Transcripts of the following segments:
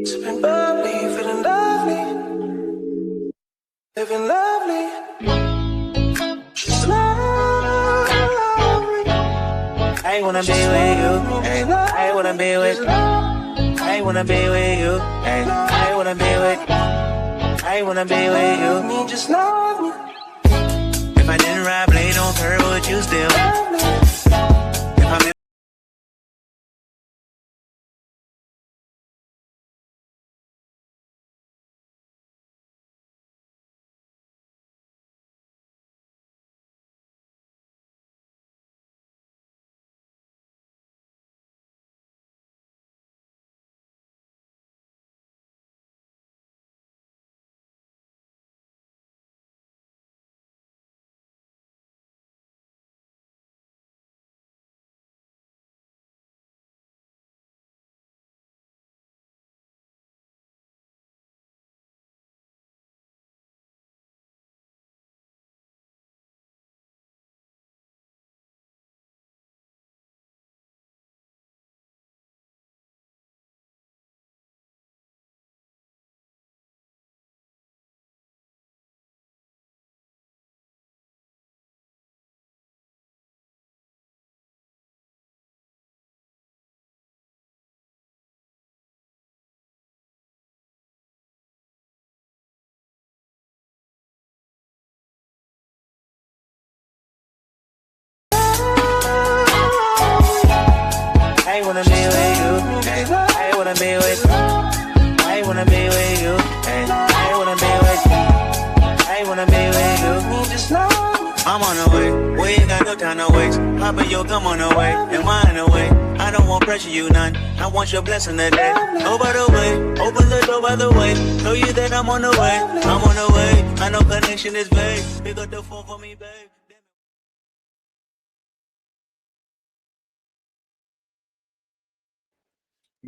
Sipping bubbly, feeling lovely, living lovely. Just lovely. I wanna be with you. Ay, I wanna be with you. I wanna be with you. Ay, I wanna be with you. I wanna be with you. Me, just love me. If I didn't ride blade on her, would you still? If I'm I wanna be with you. Ay, I wanna be with you. I wanna be with you. Ay, I wanna be with you. I wanna be with you. I'm on the way. We ain't got no time to waste. Hop in your come on the way. Am I in the way? I don't want pressure you none. I want your blessing today. Oh, by the way, open the door by the way. Show you that I'm on the way. I'm on the way. I know connection is vague. Pick up the phone for me, babe.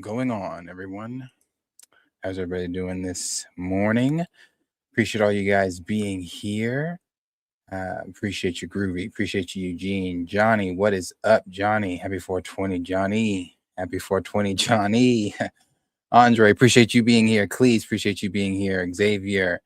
Going on, everyone? How's everybody doing this morning? Appreciate all you guys being here. Appreciate you, Groovy. Appreciate you, Eugene. Johnny, what is up, Johnny? Happy 420, Johnny. Happy 420, Johnny. Andre, appreciate you being here. Cleese, appreciate you being here. Xavier,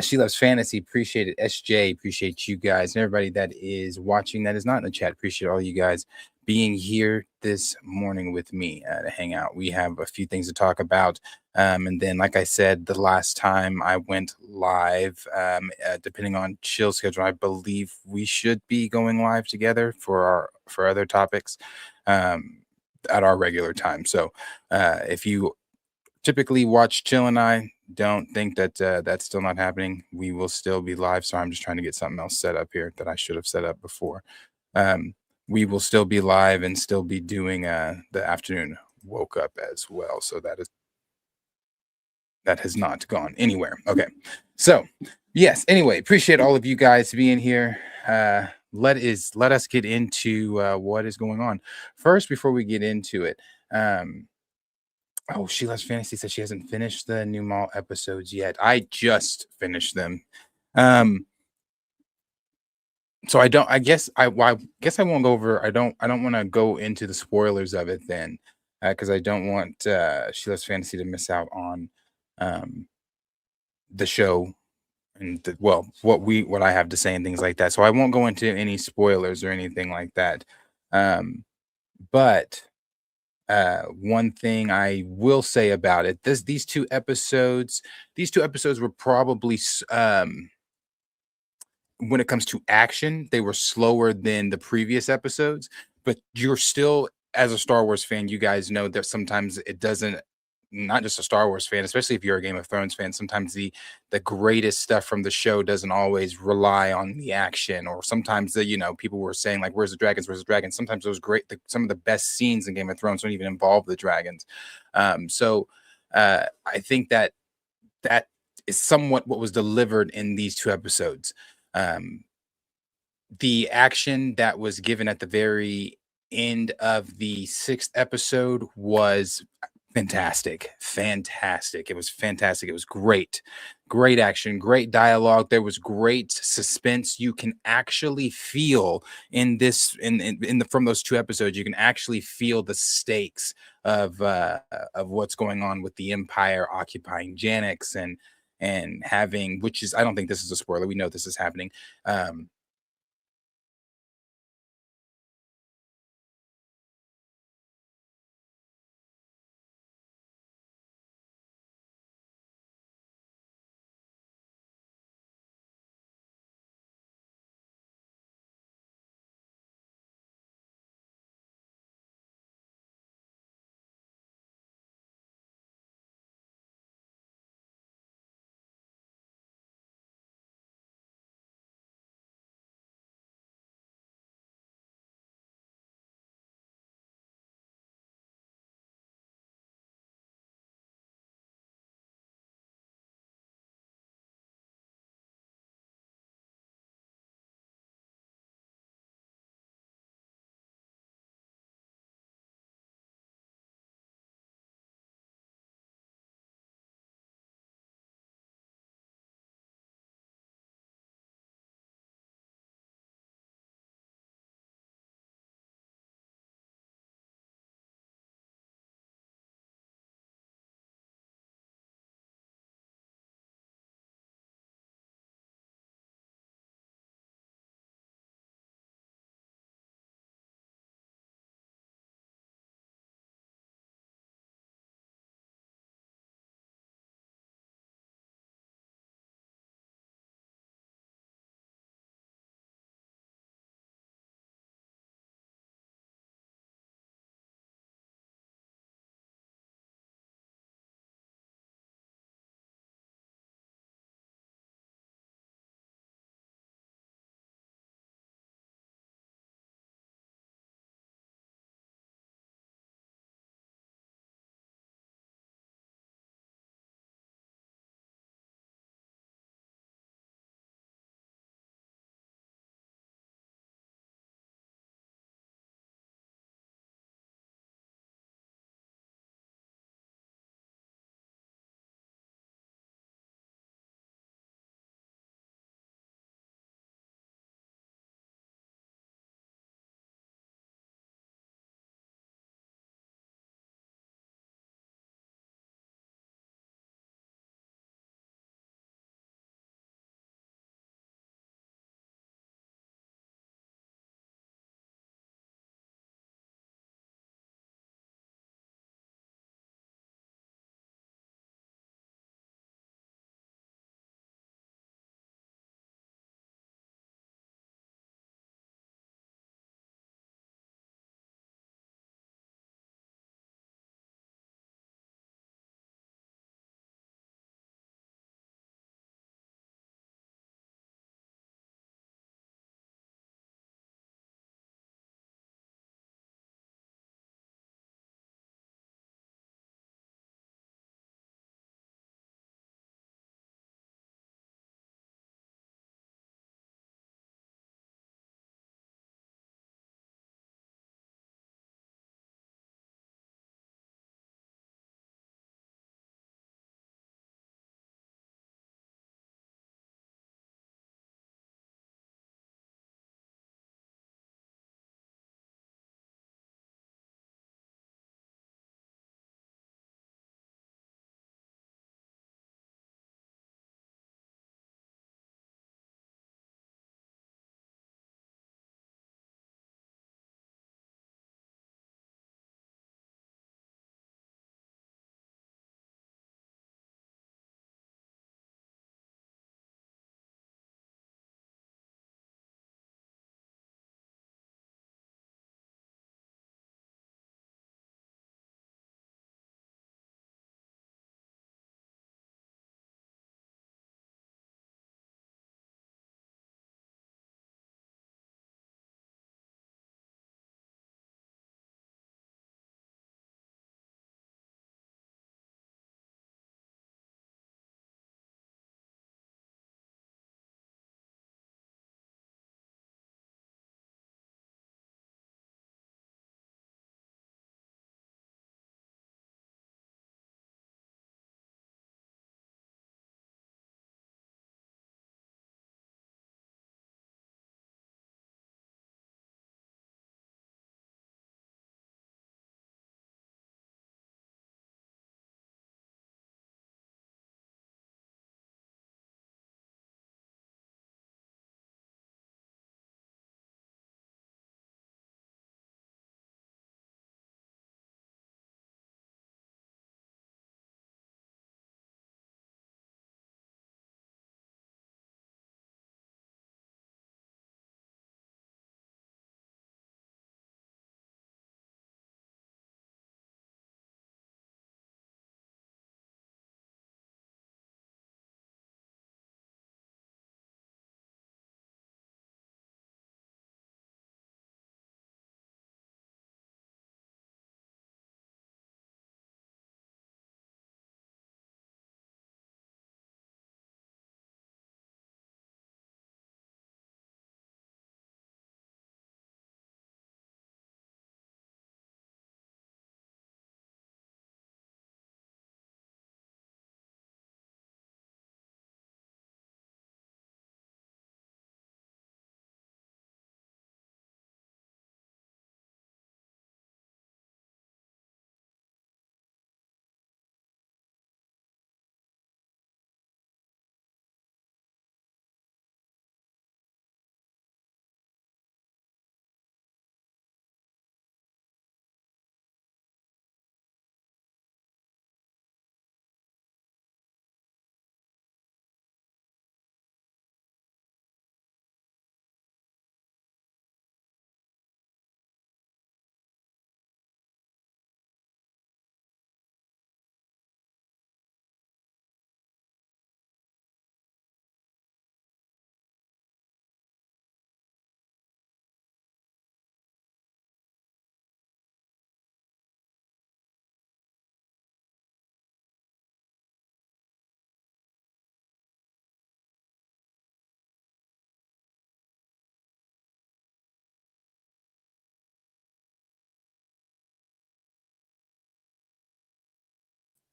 She Loves Fantasy, appreciate it. SJ, appreciate you guys. And everybody that is watching that is not in the chat, appreciate all you guys being here this morning with me to hang out. We have a few things to talk about. And then, like I said, the last time I went live, depending on Chill's schedule, I believe we should be going live together for other topics at our regular time. So if you typically watch Chill and I, don't think that that's still not happening. We will still be live. So I'm just trying to get something else set up here that I should have set up before. We will still be live and still be doing the afternoon woke up as well. So that has not gone anywhere. Okay. So yes, anyway, appreciate all of you guys being here. Let us get into what is going on. First, before we get into it, She Loves Fantasy says she hasn't finished the new Maul episodes yet. I just finished them. So I guess I won't go over. I don't want to go into the spoilers of it then, because I don't want She Loves Fantasy to miss out on the show and what I have to say and things like that. So I won't go into any spoilers or anything like that. But one thing I will say about it, these two episodes were probably when it comes to action, they were slower than the previous episodes, but you're still, as a Star Wars fan, you guys know that sometimes it doesn't, not just a Star Wars fan, especially if you're a Game of Thrones fan, sometimes the greatest stuff from the show doesn't always rely on the action, or sometimes people were saying like, where's the dragons? Sometimes those some of the best scenes in Game of Thrones don't even involve the dragons. So I think that is somewhat what was delivered in these two episodes. The action that was given at the very end of the 6th episode was Fantastic. It was fantastic. It was great. Great action, great dialogue. There was great suspense. You can actually feel in this in the from those two episodes, you can actually feel the stakes of what's going on with the Empire occupying Janix and having, which is, I don't think this is a spoiler. We know this is happening. Um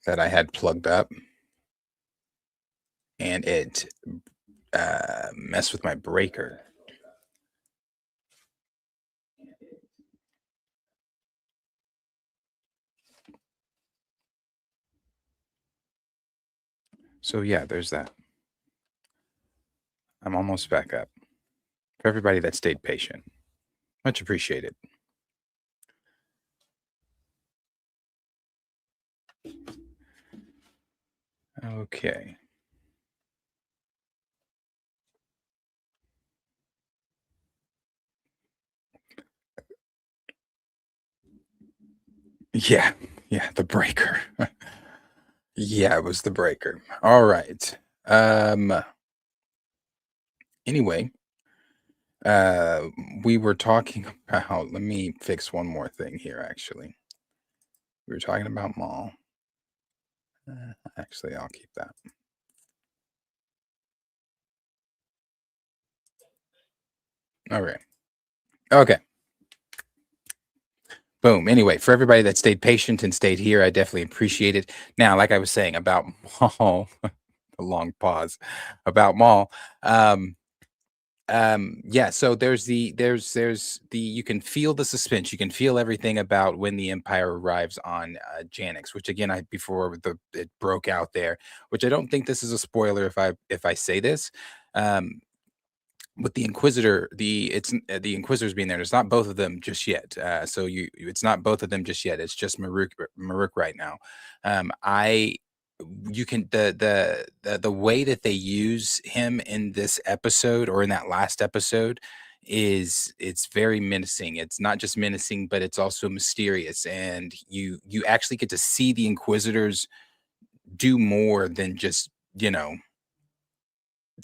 that I had plugged up, and it messed with my breaker. So yeah, there's that. I'm almost back up. For everybody that stayed patient, much appreciated. Okay. Yeah, the breaker. Yeah, it was the breaker. All right. Anyway, uh we were talking about, let me fix one more thing here actually. We were talking about Maul. Actually, I'll keep that. All right. Okay. Boom. Anyway, for everybody that stayed patient and stayed here, I definitely appreciate it. Now, like I was saying about Maul, a long pause about Maul. Yeah, so there's the you can feel the suspense, you can feel everything about when the Empire arrives on Janix, which again, I before it broke out there, which I don't think this is a spoiler if I say this. um with the Inquisitor, the Inquisitors being there, it's not both of them just yet. So it's not both of them just yet. It's just Maruk right now. I you can the way that they use him in this episode or in that last episode is it's very menacing. It's not just menacing, but it's also mysterious, and you actually get to see the Inquisitors do more than just,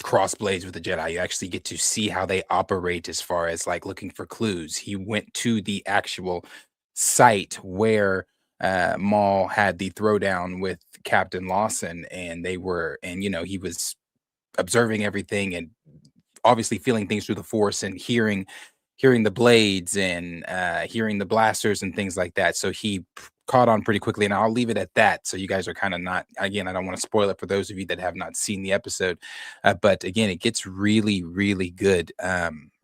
cross blades with the Jedi. You actually get to see how they operate as far as like looking for clues. He went to the actual site where Maul had the throwdown with Captain Lawson, and he was observing everything and obviously feeling things through the Force and hearing the blades and hearing the blasters and things like that. So he caught on pretty quickly, and I'll leave it at that. So you guys are kind of not, again, I don't want to spoil it for those of you that have not seen the episode, but again, it gets really, really good,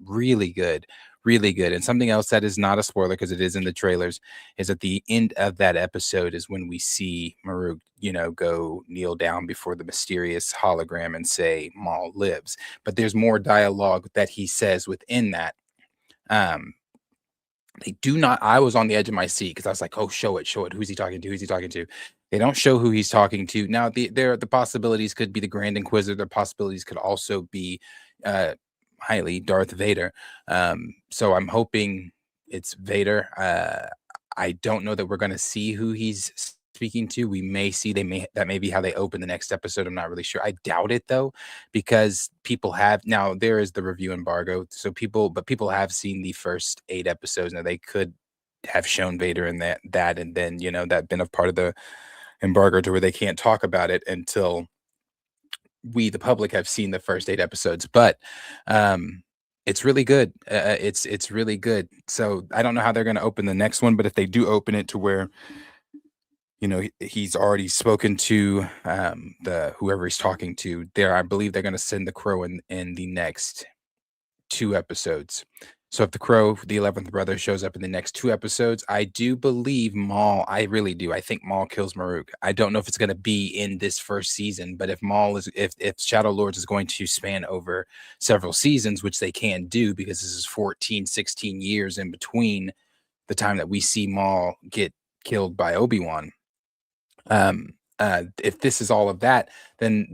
really good. Really good. And something else that is not a spoiler because it is in the trailers is at the end of that episode is when we see Maruk, go kneel down before the mysterious hologram and say Maul lives. But there's more dialogue that he says within that. um they do not, I was on the edge of my seat because I was like, oh, show it, show it, who's he talking to, who's he talking to. They don't show who he's talking to. Now the possibilities could be the Grand Inquisitor, the possibilities could also be uh highly Darth Vader. So I'm hoping it's Vader. I don't know that we're going to see who he's speaking to. We may see, that may be how they open the next episode. I'm not really sure. I doubt it though, because people have, now there is the review embargo, so people have seen the first 8 episodes. Now they could have shown Vader in that and then that been a part of the embargo to where they can't talk about it until we the public have seen the first 8 episodes. But it's really good. It's really good. So I don't know how they're going to open the next one, but if they do open it to where he's already spoken to the whoever he's talking to there, I believe they're going to send the Crow in the next 2 episodes. So if the Crow, the 11th brother, shows up in the next 2 episodes, I do believe Maul, I really do. I think Maul kills Maruk. I don't know if it's going to be in this first season, but if Shadow Lords is going to span over several seasons, which they can do because this is 14, 16 years in between the time that we see Maul get killed by Obi-Wan. If this is all of that, then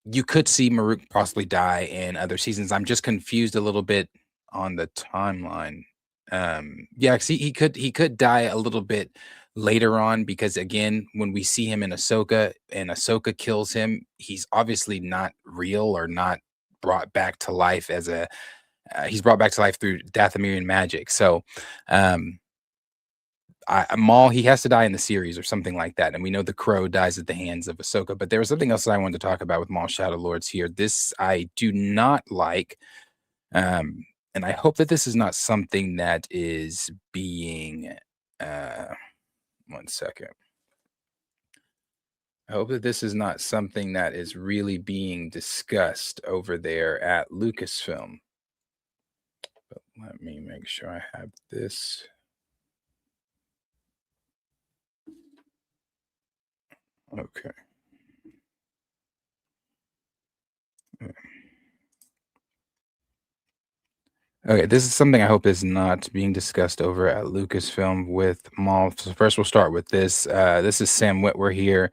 you could see Maruk possibly die in other seasons. I'm just confused a little bit on the timeline. Yeah, see, he could die a little bit later on because again, when we see him in Ahsoka and Ahsoka kills him, he's obviously not real or not brought back to life as a he's brought back to life through Dathomirian magic. So Maul, he has to die in the series or something like that. And we know the Crow dies at the hands of Ahsoka. But there was something else that I wanted to talk about with Maul Shadow Lords here. This I do not like. And I hope that this is not something that is being 1 second. I hope that this is not something that is really being discussed over there at Lucasfilm. But let me make sure I have this. Okay. Okay, this is something I hope is not being discussed over at Lucasfilm with Maul. So first, we'll start with this. This is Sam Witwer here.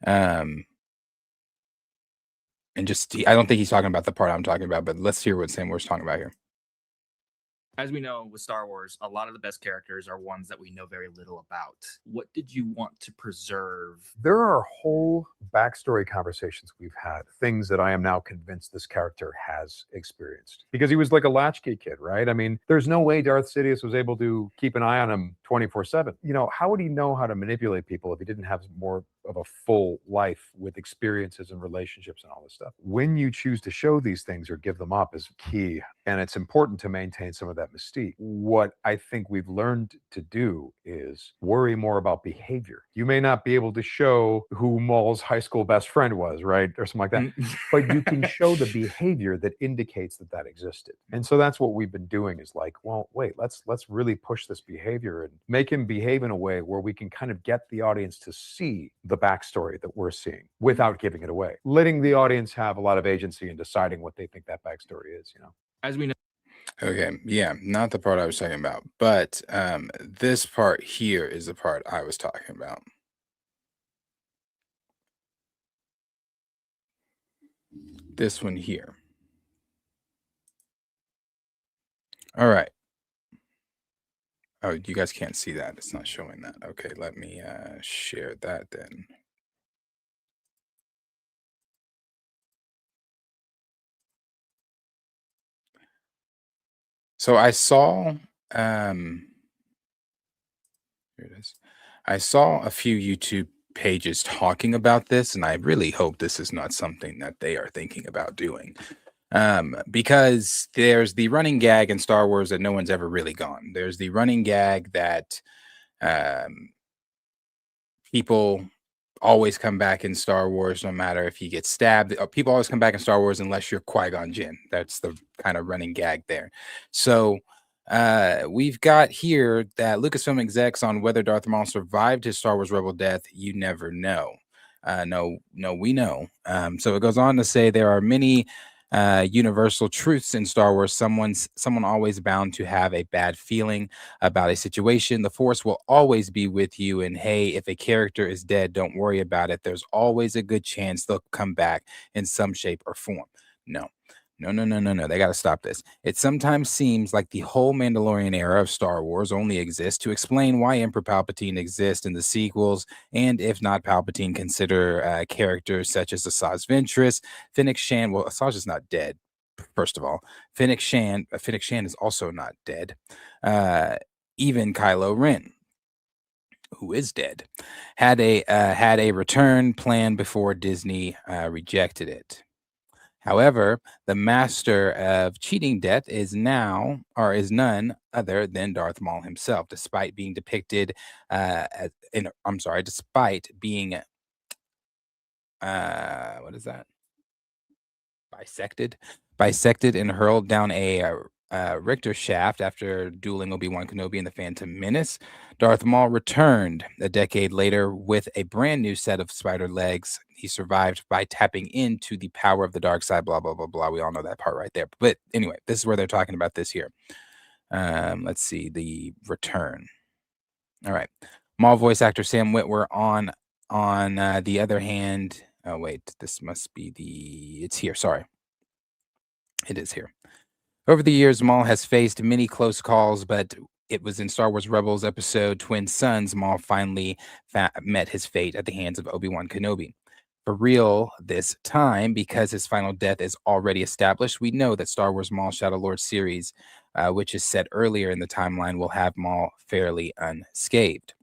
And I don't think he's talking about the part I'm talking about, but let's hear what Sam Witwer's talking about here. As we know with Star Wars, a lot of the best characters are ones that we know very little about. What did you want to preserve? There are whole backstory conversations we've had, things that I am now convinced this character has experienced. Because he was like a latchkey kid, right? I mean, there's no way Darth Sidious was able to keep an eye on him 24/7. You know, how would he know how to manipulate people if he didn't have more of a full life with experiences and relationships and all this stuff? When you choose to show these things or give them up is key. And it's important to maintain some of that mystique. What I think we've learned to do is worry more about behavior. You may not be able to show who Maul's high school best friend was, right? Or something like that. But you can show the behavior that indicates that that existed. And so that's what we've been doing is like, well, wait, let's really push this behavior and make him behave in a way where we can kind of get the audience to see the backstory that we're seeing without giving it away. Letting the audience have a lot of agency in deciding what they think that backstory is, you know. As we know, Okay, yeah, not the part I was talking about, but this part here is the part I was talking about. This one here. All right. Oh, you guys can't see that. It's not showing that. Okay, let me share that then. So I saw here it is. I saw a few YouTube pages talking about this, and I really hope this is not something that they are thinking about doing. Because there's the running gag in Star Wars that no one's ever really gone. There's the running gag that people always come back in Star Wars, no matter if you get stabbed. People always come back in Star Wars unless you're Qui-Gon Jinn. That's the kind of running gag there. So we've got here that Lucasfilm execs on whether Darth Maul survived his Star Wars rebel death. You never know. No, we know. So it goes on to say there are many universal truths in Star Wars. Someone always bound to have a bad feeling about a situation. The Force will always be with you. And hey, if a character is dead, don't worry about it. There's always a good chance they'll come back in some shape or form. No. They got to stop this. It sometimes seems like the whole Mandalorian era of Star Wars only exists to explain why Emperor Palpatine exists in the sequels. And if not Palpatine, consider characters such as Asajj Ventress, Fennec Shand. Well, Asajj is not dead, first of all. Fennec Shand is also not dead. Even Kylo Ren, who is dead, had a return plan before Disney rejected it. However, the master of cheating death is none other than Darth Maul himself, despite being depicted despite being what is that? Bisected and hurled down a Richter shaft after dueling Obi-Wan Kenobi in The Phantom Menace. Darth Maul returned a decade later with a brand new set of spider legs. He survived by tapping into the power of the dark side, blah, blah, blah, blah. We all know that part right there. But anyway, this is where they're talking about this here. Let's see, the return. All right. Maul voice actor Sam Witwer on the other hand. Oh, wait, this must be it's here. Sorry. It is here. Over the years, Maul has faced many close calls, but it was in Star Wars Rebels episode Twin Suns Maul finally met his fate at the hands of Obi-Wan Kenobi. For real this time, because his final death is already established, we know that Star Wars Maul Shadow Lord series, which is set earlier in the timeline, will have Maul fairly unscathed.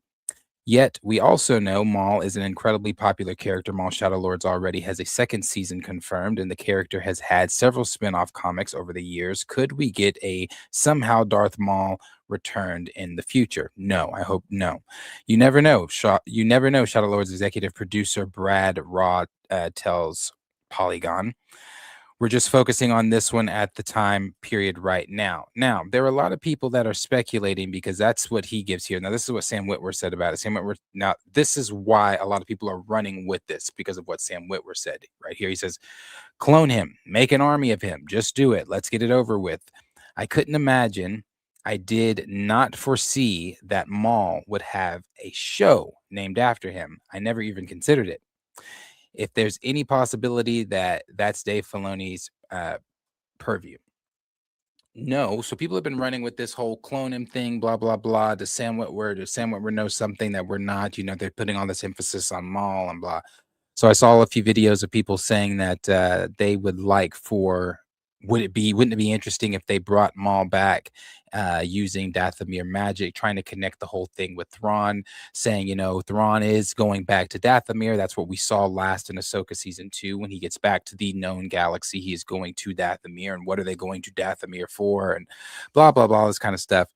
Yet, we also know Maul is an incredibly popular character. Maul Shadow Lords already has a second season confirmed, and the character has had several spin-off comics over the years. Could we get a somehow Darth Maul returned in the future. No, I hope no. You never know. You never know. Shadow Lord's executive producer Brad Raw tells Polygon. We're just focusing on this one at the time period right now. Now, there are a lot of people that are speculating because that's what he gives here. Now, this is what Sam Witwer said about it. Sam Witwer, now, this is why a lot of people are running with this because of what Sam Witwer said right here. He says, clone him, make an army of him, just do it. Let's get it over with. I couldn't imagine. I did not foresee that Maul would have a show named after him. I never even considered it. If there's any possibility that that's Dave Filoni's purview. No. So people have been running with this whole clone him thing, blah, blah, blah. Does Sam Witwer know something that we're not? You know, they're putting all this emphasis on Maul and blah. So I saw a few videos of people saying that they would like for, wouldn't it be interesting if they brought Maul back using Dathomir magic, trying to connect the whole thing with Thrawn, saying, you know, Thrawn is going back to Dathomir. That's what we saw last in Ahsoka season 2. When he gets back to the known galaxy, he is going to Dathomir. And what are they going to Dathomir for? And blah, blah, blah, this kind of stuff.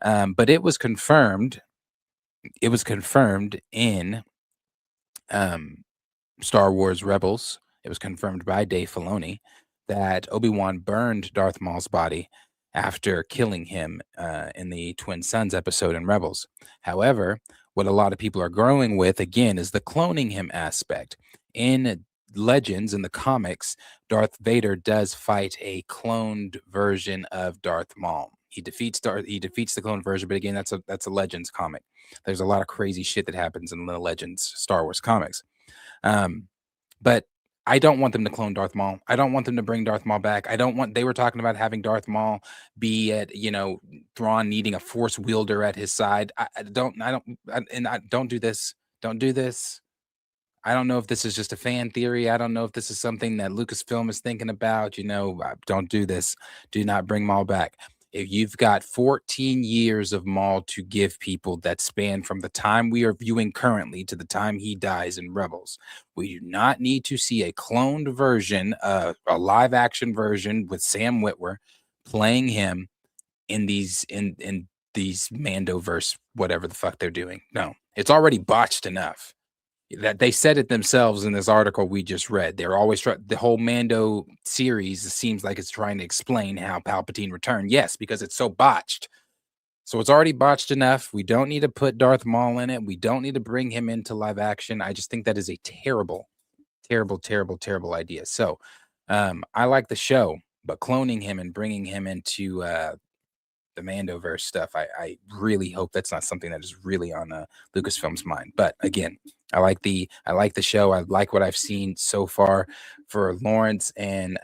But it was confirmed. It was confirmed in Star Wars Rebels. It was confirmed by Dave Filoni that Obi-Wan burned Darth Maul's body after killing him in the Twin Sons episode in Rebels. However, what a lot of people are growing with, again, is the cloning him aspect. In Legends, in the comics, Darth Vader does fight a cloned version of Darth Maul. He defeats the cloned version, but again, that's a Legends comic. There's a lot of crazy shit that happens in the Legends Star Wars comics. But I don't want them to clone Darth Maul. I don't want them to bring Darth Maul back. They were talking about having Darth Maul be at, you know, Thrawn needing a force wielder at his side. Don't do this. Don't do this. I don't know if this is just a fan theory. I don't know if this is something that Lucasfilm is thinking about. You know, don't do this. Do not bring Maul back. If you've got 14 years of Maul to give people that span from the time we are viewing currently to the time he dies in Rebels, we do not need to see a cloned version, a live action version with Sam Witwer playing him in these Mandoverse, whatever the fuck they're doing. No, it's already botched enough. That they said it themselves in this article we just read. They're always the whole Mando series seems like it's trying to explain how Palpatine returned. Yes, because it's so botched. So it's already botched enough. We don't need to put Darth Maul in it. We don't need to bring him into live action. I just think that is a terrible, terrible, terrible, terrible idea. So I like the show, but cloning him and bringing him into the Mandoverse stuff, I really hope that's not something that is really on Lucasfilm's mind. But again, I like the show. I like what I've seen so far for Lawrence and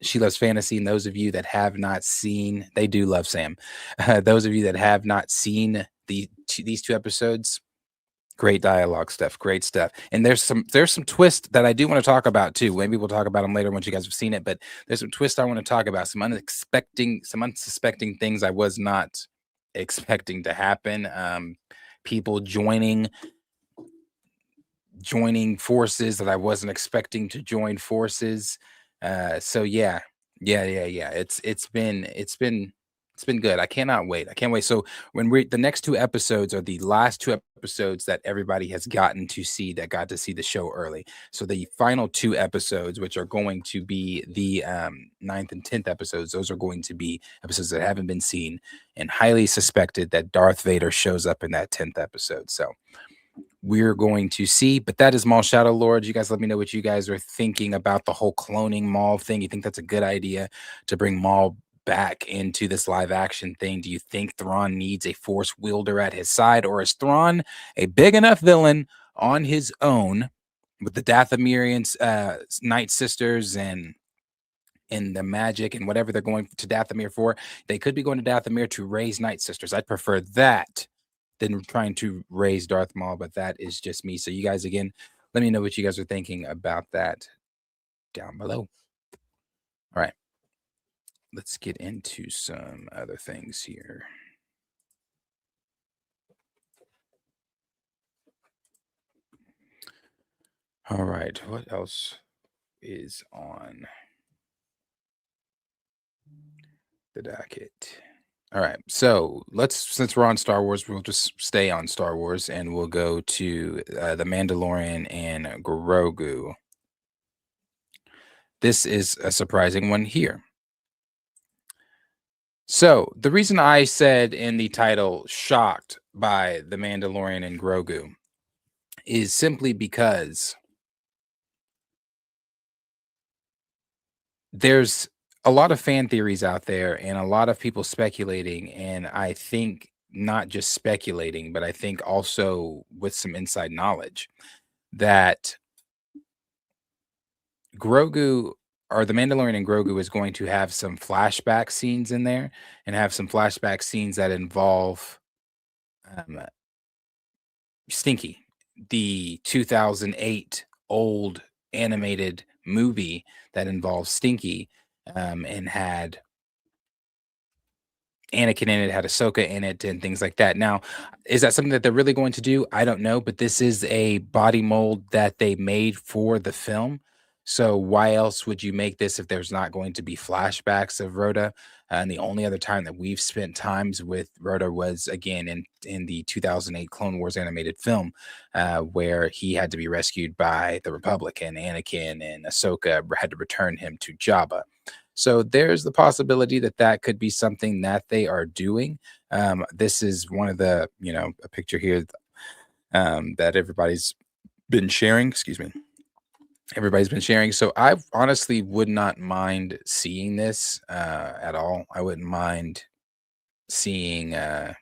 She Loves Fantasy. And those of you that have not seen, they do love Sam. Those of you that have not seen these 2 episodes, great dialogue stuff, great stuff. And there's some twists that I do want to talk about too. Maybe we'll talk about them later once you guys have seen it. But there's some twists I want to talk about. Some unsuspecting things I was not expecting to happen. People joining forces that I wasn't expecting to join forces. So yeah. It's been good. I cannot wait. I can't wait. So the next 2 episodes are the last 2 episodes that everybody has gotten to see, that got to see the show early. So the final 2 episodes, which are going to be the 9th and 10th episodes, those are going to be episodes that haven't been seen and highly suspected that Darth Vader shows up in that 10th episode. So we're going to see, but that is Maul Shadow Lords. You guys let me know what you guys are thinking about the whole cloning Maul thing. You think that's a good idea to bring Maul back into this live action thing? Do you think Thrawn needs a force wielder at his side, or is Thrawn a big enough villain on his own with the Dathomirian Night Sisters and the magic and whatever they're going to Dathomir for? They could be going to Dathomir to raise Night Sisters. I'd prefer that than trying to raise Darth Maul, but that is just me. So you guys, again, let me know what you guys are thinking about that down below. All right. Let's get into some other things here. All right. What else is on the docket? All right. So since we're on Star Wars, we'll just stay on Star Wars and we'll go to the Mandalorian and Grogu. This is a surprising one here. So the reason I said in the title shocked by the Mandalorian and Grogu is simply because there's a lot of fan theories out there and a lot of people speculating, and I think not just speculating, but I think also with some inside knowledge that Grogu or the Mandalorian and Grogu is going to have some flashback scenes in there and have some flashback scenes that involve um, Stinky, the 2008 old animated movie that involves Stinky, and had Anakin in it, had Ahsoka in it, and things like that. Now, is that something that they're really going to do? I don't know, but this is a body mold that they made for the film. So why else would you make this if there's not going to be flashbacks of Rhoda? And the only other time that we've spent times with Rhoda was again in the 2008 Clone Wars animated film, where he had to be rescued by the Republic, and Anakin and Ahsoka had to return him to Jabba. So there's the possibility that that could be something that they are doing. This is one of the, a picture here that everybody's been sharing. Excuse me. Everybody's been sharing. So I honestly would not mind seeing this at all. I wouldn't mind seeing the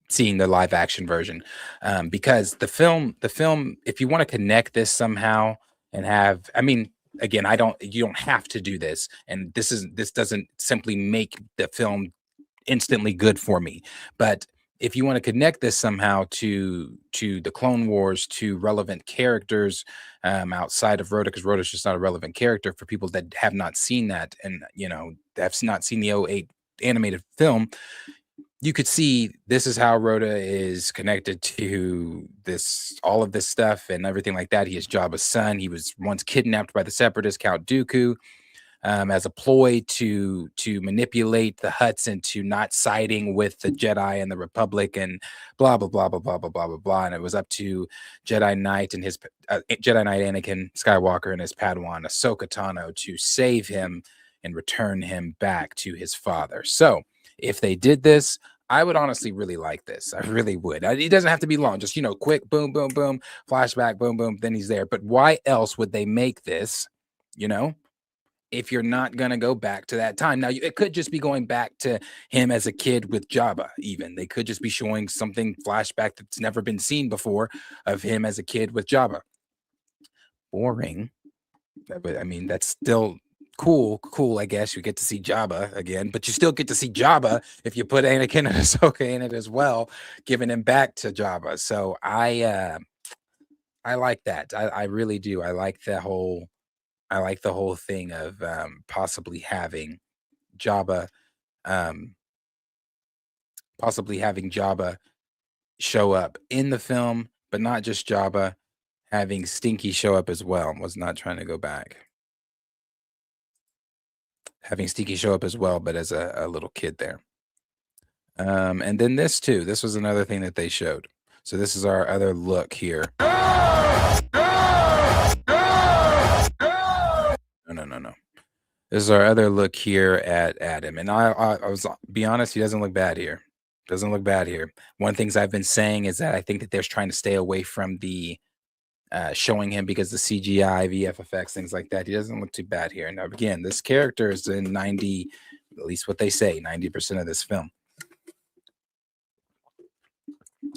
live action version, because the film, if you want to connect this somehow and have, I mean, again, you don't have to do this, and this doesn't simply make the film instantly good for me, but if you want to connect this somehow to the Clone Wars, to relevant characters outside of Rhoda, because Rhoda's just not a relevant character for people that have not seen that, and have not seen the '08 animated film, you could see this is how Rhoda is connected to all of this stuff and everything like that. He is Jabba's son. He was once kidnapped by the Separatists, Count Dooku, as a ploy to manipulate the Hutts into not siding with the Jedi and the Republic, and blah blah blah blah blah blah blah blah blah. And it was up to Jedi Knight and his Jedi Knight Anakin Skywalker and his Padawan Ahsoka Tano to save him and return him back to his father. So if they did this, I would honestly really like this. I really would. It doesn't have to be long. Just, quick, boom, boom, boom, flashback, boom, boom, then he's there. But why else would they make this, if you're not going to go back to that time? Now, it could just be going back to him as a kid with Jabba, even. They could just be showing something flashback that's never been seen before of him as a kid with Jabba. Boring. But, I mean, that's still cool, I guess. You get to see Jabba again, but you still get to see Jabba if you put Anakin and Ahsoka in it as well, giving him back to Jabba. So I like that. I really do. I like the whole thing of possibly having Jabba show up in the film, but not just Jabba, having Stinky show up as well. Was not trying to go back. Having Stinky show up as well, but as a little kid there. And then this too. This was another thing that they showed. So this is our other look here. No. This is our other look here at Adam. And I was, be honest, he doesn't look bad here. Doesn't look bad here. One of the things I've been saying is that I think that they're trying to stay away from the showing him, because the CGI, VFX, things like that. He doesn't look too bad here. Now, again, this character is in 90, at least what they say, 90% of this film.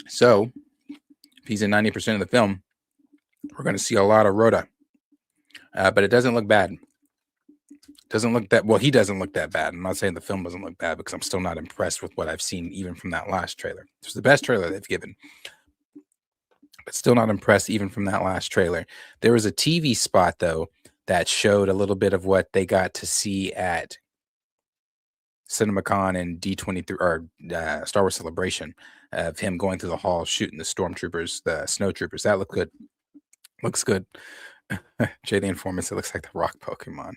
So if he's in 90% of the film, we're going to see a lot of Rhoda. But it doesn't look bad. Doesn't look that well. He doesn't look that bad. I'm not saying the film doesn't look bad, because I'm still not impressed with what I've seen, even from that last trailer. It's the best trailer they've given, but still not impressed even from that last trailer. There was a TV spot though that showed a little bit of what they got to see at CinemaCon and D23 or Star Wars Celebration, of him going through the hall shooting the stormtroopers, the snowtroopers. That looked good. Looks good. Jay the Informant, it looks like the Rock Pokemon.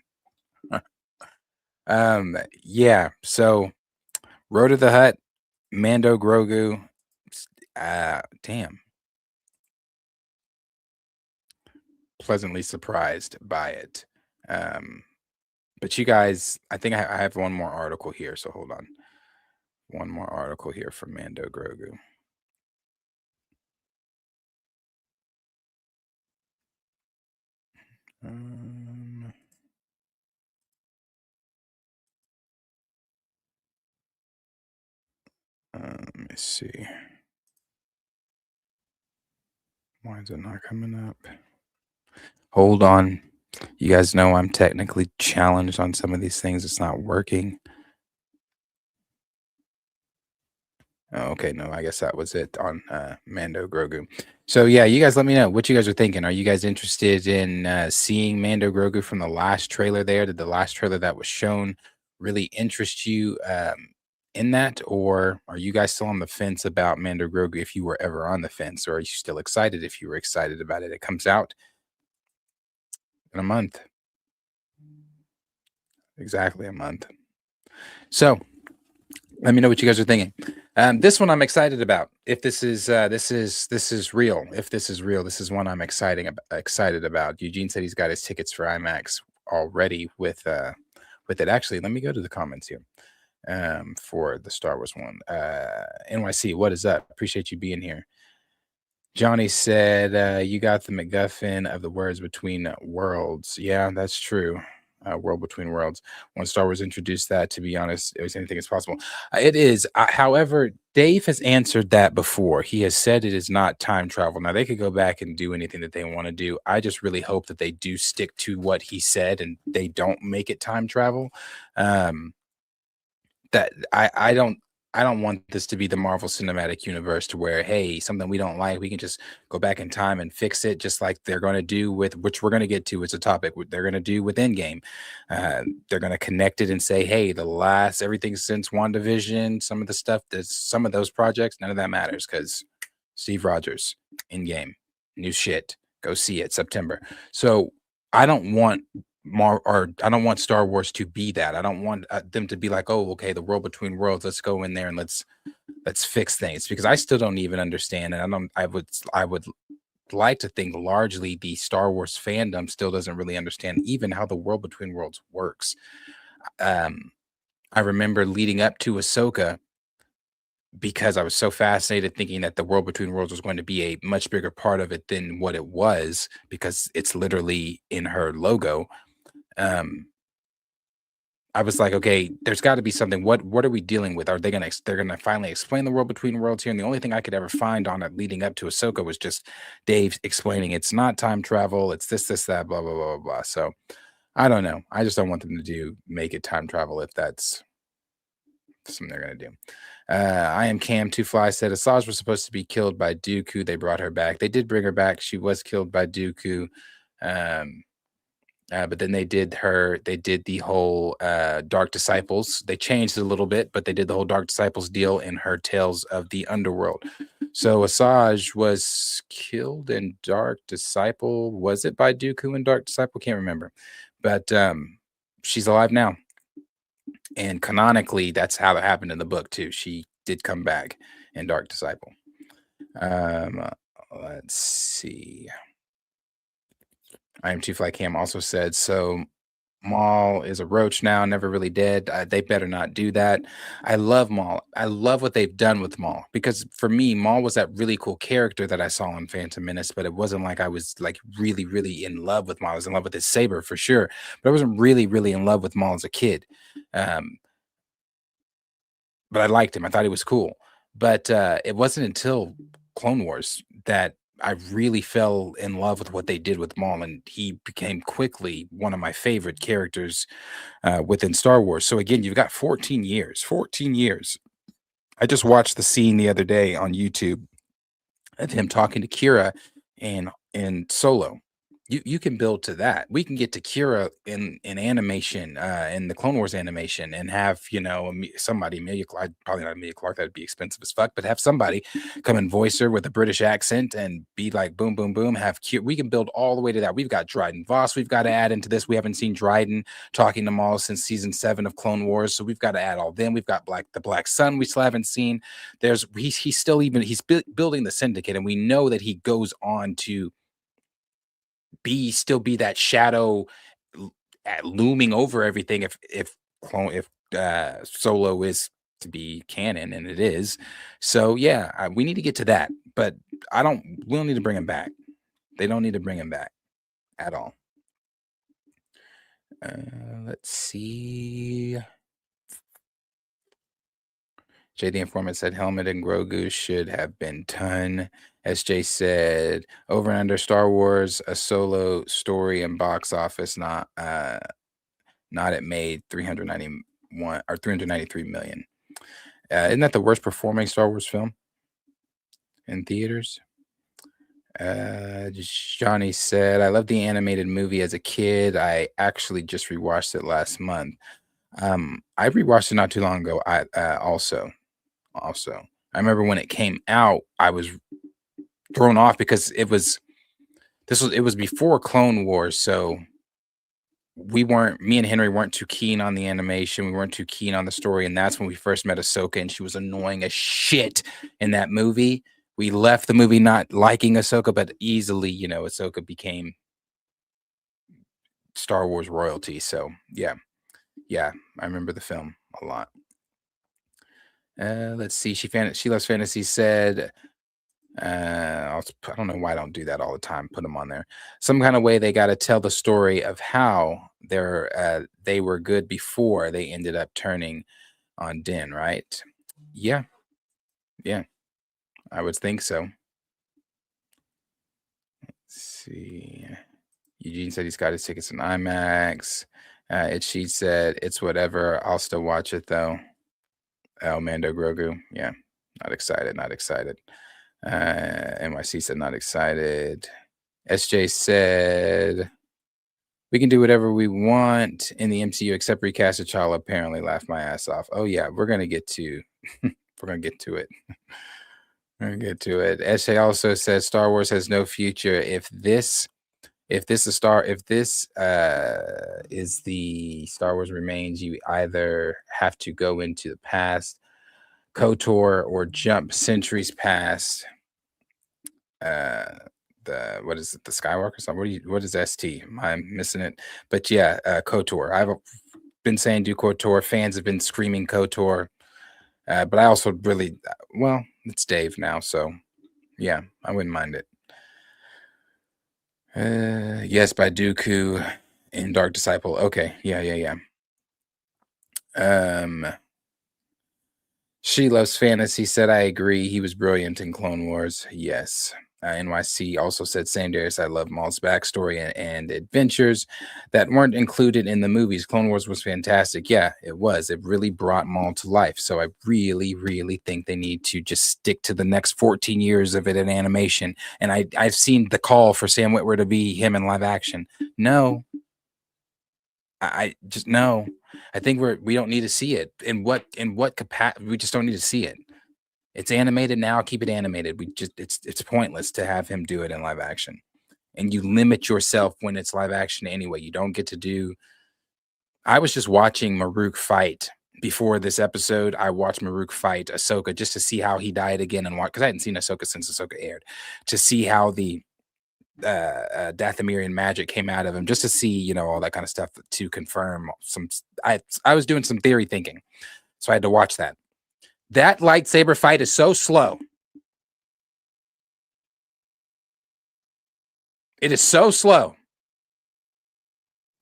Yeah, so Road to the Hut, Mando Grogu. Damn. Pleasantly surprised by it. But you guys, I think I have one more article here, so hold on. One more article here from Mando Grogu. Let me see. Why is it not coming up? Hold on. You guys know I'm technically challenged on some of these things. It's not working. Oh, okay, no, I guess that was it on Mando Grogu. So yeah, you guys let me know what you guys are thinking. Are you guys interested in seeing Mando Grogu from the last trailer there? Did the last trailer that was shown really interest you in that? Or are you guys still on the fence about Mando Grogu if you were ever on the fence? Or are you still excited if you were excited about it? It comes out in a month. Exactly a month. So let me know what you guys are thinking. This one I'm excited about. If this is real, if this is real, this is one I'm excited about. Eugene said he's got his tickets for IMAX already with it. Actually, let me go to the comments here for the Star Wars one. NYC, what is up? Appreciate you being here. Johnny said, you got the MacGuffin of the words between worlds. Yeah, that's true. World between worlds. When Star Wars introduced that, to be honest, it was anything is possible. It is. However, Dave has answered that before. He has said it is not time travel. Now, they could go back and do anything that they want to do. I just really hope that they do stick to what he said and they don't make it time travel. That I don't want this to be the Marvel Cinematic Universe to where, hey, something we don't like, we can just go back in time and fix it, just like they're going to do with, which we're going to get to as a topic, what they're going to do with Endgame. They're going to connect it and say, hey, everything since WandaVision, some of the stuff, some of those projects, none of that matters because Steve Rogers, Endgame, new shit, go see it, September. So I don't want I don't want Star Wars to be that. I don't want them to be like, oh, okay, the world between worlds. Let's go in there and let's fix things, because I still don't even understand. And I would like to think largely the Star Wars fandom still doesn't really understand even how the world between worlds works. I remember leading up to Ahsoka, because I was so fascinated thinking that the world between worlds was going to be a much bigger part of it than what it was, because it's literally in her logo. I was like, okay, there's got to be something. What are we dealing with? They're gonna finally explain the world between worlds here? And the only thing I could ever find on it leading up to Ahsoka was just Dave explaining it's not time travel, it's this, that, blah, blah, blah, blah. So I don't know. I just don't want them to make it time travel if that's something they're gonna do. I am Cam Two Fly said Asajj was supposed to be killed by Dooku. They brought her back. They did bring her back. She was killed by Dooku. But then they did the whole Dark Disciples. They changed it a little bit, but they did the whole Dark Disciples deal in her Tales of the Underworld. So Asajj was killed in Dark Disciple. Was it by Dooku in Dark Disciple? Can't remember. But she's alive now. And canonically, that's how it happened in the book, too. She did come back in Dark Disciple. Let's see. I am Two Fly Cam also said, so Maul is a roach now, never really dead. They better not do that. I love Maul. I love what they've done with Maul, because for me, Maul was that really cool character that I saw in Phantom Menace, but it wasn't like I was like really, really in love with Maul. I was in love with his saber for sure, but I wasn't really, really in love with Maul as a kid. But I liked him. I thought he was cool. But it wasn't until Clone Wars that I really fell in love with what they did with Maul, and he became quickly one of my favorite characters within Star Wars. So again, you've got 14 years. 14 years. I just watched the scene the other day on YouTube of him talking to Kira in Solo, You can build to that. We can get to Kira in animation, in the Clone Wars animation, and have somebody, Amelia Clark, probably not Amelia Clark, that'd be expensive as fuck, but have somebody come and voice her with a British accent and be like boom, boom, boom. We can build all the way to that. We've got Dryden Voss. We've got to add into this. We haven't seen Dryden talking to Maul since season 7 of Clone Wars, so we've got to add all them. We've got the Black Sun. We still haven't seen. He's still building the Syndicate, and we know that he goes on to still be that shadow looming over everything if Solo is to be canon, and it is. So yeah, we need to get to that, but we don't need to bring him back. They don't need to bring him back at all. Let's see. Jay the Informant said Helmet and Grogu should have been done. SJ said over and under Star Wars, a Solo story and box office, not it made 391 or 393 million. Isn't that the worst performing Star Wars film in theaters? Johnny said, I loved the animated movie as a kid. I actually just rewatched it last month. I rewatched it not too long ago. Also, I remember when it came out, I was thrown off because it was before Clone Wars, so me and Henry weren't too keen on the animation. We weren't too keen on the story, and that's when we first met Ahsoka, and she was annoying as shit in that movie. We left the movie not liking Ahsoka, but easily, Ahsoka became Star Wars royalty. So yeah, I remember the film a lot. Let's see. She loves fantasy. Said, I don't know why I don't do that all the time. Put them on there. Some kind of way they got to tell the story of how they were good before they ended up turning on Din, right? Yeah, I would think so. Let's see. Eugene said he's got his tickets in IMAX. She said it's whatever. I'll still watch it though. Mando Grogu. Yeah, not excited. NYC said not excited. SJ said we can do whatever we want in the MCU except recast T'Challa. Apparently laughed my ass off. Oh yeah, we're gonna get to it. We're gonna get to it. SJ also says Star Wars has no future. If this is the Star Wars remains, you either have to go into the past, KOTOR, or jump centuries past. What is it? The Skywalker song? What is ST? I'm missing it. But yeah, KOTOR. I've been saying do KOTOR. Fans have been screaming KOTOR. But I also really, it's Dave now, so yeah, I wouldn't mind it. Yes, by Dooku in Dark Disciple. Okay, yeah. She loves fantasy. Said I agree. He was brilliant in Clone Wars. Yes. NYC also said same Darius. I love Maul's backstory and adventures that weren't included in the movies. Clone Wars was fantastic. Yeah, it was. It really brought Maul to life. So I really, really think they need to just stick to the next 14 years of it in animation. And I've seen the call for Sam Witwer to be him in live action. No. I just no. I think we don't need to see it. In what capacity? We just don't need to see it. It's animated now. Keep it animated. It's pointless to have him do it in live action, and you limit yourself when it's live action anyway. You don't get to do. I was just watching Maruk fight before this episode. I watched Maruk fight Ahsoka just to see how he died again and watch, because I hadn't seen Ahsoka since Ahsoka aired, to see how the Dathomirian magic came out of him, just to see all that kind of stuff, to confirm some. I was doing some theory thinking, so I had to watch that. That lightsaber fight is so slow. It is so slow.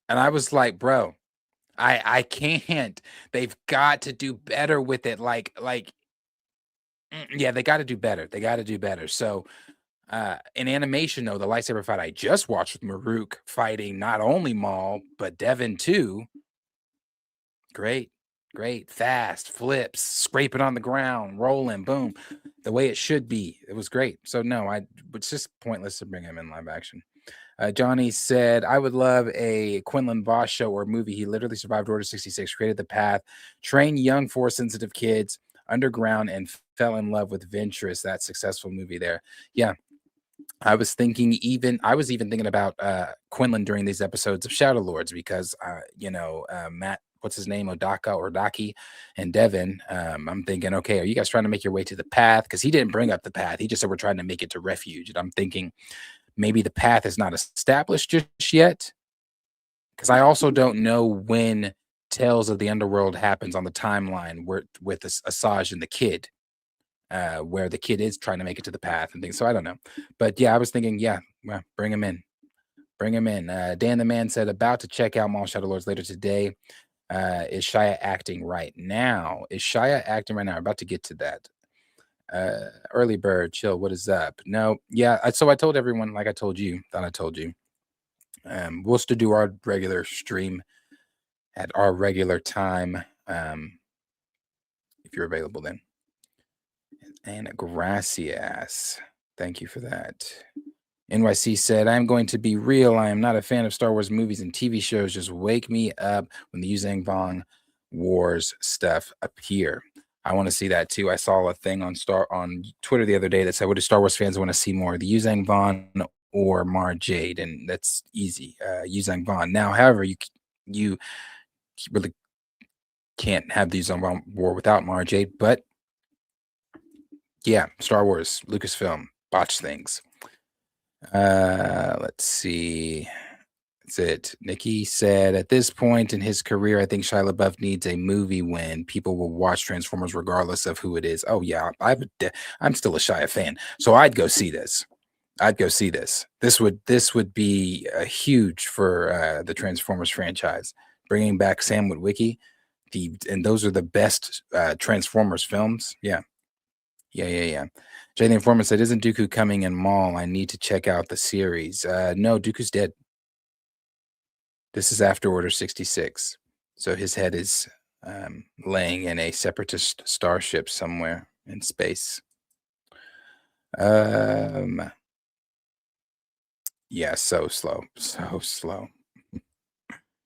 And I was like, bro, I can't. They've got to do better with it. Yeah, they got to do better. So in animation, though, the lightsaber fight I just watched with Maruk fighting not only Maul, but Devin too. Great. Great, fast, flips, scraping on the ground, rolling, boom, the way it should be. It was great. So no, it's just pointless to bring him in live action. Johnny said, I would love a Quinlan Voss show or movie. He literally survived Order 66, created the path, trained young Force-sensitive kids underground, and fell in love with Ventress. That successful movie there. Yeah. I was even thinking about Quinlan during these episodes of Shadow Lords because, Matt, what's his name? Odaka or Daki and Devin. I'm thinking, okay, are you guys trying to make your way to the path? Because he didn't bring up the path. He just said we're trying to make it to refuge. And I'm thinking maybe the path is not established just yet. Because I also don't know when Tales of the Underworld happens on the timeline with Asajj and the kid. Where the kid is trying to make it to the path and things. So I don't know. But yeah, I was thinking, yeah, well, bring him in. Bring him in. Dan the Man said, about to check out Maul Shadow Lords later today. Is Shia acting right now? About to get to that. Early bird, chill. What is up? No, yeah. So I told everyone, like I told you, we'll still do our regular stream at our regular time. If you're available then. And gracias. Thank you for that. NYC said, I'm going to be real. I am not a fan of Star Wars movies and TV shows. Just wake me up when the Yuzang Vong Wars stuff appear. I want to see that too. I saw a thing on Twitter the other day that said, what do Star Wars fans want to see more? The Yuzang Vong or Mara Jade? And that's easy. Yuzang Vong. Now, however, you really can't have the Yuzang Vong War without Mara Jade, but yeah, Star Wars, Lucasfilm, botch things. Let's see. That's it. Nikki said, at this point in his career, I think Shia LaBeouf needs a movie when people will watch Transformers regardless of who it is. Oh yeah, I'm still a Shia fan, so I'd go see this. This would be huge for the Transformers franchise. Bringing back Sam Witwicky, and those are the best Transformers films. Yeah. Jay the Informant said, isn't Dooku coming in Maul? I need to check out the series. No, Dooku's dead. This is after Order 66. So his head is laying in a separatist starship somewhere in space. Yeah, so slow.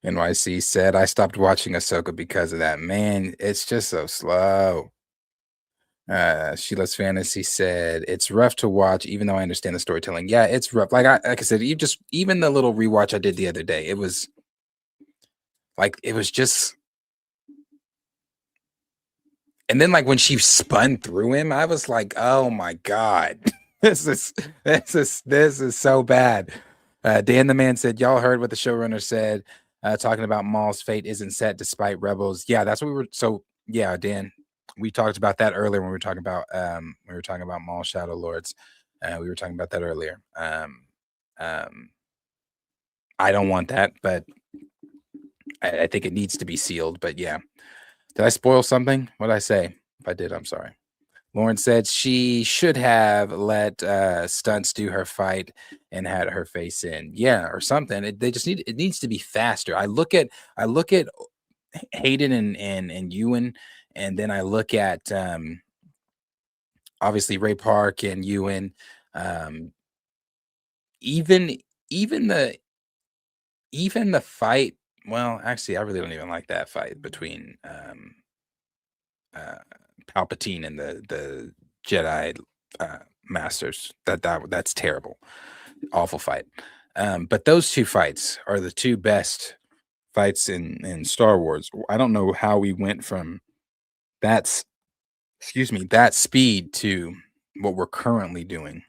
NYC said, I stopped watching Ahsoka because of that. Man, it's just so slow. Sheila's Fantasy said, it's rough to watch, even though I understand the storytelling. Yeah, it's rough. Like I said, even the little rewatch I did the other day, it was just, and then like when she spun through him, I was like, oh my God, this is so bad. Dan the Man said, y'all heard what the showrunner said, talking about Maul's fate isn't set despite Rebels. Yeah, that's what we were. So yeah, Dan, we talked about that earlier when we were talking about Maul Shadow Lords. We were talking about that earlier. I don't want that, but I think it needs to be sealed. But yeah, did I spoil something? What did I say? If I did, I'm sorry. Lauren said she should have let Stunts do her fight and had her face in. Yeah, or something. It needs to be faster. I look at Hayden and Ewan. And then I look at obviously Ray Park and Ewan. Even the fight. Well, actually, I really don't even like that fight between Palpatine and the Jedi Masters. That's terrible, awful fight. But those two fights are the two best fights in Star Wars. I don't know how we went from that speed to what we're currently doing.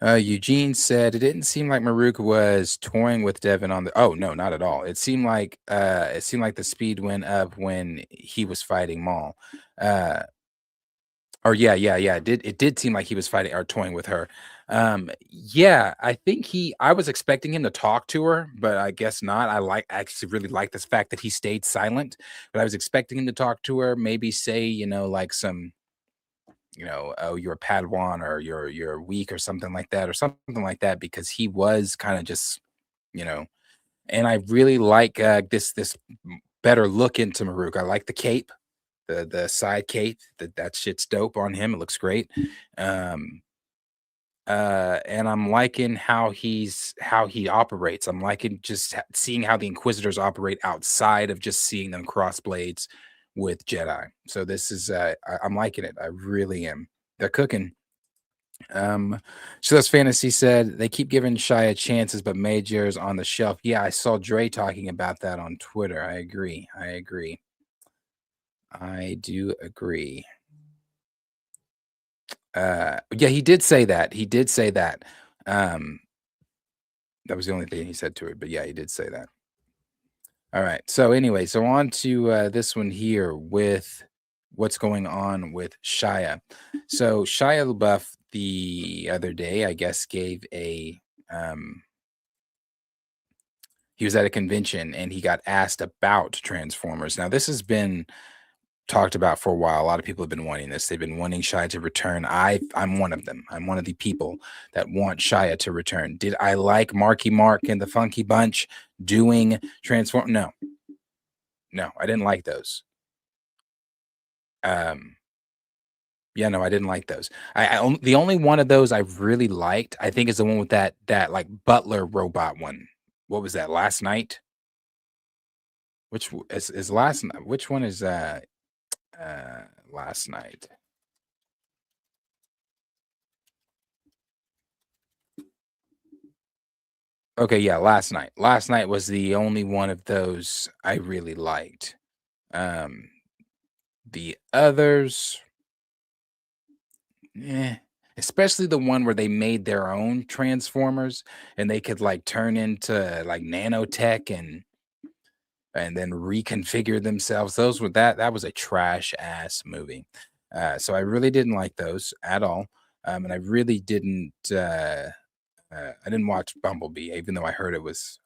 Eugene said it didn't seem like Maruk was toying with Devin on the. Oh no, not at all. It seemed like the speed went up when he was fighting Maul. Or yeah. It did seem like he was fighting or toying with her. Yeah, I was expecting him to talk to her, but I guess not. I actually really like this fact that he stayed silent, but I was expecting him to talk to her, maybe say, like some, oh, you're a Padawan or you're weak or something like that, because he was kind of just, and I really like this better look into Maruk. I like the cape, the side cape. That shit's dope on him. It looks great. And I'm liking how he operates. I'm liking just seeing how the Inquisitors operate outside of just seeing them cross blades with Jedi. So this is I'm liking it. I really am. They're cooking. So that's Fantasy said they keep giving Shia chances, but Major's on the shelf. Yeah, I saw Dre talking about that on Twitter. I agree. I do agree. Yeah, he did say that. That was the only thing he said to it, but yeah, he did say that. All right. So anyway, so on to this one here with what's going on with Shia. So Shia LaBeouf the other day, I guess, gave a he was at a convention and he got asked about Transformers. Now, this has been talked about for a while. A lot of people have been wanting this. They've been wanting Shia to return. I'm one of them. I'm one of the people that want Shia to return. Did I like Marky Mark and the Funky Bunch doing Transform? No, I didn't like those. Yeah, no, I didn't like those. The only one of those I really liked, I think, is the one with that like butler robot one. What was that? Last Night? Which is Last Night? Which one is Last Night? Okay, yeah, Last Night. Last Night was the only one of those I really liked. The others, especially the one where they made their own Transformers and they could like turn into like nanotech and then reconfigure themselves. That was a trash ass movie. So I really didn't like those at all. And I really didn't I didn't watch Bumblebee, even though I heard it was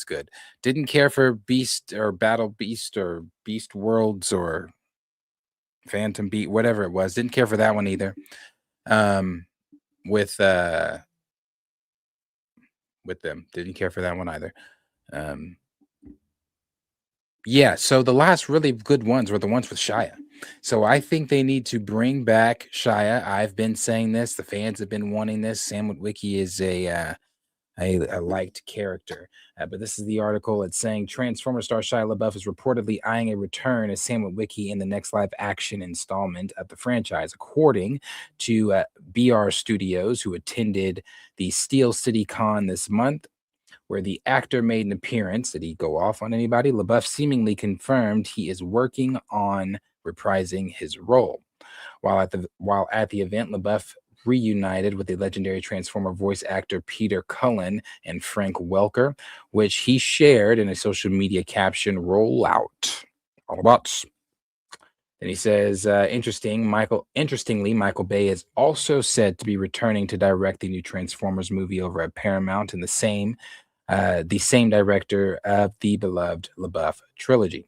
good. Didn't care for Beast or Battle Beast or Beast Worlds or Phantom Beat, whatever it was. Didn't care for that one either. With them, didn't care for that one either. Yeah, so the last really good ones were the ones with Shia. So I think they need to bring back Shia. I've been saying this. The fans have been wanting this. Sam Witwicky is a liked character. But this is the article. It's saying Transformer star Shia LaBeouf is reportedly eyeing a return as Sam Witwicky in the next live-action installment of the franchise, according to BR Studios, who attended the Steel City Con this month, where the actor made an appearance. Did he go off on anybody? LaBeouf seemingly confirmed he is working on reprising his role. While at the event, LaBeouf reunited with the legendary Transformer voice actor Peter Cullen and Frank Welker, which he shared in a social media caption, "Rollout." Autobots. Then he says, interestingly, Michael Bay is also said to be returning to direct the new Transformers movie over at Paramount, and the same director of the beloved LaBeouf trilogy.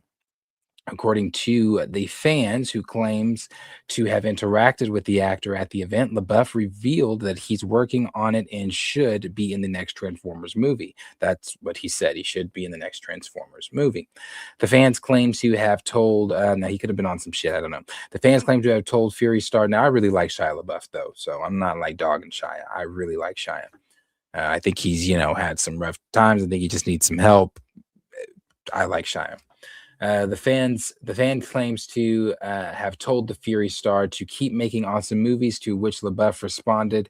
According to the fans who claims to have interacted with the actor at the event, LaBeouf revealed that he's working on it and should be in the next Transformers movie. That's what he said. He should be in the next Transformers movie. The fans claim to have told, now he could have been on some shit, I don't know. The fans claim to have told Fury Star, now I really like Shia LaBeouf though, so I'm not like dogging Shia. I really like Shia. I think he's, had some rough times. I think he just needs some help. I like Shia. The fan claims to have told the Fury Star to keep making awesome movies, to which LaBeouf responded,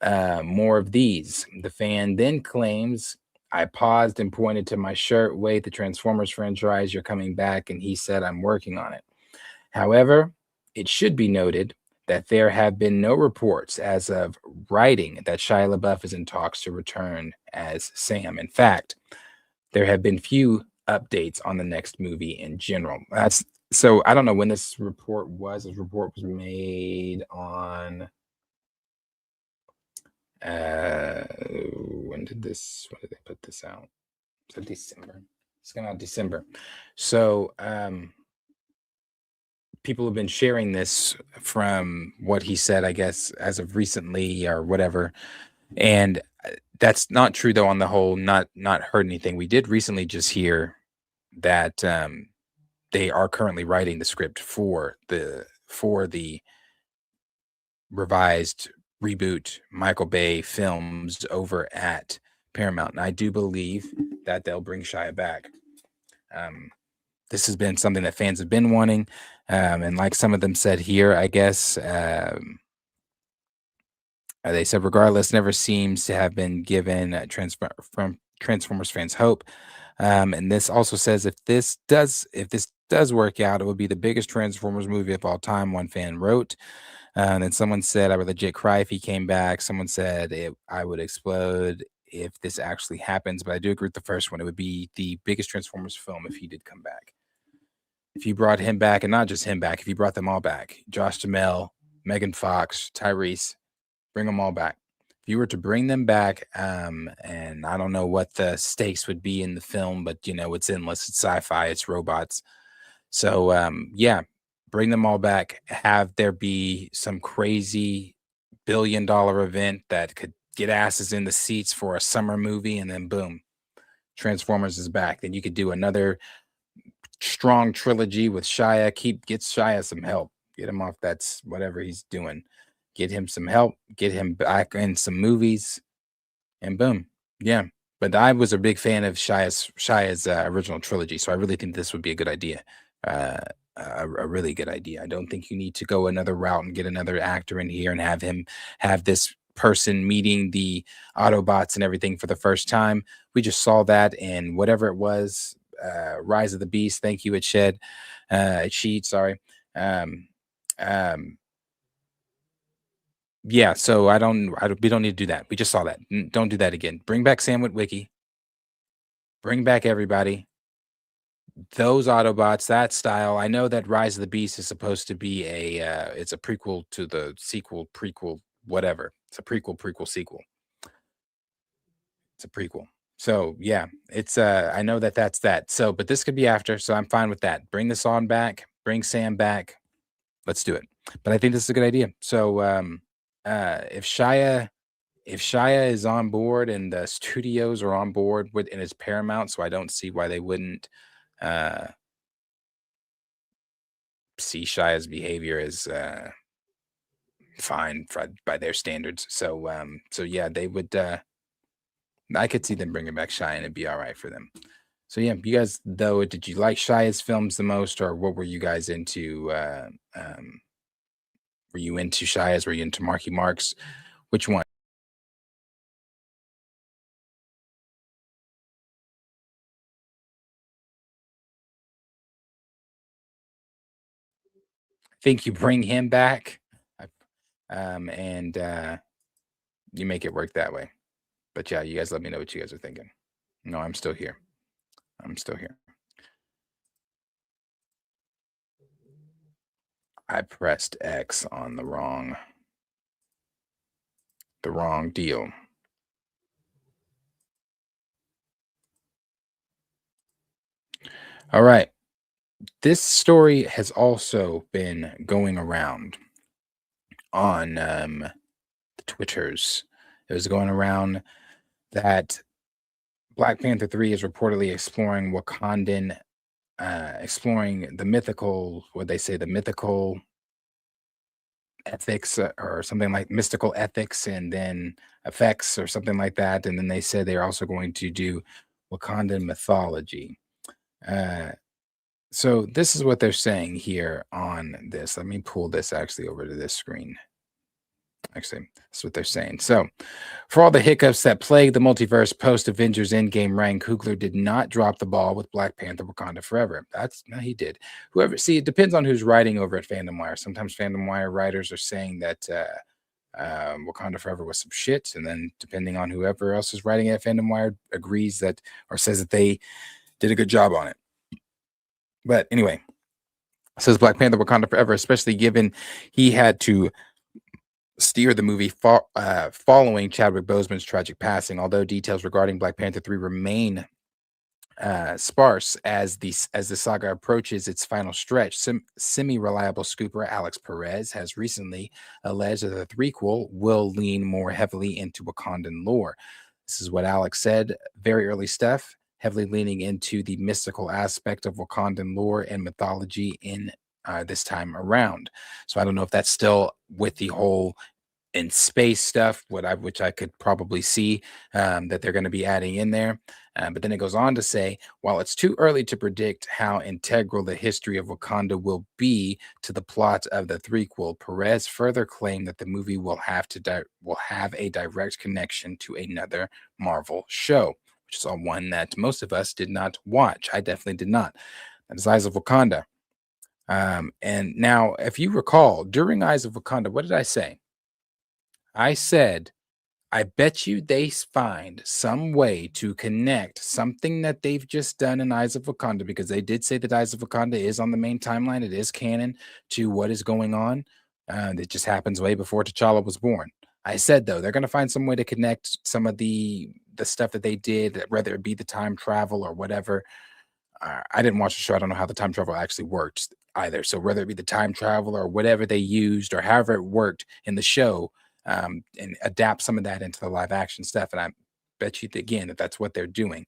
"More of these." The fan then claims, "I paused and pointed to my shirt. Wait, the Transformers franchise, you're coming back." And he said, "I'm working on it." However, it should be noted that there have been no reports as of writing that Shia LaBeouf is in talks to return as Sam. In fact, there have been few updates on the next movie in general. So I don't know when this report was. This report was made on when did they put this out? So December. It's going out December. So people have been sharing this from what he said, I guess, as of recently or whatever. And that's not true though on the whole, not heard anything. We did recently just hear that they are currently writing the script for the revised reboot Michael Bay films over at Paramount. And I do believe that they'll bring Shia back. This has been something that fans have been wanting. And like some of them said here, I guess, they said, regardless, never seems to have been given from Transformers fans hope. And this also says if this does work out, it will be the biggest Transformers movie of all time, one fan wrote. And then someone said, I would legit cry if he came back. Someone said, I would explode if this actually happens. But I do agree with the first one. It would be the biggest Transformers film if he did come back. If you brought him back, and not just him back, if you brought them all back, Josh Duhamel, Megan Fox, Tyrese, bring them all back. If you were to bring them back, and I don't know what the stakes would be in the film, but, you know, it's endless. It's sci-fi. It's robots. So, yeah. Bring them all back, have there be some crazy billion-dollar event that could get asses in the seats for a summer movie, and then boom, Transformers is back. Then you could do another strong trilogy with Shia. Get Shia some help. Get him off that's whatever he's doing. Get him some help. Get him back in some movies, and boom. Yeah. But I was a big fan of Shia's original trilogy, so I really think this would be a good idea. A really good idea. I don't think you need to go another route and get another actor in here and have this person meeting the Autobots and everything for the first time. We just saw that in whatever it was, Rise of the Beast. Thank you, Sheet. Sorry. Yeah. So we don't need to do that. We just saw that. Don't do that again. Bring back Sam Witwicky. Bring back everybody. Those Autobots, that style. I know that Rise of the Beast is supposed to be it's a prequel to the prequel, whatever. It's a prequel, sequel. It's a prequel. So yeah, it's I know that's that. So, but this could be after, so I'm fine with that. Bring this on back, bring Sam back. Let's do it. But I think this is a good idea. So if Shia is on board and the studios are on board with, and it's Paramount, so I don't see why they wouldn't see Shia's behavior as fine by their standards. So yeah, they would. I could see them bringing back Shia and it'd be all right for them. So yeah, you guys, though, did you like Shia's films the most, or what were you guys into? Were you into Shia's? Were you into Marky Mark's? Which one? Think you bring him back, and you make it work that way. But yeah, you guys let me know what you guys are thinking. No, I'm still here. I pressed X on the wrong deal. All right. This story has also been going around on the Twitters. It was going around that Black Panther 3 is reportedly exploring Wakandan, exploring the mythical, the mythical ethics or something like mystical ethics and then effects or something like that. And then they said they're also going to do Wakandan mythology. So this is what they're saying here on this. Let me pull this actually over to this screen. Actually, that's what they're saying. So, for all the hiccups that plagued the multiverse post Avengers Endgame, Ryan Coogler did not drop the ball with Black Panther: Wakanda Forever. No, he did. It depends on who's writing over at Fandom Wire. Sometimes Fandom Wire writers are saying that Wakanda Forever was some shit, and then depending on whoever else is writing at Fandom Wire agrees that or says that they did a good job on it. But anyway, says Black Panther: Wakanda Forever, especially given he had to steer the movie following Chadwick Boseman's tragic passing. Although details regarding Black Panther 3 remain sparse as the saga approaches its final stretch, semi-reliable scooper Alex Perez has recently alleged that the threequel will lean more heavily into Wakandan lore. This is what Alex said. Very early stuff. heavily leaning into the mystical aspect of Wakandan lore and mythology in this time around. So I don't know if that's still with the whole in space stuff, which I could probably see that they're going to be adding in there. But then it goes on to say, while it's too early to predict how integral the history of Wakanda will be to the plot of the threequel, Perez further claimed that the movie will have a direct connection to another Marvel show, which is one that most of us did not watch. I definitely did not. That is Eyes of Wakanda. And now, if you recall, during Eyes of Wakanda, what did I say? I said, I bet you they find some way to connect something that they've just done in Eyes of Wakanda, because they did say that Eyes of Wakanda is on the main timeline. It is canon to what is going on. It just happens way before T'Challa was born. I said, though, they're going to find some way to connect some of the stuff that they did, whether it be the time travel or whatever. I didn't watch the show. I don't know how the time travel actually works either. So whether it be the time travel or whatever they used or however it worked in the show, and adapt some of that into the live action stuff. And I bet you again that's what they're doing.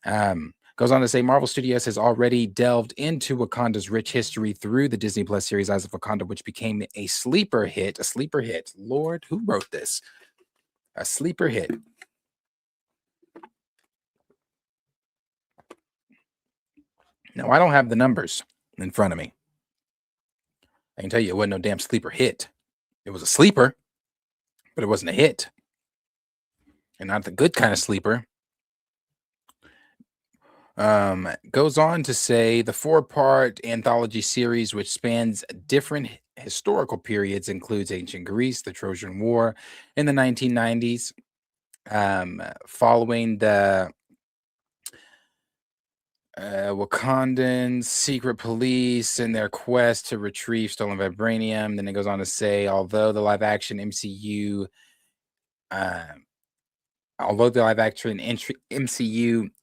Goes on to say Marvel Studios has already delved into Wakanda's rich history through the Disney Plus series Eyes of Wakanda, which became a sleeper hit. A sleeper hit. Lord, who wrote this? A sleeper hit. Now, I don't have the numbers in front of me. I can tell you it wasn't no damn sleeper hit. It was a sleeper, but it wasn't a hit. And not the good kind of sleeper. Goes on to say the 4-part anthology series, which spans different historical periods, includes ancient Greece, the Trojan War in the 1990s, following the Wakandans, secret police, and their quest to retrieve stolen vibranium. Then it goes on to say, although the live action MCU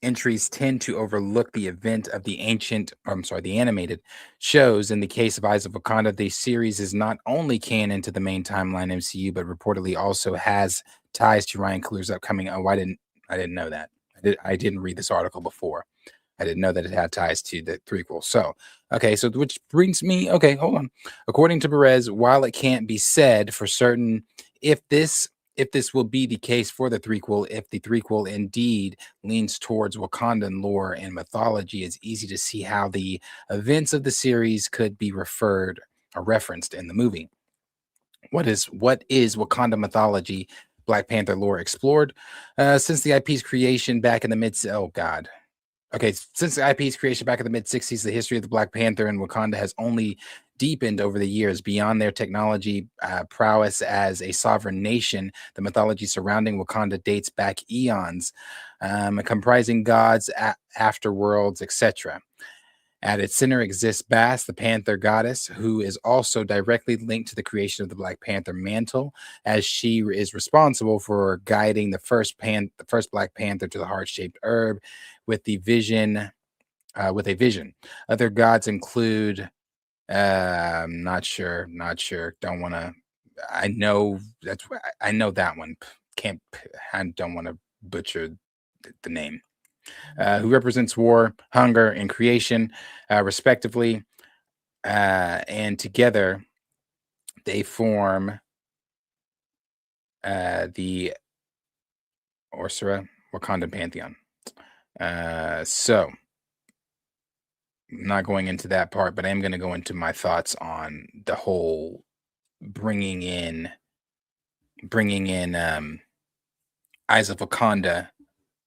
entries tend to overlook the event of the animated shows, in the case of Eyes of Wakanda, the series is not only canon to the main timeline MCU, but reportedly also has ties to Ryan Coogler's upcoming. Oh, I didn't know that. I didn't read this article before. I didn't know that it had ties to the prequel. So, okay, so which brings me, okay, hold on. According to Perez, while it can't be said for certain if this will be the case for the threequel, if the threequel indeed leans towards Wakandan lore and mythology, it's easy to see how the events of the series could be referred or referenced in the movie. What is Wakanda mythology, Black Panther lore explored since the IP's creation back in the since the IP's creation back in the mid-60s, the history of the Black Panther and Wakanda has only deepened over the years. Beyond their technology prowess as a sovereign nation, the mythology surrounding Wakanda dates back eons, comprising gods, afterworlds, etc. At its center exists Bast, the Panther goddess, who is also directly linked to the creation of the Black Panther mantle, as she is responsible for guiding the first Black Panther to the heart-shaped herb with a vision. Other gods include not sure. Don't want to. I know that one. I don't want to butcher the name. Who represents war, hunger, and creation, respectively. And together they form the Orsura Wakandan Pantheon. So I'm not going into that part, but I am going to go into my thoughts on the whole bringing in Eyes of Wakanda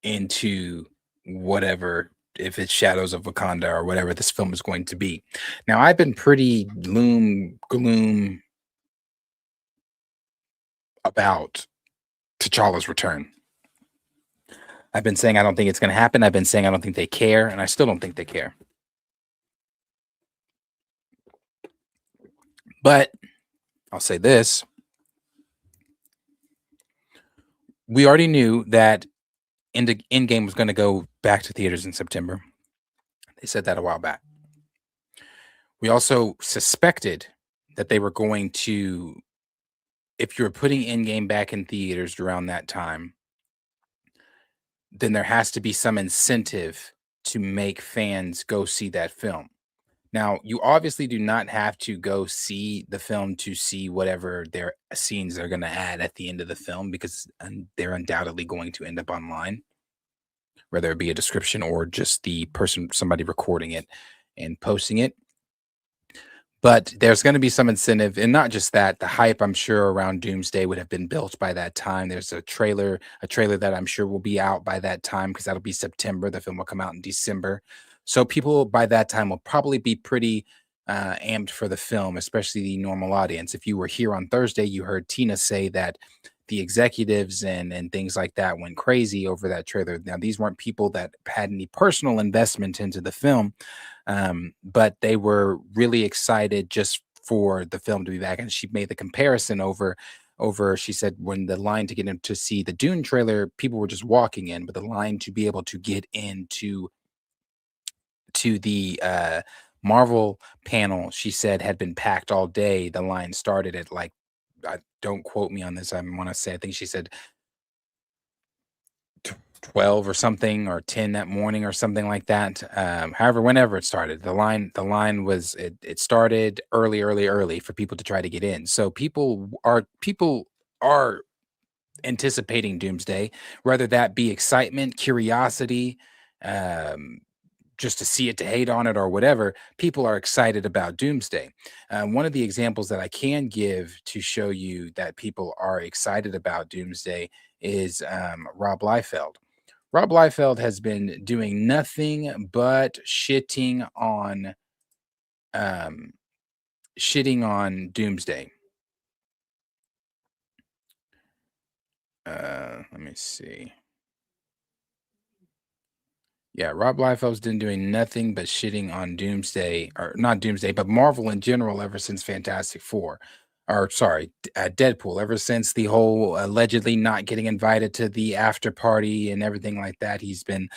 into whatever, if it's Shadows of Wakanda or whatever this film is going to be. Now, I've been pretty gloom about T'Challa's return. I've been saying I don't think it's going to happen. I've been saying I don't think they care, and I still don't think they care. But I'll say this. We already knew that Endgame was going to go back to theaters in September. They said that a while back. We also suspected that they were going to, if you were putting Endgame back in theaters around that time, then there has to be some incentive to make fans go see that film. Now, you obviously do not have to go see the film to see whatever their scenes they're going to add at the end of the film, because they're undoubtedly going to end up online, whether it be a description or just somebody recording it and posting it. But there's going to be some incentive, and not just that, the hype, I'm sure, around Doomsday would have been built by that time. There's a trailer that I'm sure will be out by that time, because that'll be September. The film will come out in December. So people by that time will probably be pretty amped for the film, especially the normal audience. If you were here on Thursday, you heard Tina say that the executives and things like that went crazy over that trailer. Now, these weren't people that had any personal investment into the film, but they were really excited just for the film to be back. And she made the comparison over, she said, when the line to get in to see the Dune trailer, people were just walking in, but the line to be able to get into the Marvel panel, she said, had been packed all day. The line started at like, don't quote me on this, I want to say, I think she said 12 or something, or 10 that morning or something like that. However, whenever it started, the line was, it started early for people to try to get in. So people are anticipating Doomsday, whether that be excitement, curiosity, just to see it, to hate on it, or whatever. People are excited about Doomsday. One of the examples that I can give to show you that people are excited about Doomsday is Rob Liefeld. Rob Liefeld has been doing nothing but shitting on Doomsday. Let me see. Yeah, Rob Liefeld's been doing nothing but shitting on Doomsday, or not Doomsday, but Marvel in general ever since Fantastic Four. Or sorry, Deadpool, ever since the whole allegedly not getting invited to the after party and everything like that. He's been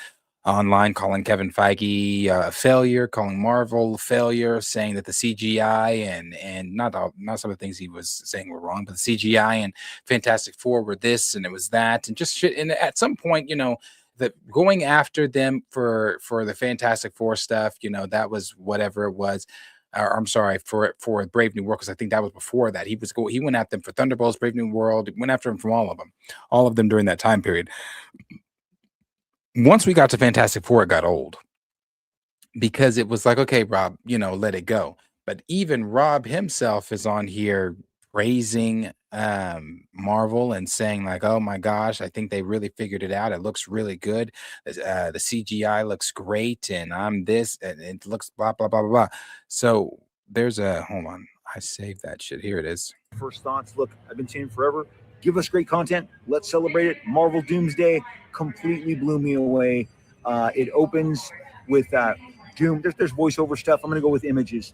online calling Kevin Feige a failure, calling Marvel a failure, saying that the CGI and not some of the things he was saying were wrong, but the CGI and Fantastic Four were this and it was that, and just shit. And at some point, that going after them for the Fantastic Four stuff, that was whatever it was. I'm sorry, for Brave New World, because I think that was before that. He went at them for Thunderbolts, Brave New World, went after them from all of them during that time period. Once we got to Fantastic Four, it got old, because it was like, okay, Rob, let it go. But even Rob himself is on here praising Marvel and saying like, oh my gosh, I think they really figured it out. It looks really good. The CGI looks great, and I'm this, and it looks blah blah blah blah blah. So there's hold on, I saved that shit. Here it is. First thoughts. Look, I've been saying forever, give us great content. Let's celebrate it. Marvel Doomsday completely blew me away. It opens with Doom. There's voiceover stuff. I'm going to go with images.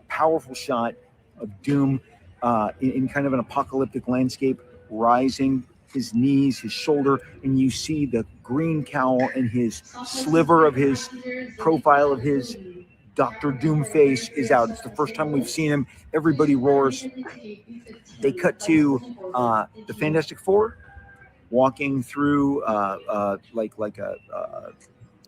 Powerful shot of Doom in kind of an apocalyptic landscape, rising, his knees, his shoulder, and you see the green cowl and his sliver of his profile of his Dr. Doom face is out. It's the first time we've seen him. Everybody roars. They cut to the Fantastic Four walking through like a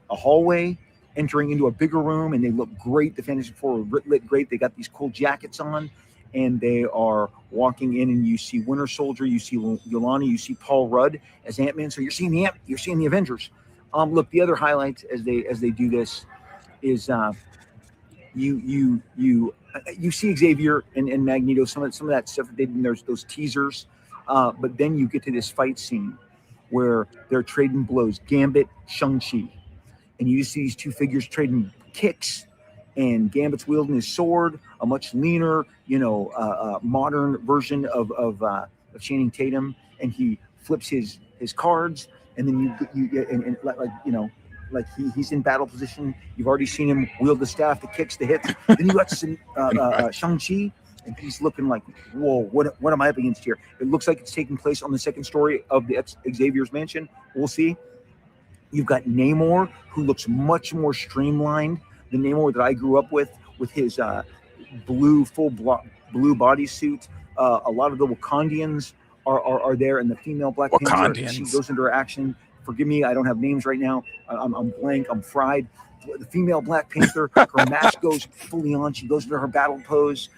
hallway, entering into a bigger room, and they look great. The Fantastic Four are lit great. They got these cool jackets on, and they are walking in, and you see Winter Soldier, you see Yolanda, you see Paul Rudd as Ant-Man. So you're seeing the Avengers. Look, the other highlights as they do this is you see Xavier and Magneto, some of that stuff that they did. There's those teasers, but then you get to this fight scene where they're trading blows. Gambit, Shang-Chi, and you see these two figures trading kicks, and Gambit's wielding his sword, a much leaner, modern version of Channing Tatum, and he flips his cards, and then like he's in battle position. You've already seen him wield the staff, the kicks, the hits. Then you got Shang-Chi, and he's looking like, whoa, what am I up against here? It looks like it's taking place on the second story of the Xavier's mansion. We'll see. You've got Namor, who looks much more streamlined. The Namor that I grew up with his blue bodysuit. A lot of the Wakandians are there, and the female Black Panther, she goes into her action Forgive me, I don't have names right now. I'm blank. I'm fried. The female Black Panther, her mask goes fully on. She goes into her battle pose.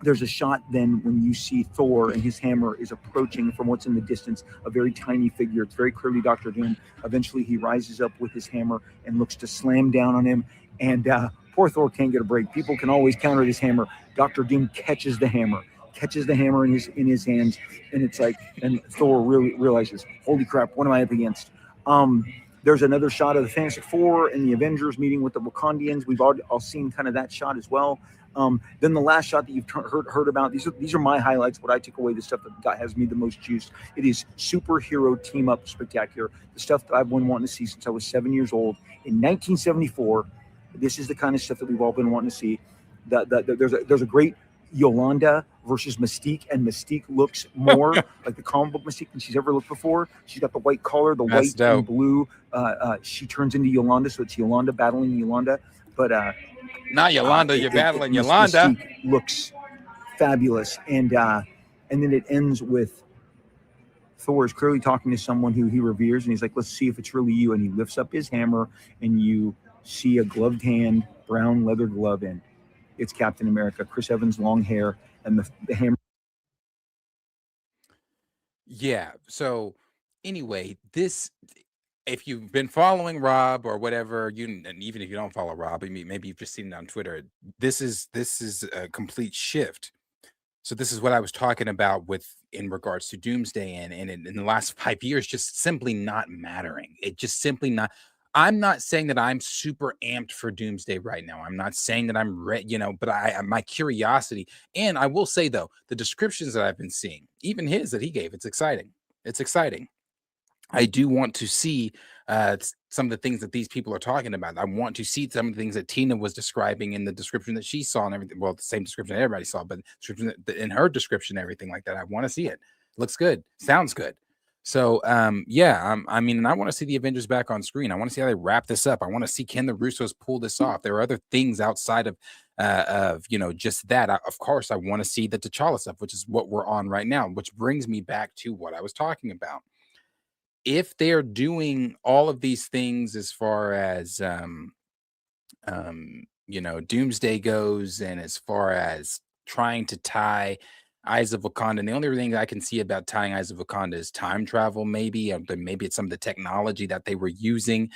There's a shot then when you see Thor and his hammer is approaching from what's in the distance, a very tiny figure. It's very clearly Dr. Doom. Eventually he rises up with his hammer and looks to slam down on him. And poor Thor can't get a break. People can always counter his hammer. Dr. Doom catches the hammer in his hands. And it's like, and Thor really realizes, holy crap, what am I up against? There's another shot of the Fantastic Four and the Avengers meeting with the Wakandians. We've all seen kind of that shot as well. Then the last shot that you've heard about, these are my highlights, what I took away, the stuff that has me the most juiced. It is superhero team up spectacular, the stuff that I've been wanting to see since I was 7 years old. In 1974, this is the kind of stuff that we've all been wanting to see. There's a great Yolanda versus Mystique, and Mystique looks more like the comic book Mystique than she's ever looked before. She's got the white collar, the white and blue. She turns into Yolanda, so it's Yolanda battling Yolanda. But not Yolanda, you're battling Yolanda. Mystique looks fabulous, and then it ends with Thor is clearly talking to someone who he reveres, and he's like, "Let's see if it's really you." And he lifts up his hammer, and you see a gloved hand, brown leather glove, and it's Captain America. Chris Evans' long hair and the hammer. Yeah. So anyway, this, if you've been following Rob or whatever, and even if you don't follow Rob, maybe you've just seen it on Twitter. This is a complete shift. So this is what I was talking about in regards to Doomsday and in the last 5 years, just simply not mattering. It just simply not. I'm not saying that I'm super amped for Doomsday right now. I'm not saying that I'm ready, but my curiosity, and I will say though, the descriptions that I've been seeing, even his that he gave, it's exciting. It's exciting. I do want to see some of the things that these people are talking about. I want to see some of the things that Tina was describing in the description that she saw and everything. Well, the same description that everybody saw, but in her description, everything like that. I want to see it. Looks good. Sounds good. So, yeah, I mean, and I want to see the Avengers back on screen. I want to see how they wrap this up. I want to see, can the Russos pull this off? There are other things outside of just that. Of course, I want to see the T'Challa stuff, which is what we're on right now, which brings me back to what I was talking about. If they're doing all of these things as far as, Doomsday goes, and as far as trying to tie Eyes of Wakanda, and the only thing I can see about tying Eyes of Wakanda is time travel, maybe, but maybe it's some of the technology that they were using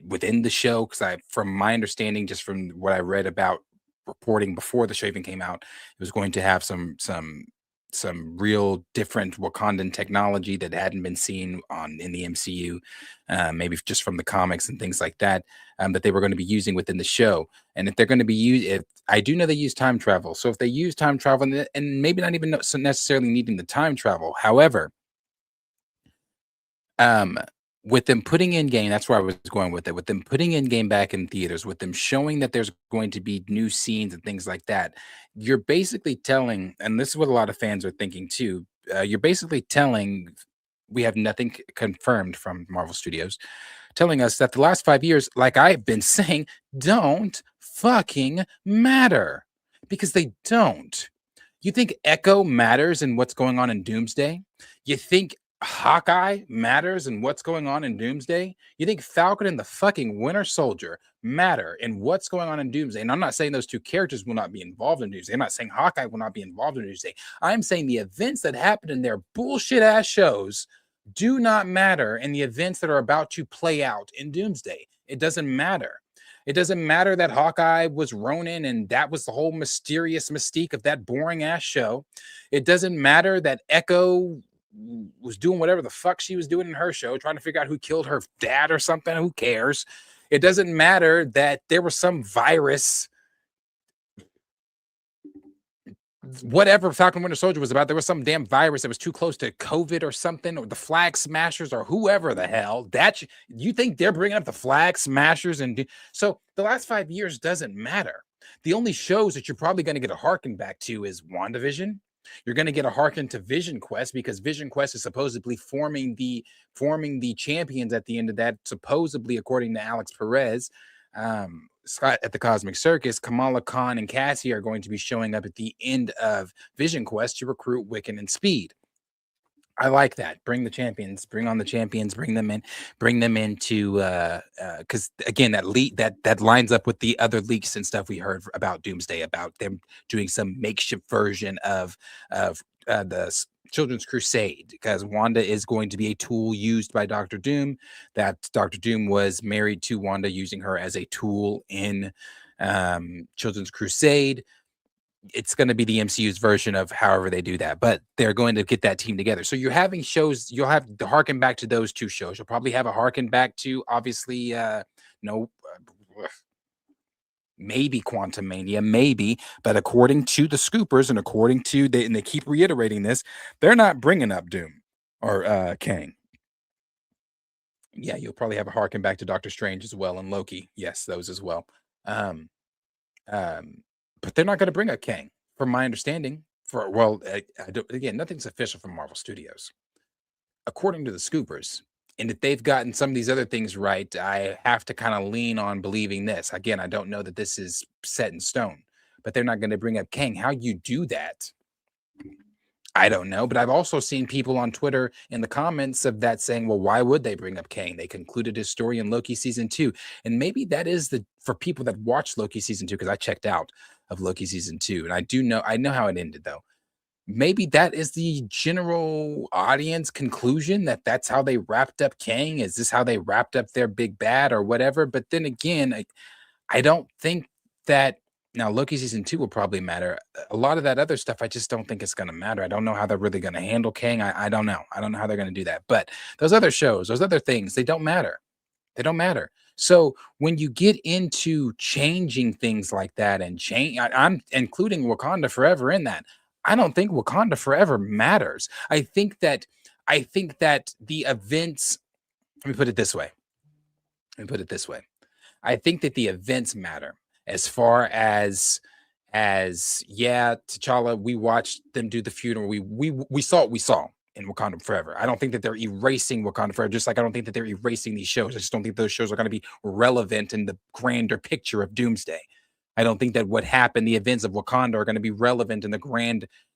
within the show. Because from my understanding, just from what I read about reporting before the show even came out, it was going to have some real different Wakandan technology that hadn't been seen in the MCU, maybe just from the comics and things like that, that they were going to be using within the show. And if they're going to be I do know they use time travel. So if they use time travel and maybe not even necessarily needing the time travel, however, with them putting Endgame, that's where I was going with it. With them putting Endgame back in theaters, with them showing that there's going to be new scenes and things like that, you're basically telling, and this is what a lot of fans are thinking too, you're basically telling, we have nothing confirmed from Marvel Studios, telling us that the last 5 years, like I've been saying, don't fucking matter. Because they don't. You think Echo matters in what's going on in Doomsday? You think Hawkeye matters in what's going on in Doomsday? You think Falcon and the fucking Winter Soldier matter in what's going on in Doomsday? And I'm not saying those two characters will not be involved in Doomsday. I'm not saying Hawkeye will not be involved in Doomsday. I'm saying the events that happen in their bullshit ass shows do not matter in the events that are about to play out in Doomsday. It doesn't matter. It doesn't matter that Hawkeye was Ronin and that was the whole mysterious mystique of that boring ass show. It doesn't matter that Echo was doing whatever the fuck she was doing in her show, trying to figure out who killed her dad or something. Who cares? It doesn't matter that there was some virus, whatever Falcon Winter Soldier was about. There was some damn virus that was too close to COVID or something, or the Flag Smashers or whoever the hell. That you think they're bringing up the Flag Smashers? And so the last 5 years doesn't matter. The only shows that you're probably going to get a harken back to is WandaVision. You're going to get a harken to Vision Quest, because Vision Quest is supposedly forming the champions at the end of that. Supposedly, according to Alex Perez, Scott at the Cosmic Circus, Kamala Khan and Cassie are going to be showing up at the end of Vision Quest to recruit Wiccan and Speed. I like that. Bring the champions. Bring on the champions. Bring them in. Bring them into because again, that lines up with the other leaks and stuff we heard about Doomsday, about them doing some makeshift version of Children's Crusade, because Wanda is going to be a tool used by Doctor Doom. That Doctor Doom was married to Wanda, using her as a tool in Children's Crusade. It's going to be the MCU's version of however they do that, but they're going to get that team together. So you're having shows, you'll have to harken back to those two shows. You'll probably have a harken back to, obviously, maybe Quantum Mania, maybe, but according to the scoopers and according to and they keep reiterating this, they're not bringing up Doom or Kang. Yeah, you'll probably have a harken back to Doctor Strange as well, and Loki. Yes, those as well. But they're not going to bring up Kang, from my understanding. Again, nothing's official from Marvel Studios, according to the scoopers. And if they've gotten some of these other things right, I have to kind of lean on believing this. Again, I don't know that this is set in stone, but they're not going to bring up Kang. How you do that, I don't know. But I've also seen people on Twitter in the comments of that saying, well, why would they bring up Kang? They concluded his story in Loki season 2. And maybe that is for people that watched Loki season 2, because I checked out of Loki season 2. And I know how it ended, though. Maybe that is the general audience conclusion, that's how they wrapped up Kang. Is this how they wrapped up their big bad or whatever? But then again, I don't think that now Loki season 2 will probably matter. A lot of that other stuff, I just don't think it's going to matter. I don't know how they're really going to handle Kang. I don't know. I don't know how they're going to do that. But those other shows, those other things, they don't matter. They don't matter. So when you get into changing things like that and I'm including Wakanda Forever in that. I don't think Wakanda Forever matters. I think that the events, let me put it this way. I think that the events matter as far as T'Challa, we watched them do the funeral. We saw what we saw in Wakanda Forever. I don't think that they're erasing Wakanda Forever, just like I don't think that they're erasing these shows. I just don't think those shows are going to be relevant in the grander picture of Doomsday. I don't think that what happened, the events of Wakanda, are going to be relevant in the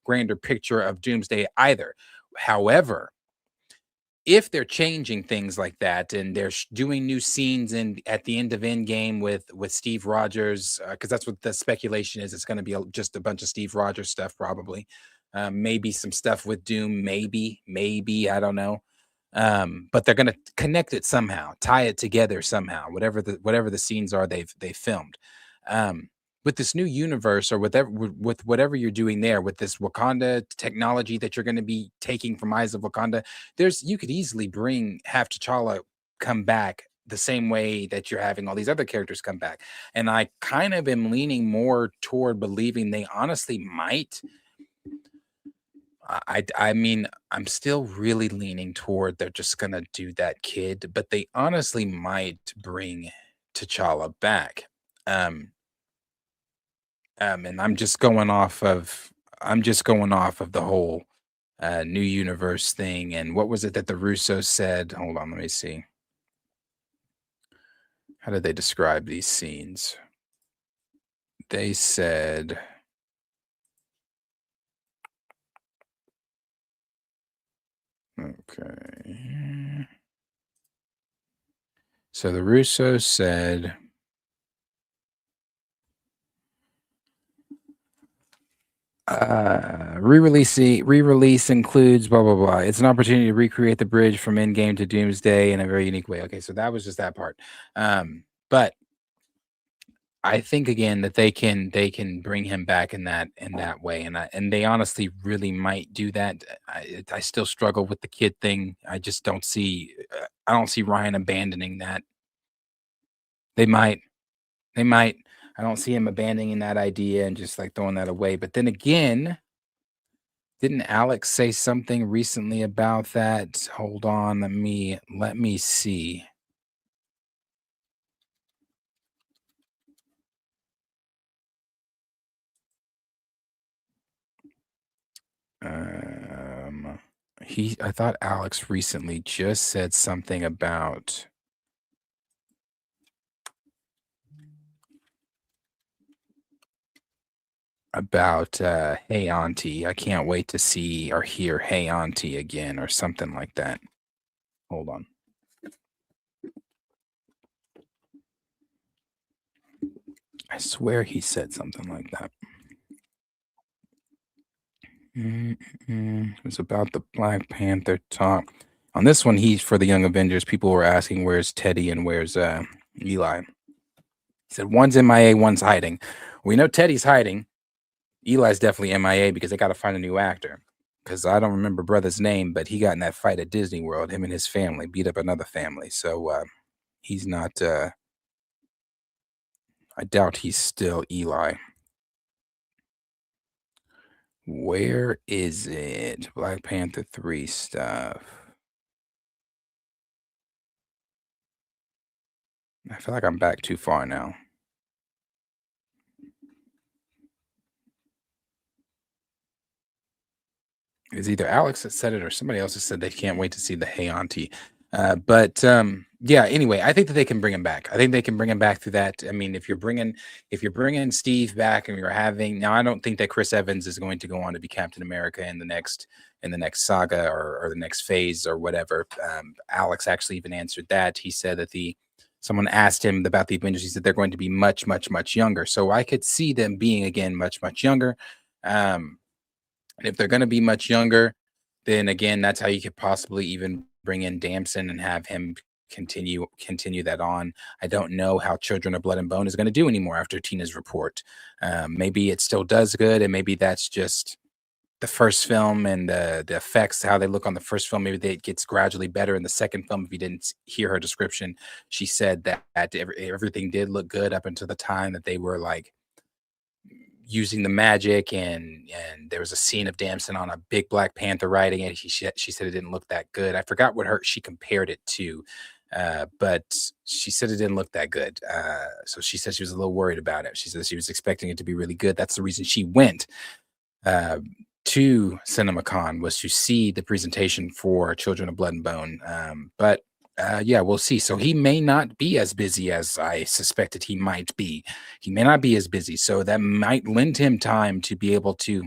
grander picture of Doomsday either. However, if they're changing things like that and they're doing new scenes at the end of Endgame with Steve Rogers, because that's what the speculation is, it's going to be just a bunch of Steve Rogers stuff, probably. Maybe some stuff with Doom, maybe, I don't know. But they're going to connect it somehow, tie it together somehow, whatever the scenes are they've filmed. With this new universe, or with whatever you're doing there, with this Wakanda technology that you're going to be taking from Eyes of Wakanda, you could easily have T'Challa come back the same way that you're having all these other characters come back. And I kind of am leaning more toward believing they honestly might. I mean, I'm still really leaning toward they're just going to do that kid, but they honestly might bring T'Challa back. And I'm just going off of the whole new universe thing. And what was it that the Russos said? Hold on, let me see. How did they describe these scenes? They said, okay. So the Russos said, re-release includes blah blah blah. It's an opportunity to recreate the bridge from Endgame to Doomsday in a very unique way. Okay, so that was just that part. But I think again that they can bring him back in that way, and they honestly really might do that. I still struggle with the kid thing. I just don't see Ryan abandoning that. They might. I don't see him abandoning that idea and just like throwing that away. But then again, didn't Alex say something recently about that? Hold on, let me see. I thought Alex recently just said something about about Hey Auntie. I can't wait to see or hear Hey Auntie again or something like that. Hold on. I swear he said something like that. It was about the Black Panther talk. On this one, he's for the Young Avengers. People were asking, where's Teddy and where's Eli? He said, one's MIA, one's hiding. We know Teddy's hiding. Eli's definitely MIA because they got to find a new actor. Because I don't remember brother's name, but he got in that fight at Disney World. Him and his family beat up another family. So he's not, I doubt he's still Eli. Where is it? Black Panther 3 stuff. I feel like I'm back too far now. It's either Alex that said it or somebody else that said they can't wait to see the Hey Auntie. Yeah, anyway, I think that they can bring him back. I think they can bring him back through that. I mean, if you're bringing Steve back and you're having, now I don't think that Chris Evans is going to go on to be Captain America in the next saga or the next phase or whatever. Alex actually even answered that. He said that someone asked him about the Avengers. He said they're going to be much, much, much younger. So I could see them being again much, much younger. And if they're going to be much younger, then again, that's how you could possibly even bring in Damson and have him continue that on. I don't know how Children of Blood and Bone is going to do anymore after Tina's report. Maybe it still does good, and maybe that's just the first film and the effects, how they look on the first film. Maybe it gets gradually better in the second film. If you didn't hear her description, she said that everything did look good up until the time that they were like using the magic, and there was a scene of Damson on a big Black Panther riding it. She said it didn't look that good. I forgot what she compared it to, but she said it didn't look that good. So she said she was a little worried about it. She said she was expecting it to be really good. That's the reason she went to CinemaCon, was to see the presentation for Children of Blood and Bone. Yeah, we'll see. So he may not be as busy as I suspected he might be. He may not be as busy. So that might lend him time to be able to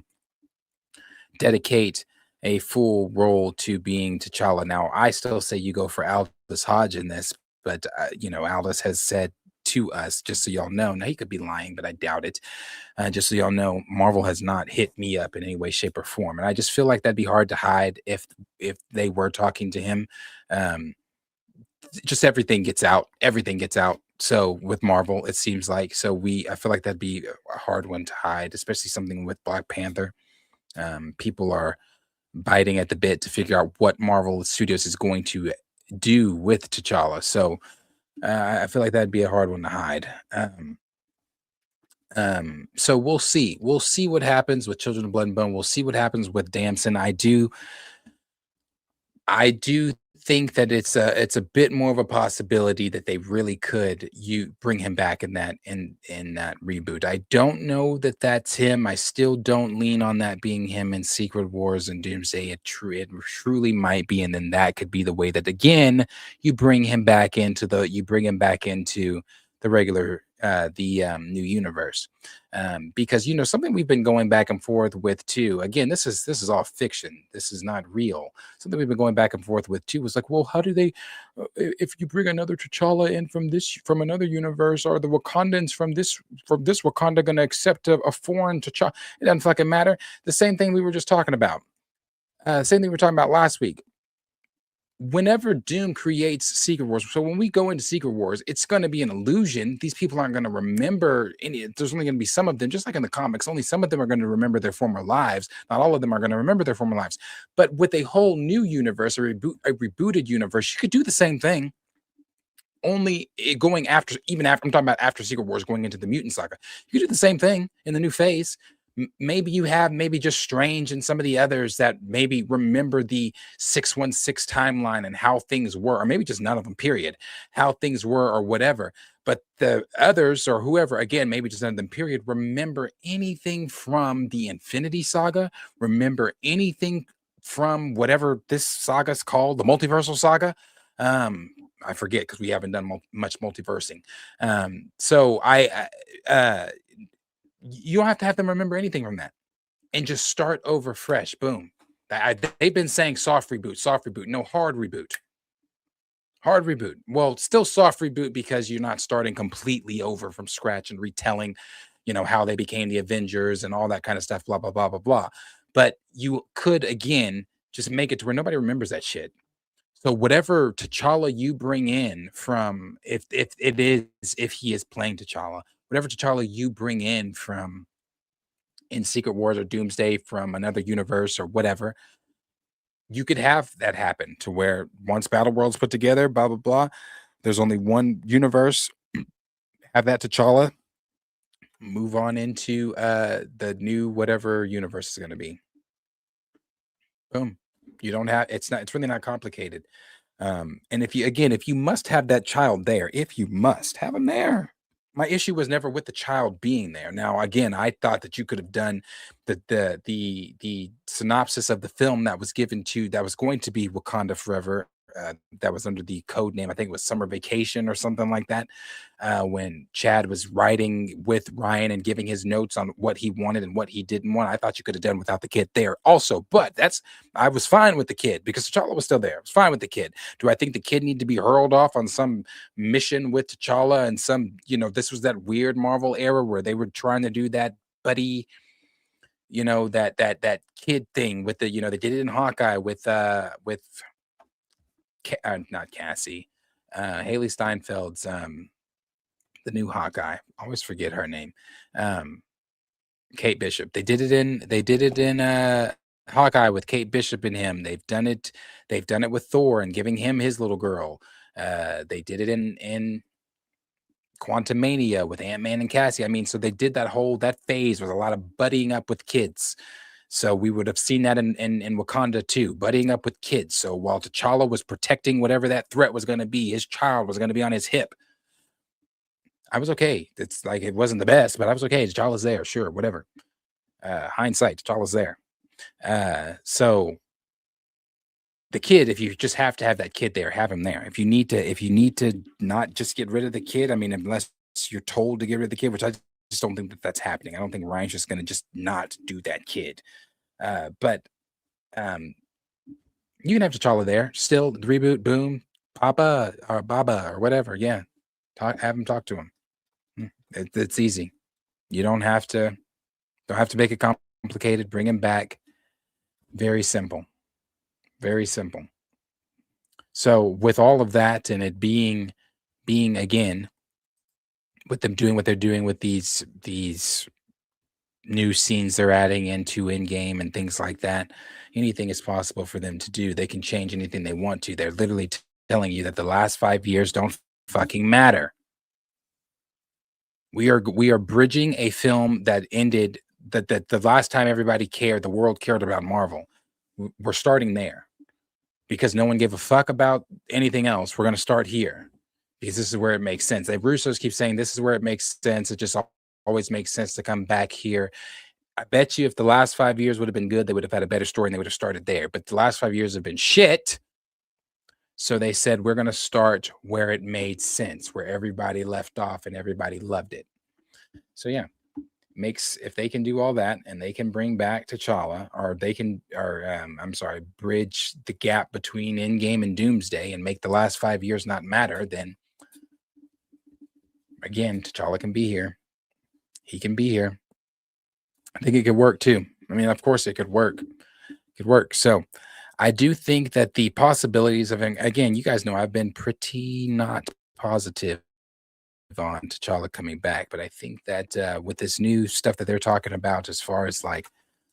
dedicate a full role to being T'Challa. Now, I still say you go for Aldous Hodge in this, but, Aldous has said to us, just so y'all know, now he could be lying, but I doubt it. Just so y'all know, Marvel has not hit me up in any way, shape, or form. And I just feel like that'd be hard to hide if they were talking to him. Just everything gets out. So with Marvel, it seems like, I feel like that'd be a hard one to hide, especially something with Black Panther. People are biting at the bit to figure out what Marvel Studios is going to do with T'Challa. So I feel like that'd be a hard one to hide. So we'll see what happens with Children of Blood and Bone. We'll see what happens with Damson. I do think that it's a bit more of a possibility that they really could bring him back in that reboot. I don't know that that's him. I still don't lean on that being him in Secret Wars and Doomsday. It truly might be, and then that could be the way that again you bring him back into the regular new universe. Because something we've been going back and forth with too. Again, this is all fiction. This is not real. Something we've been going back and forth with too was like, well, how do they? If you bring another T'Challa in from another universe, are the Wakandans from this Wakanda going to accept a foreign T'Challa? It doesn't fucking matter. The same thing we were just talking about. Same thing we were talking about last week. Whenever Doom creates Secret Wars, so when we go into Secret Wars, it's going to be an illusion. These people aren't going to remember any. There's only going to be some of them, just like in the comics. Only some of them are going to remember their former lives. Not all of them are going to remember their former lives. But with a whole new universe, a rebooted universe, you could do the same thing. Only going after, I'm talking about after Secret Wars, going into the Mutant Saga. You could do the same thing in the new phase. Maybe you have just Strange and some of the others that maybe remember the 616 timeline and how things were, or maybe just none of them, period, how things were or whatever. But the others or whoever, again, maybe just none of them, period, remember anything from the Infinity Saga, remember anything from whatever this saga is called, the Multiversal Saga. I forget because we haven't done much multiversing. So You don't have to have them remember anything from that, and just start over fresh. Boom. They've been saying soft reboot, no hard reboot. Hard reboot. Well, still soft reboot because you're not starting completely over from scratch and retelling, how they became the Avengers and all that kind of stuff, blah, blah, blah, blah, blah. But you could, again, just make it to where nobody remembers that shit. So whatever T'Challa you bring in from, if he is playing T'Challa, whatever T'Challa you bring in from in Secret Wars or Doomsday from another universe or whatever, you could have that happen to where once Battle Worlds put together, blah, blah, blah, there's only one universe, have that T'Challa, move on into the new whatever universe is going to be. Boom. You don't have, it's really not complicated. And if you must have that child there, if you must have him there. My issue was never with the child being there. Now, again, I thought that you could have done the synopsis of the film that was going to be Wakanda Forever. That was under the code name. I think it was Summer Vacation or something like that. When Chad was writing with Ryan and giving his notes on what he wanted and what he didn't want. I thought you could have done without the kid there also. But I was fine with the kid because T'Challa was still there. I was fine with the kid. Do I think the kid need to be hurled off on some mission with T'Challa and some, this was that weird Marvel era where they were trying to do that buddy, that kid thing with the, they did it in Hawkeye with not Cassie, Haley Steinfeld's the new Hawkeye. I always forget her name. Kate Bishop. They did it in Hawkeye with Kate Bishop and him. They've done it with Thor and giving him his little girl. They did it in Quantumania with Ant-Man and Cassie. I mean, so they did that phase with a lot of buddying up with kids. So we would have seen that in Wakanda too, buddying up with kids. So while T'Challa was protecting whatever that threat was going to be, his child was going to be on his hip. I was okay. It's like it wasn't the best, but I was okay. T'Challa's there, sure, whatever. Hindsight, T'Challa's there. So the kid, if you just have to have that kid there, have him there. If you need to not just get rid of the kid, I mean, unless you're told to get rid of the kid, which I just don't think that's happening. I don't think Ryan's just going to just not do that kid. But you can have T'Challa there. Still, the reboot, boom, Papa or Baba or whatever. Yeah, have him talk to him. It's easy. You don't have to make it complicated. Bring him back. Very simple. Very simple. So with all of that and it being again, with them doing what they're doing with these new scenes they're adding into in-game and things like that, anything is possible for them to do. They can change anything they want to. They're literally telling you that the last 5 years don't fucking matter. We are bridging a film that ended that the last time everybody cared, the world cared about Marvel. We're starting there because no one gave a fuck about anything else. We're going to start here because this is where it makes sense. The Russos keep saying this is where it makes sense. It just always makes sense to come back here. I bet you if the last 5 years would have been good, they would have had a better story and they would have started there. But the last 5 years have been shit. So they said, we're going to start where it made sense, where everybody left off and everybody loved it. So yeah, if they can do all that and they can bring back T'Challa, or they can, bridge the gap between Endgame and Doomsday and make the last 5 years not matter, then again, T'Challa can be here. He can be here. I think it could work too. I mean, of course it could work. It could work. So I do think that the possibilities of, again, you guys know I've been pretty not positive on T'Challa coming back, but I think that with this new stuff that they're talking about, as far as like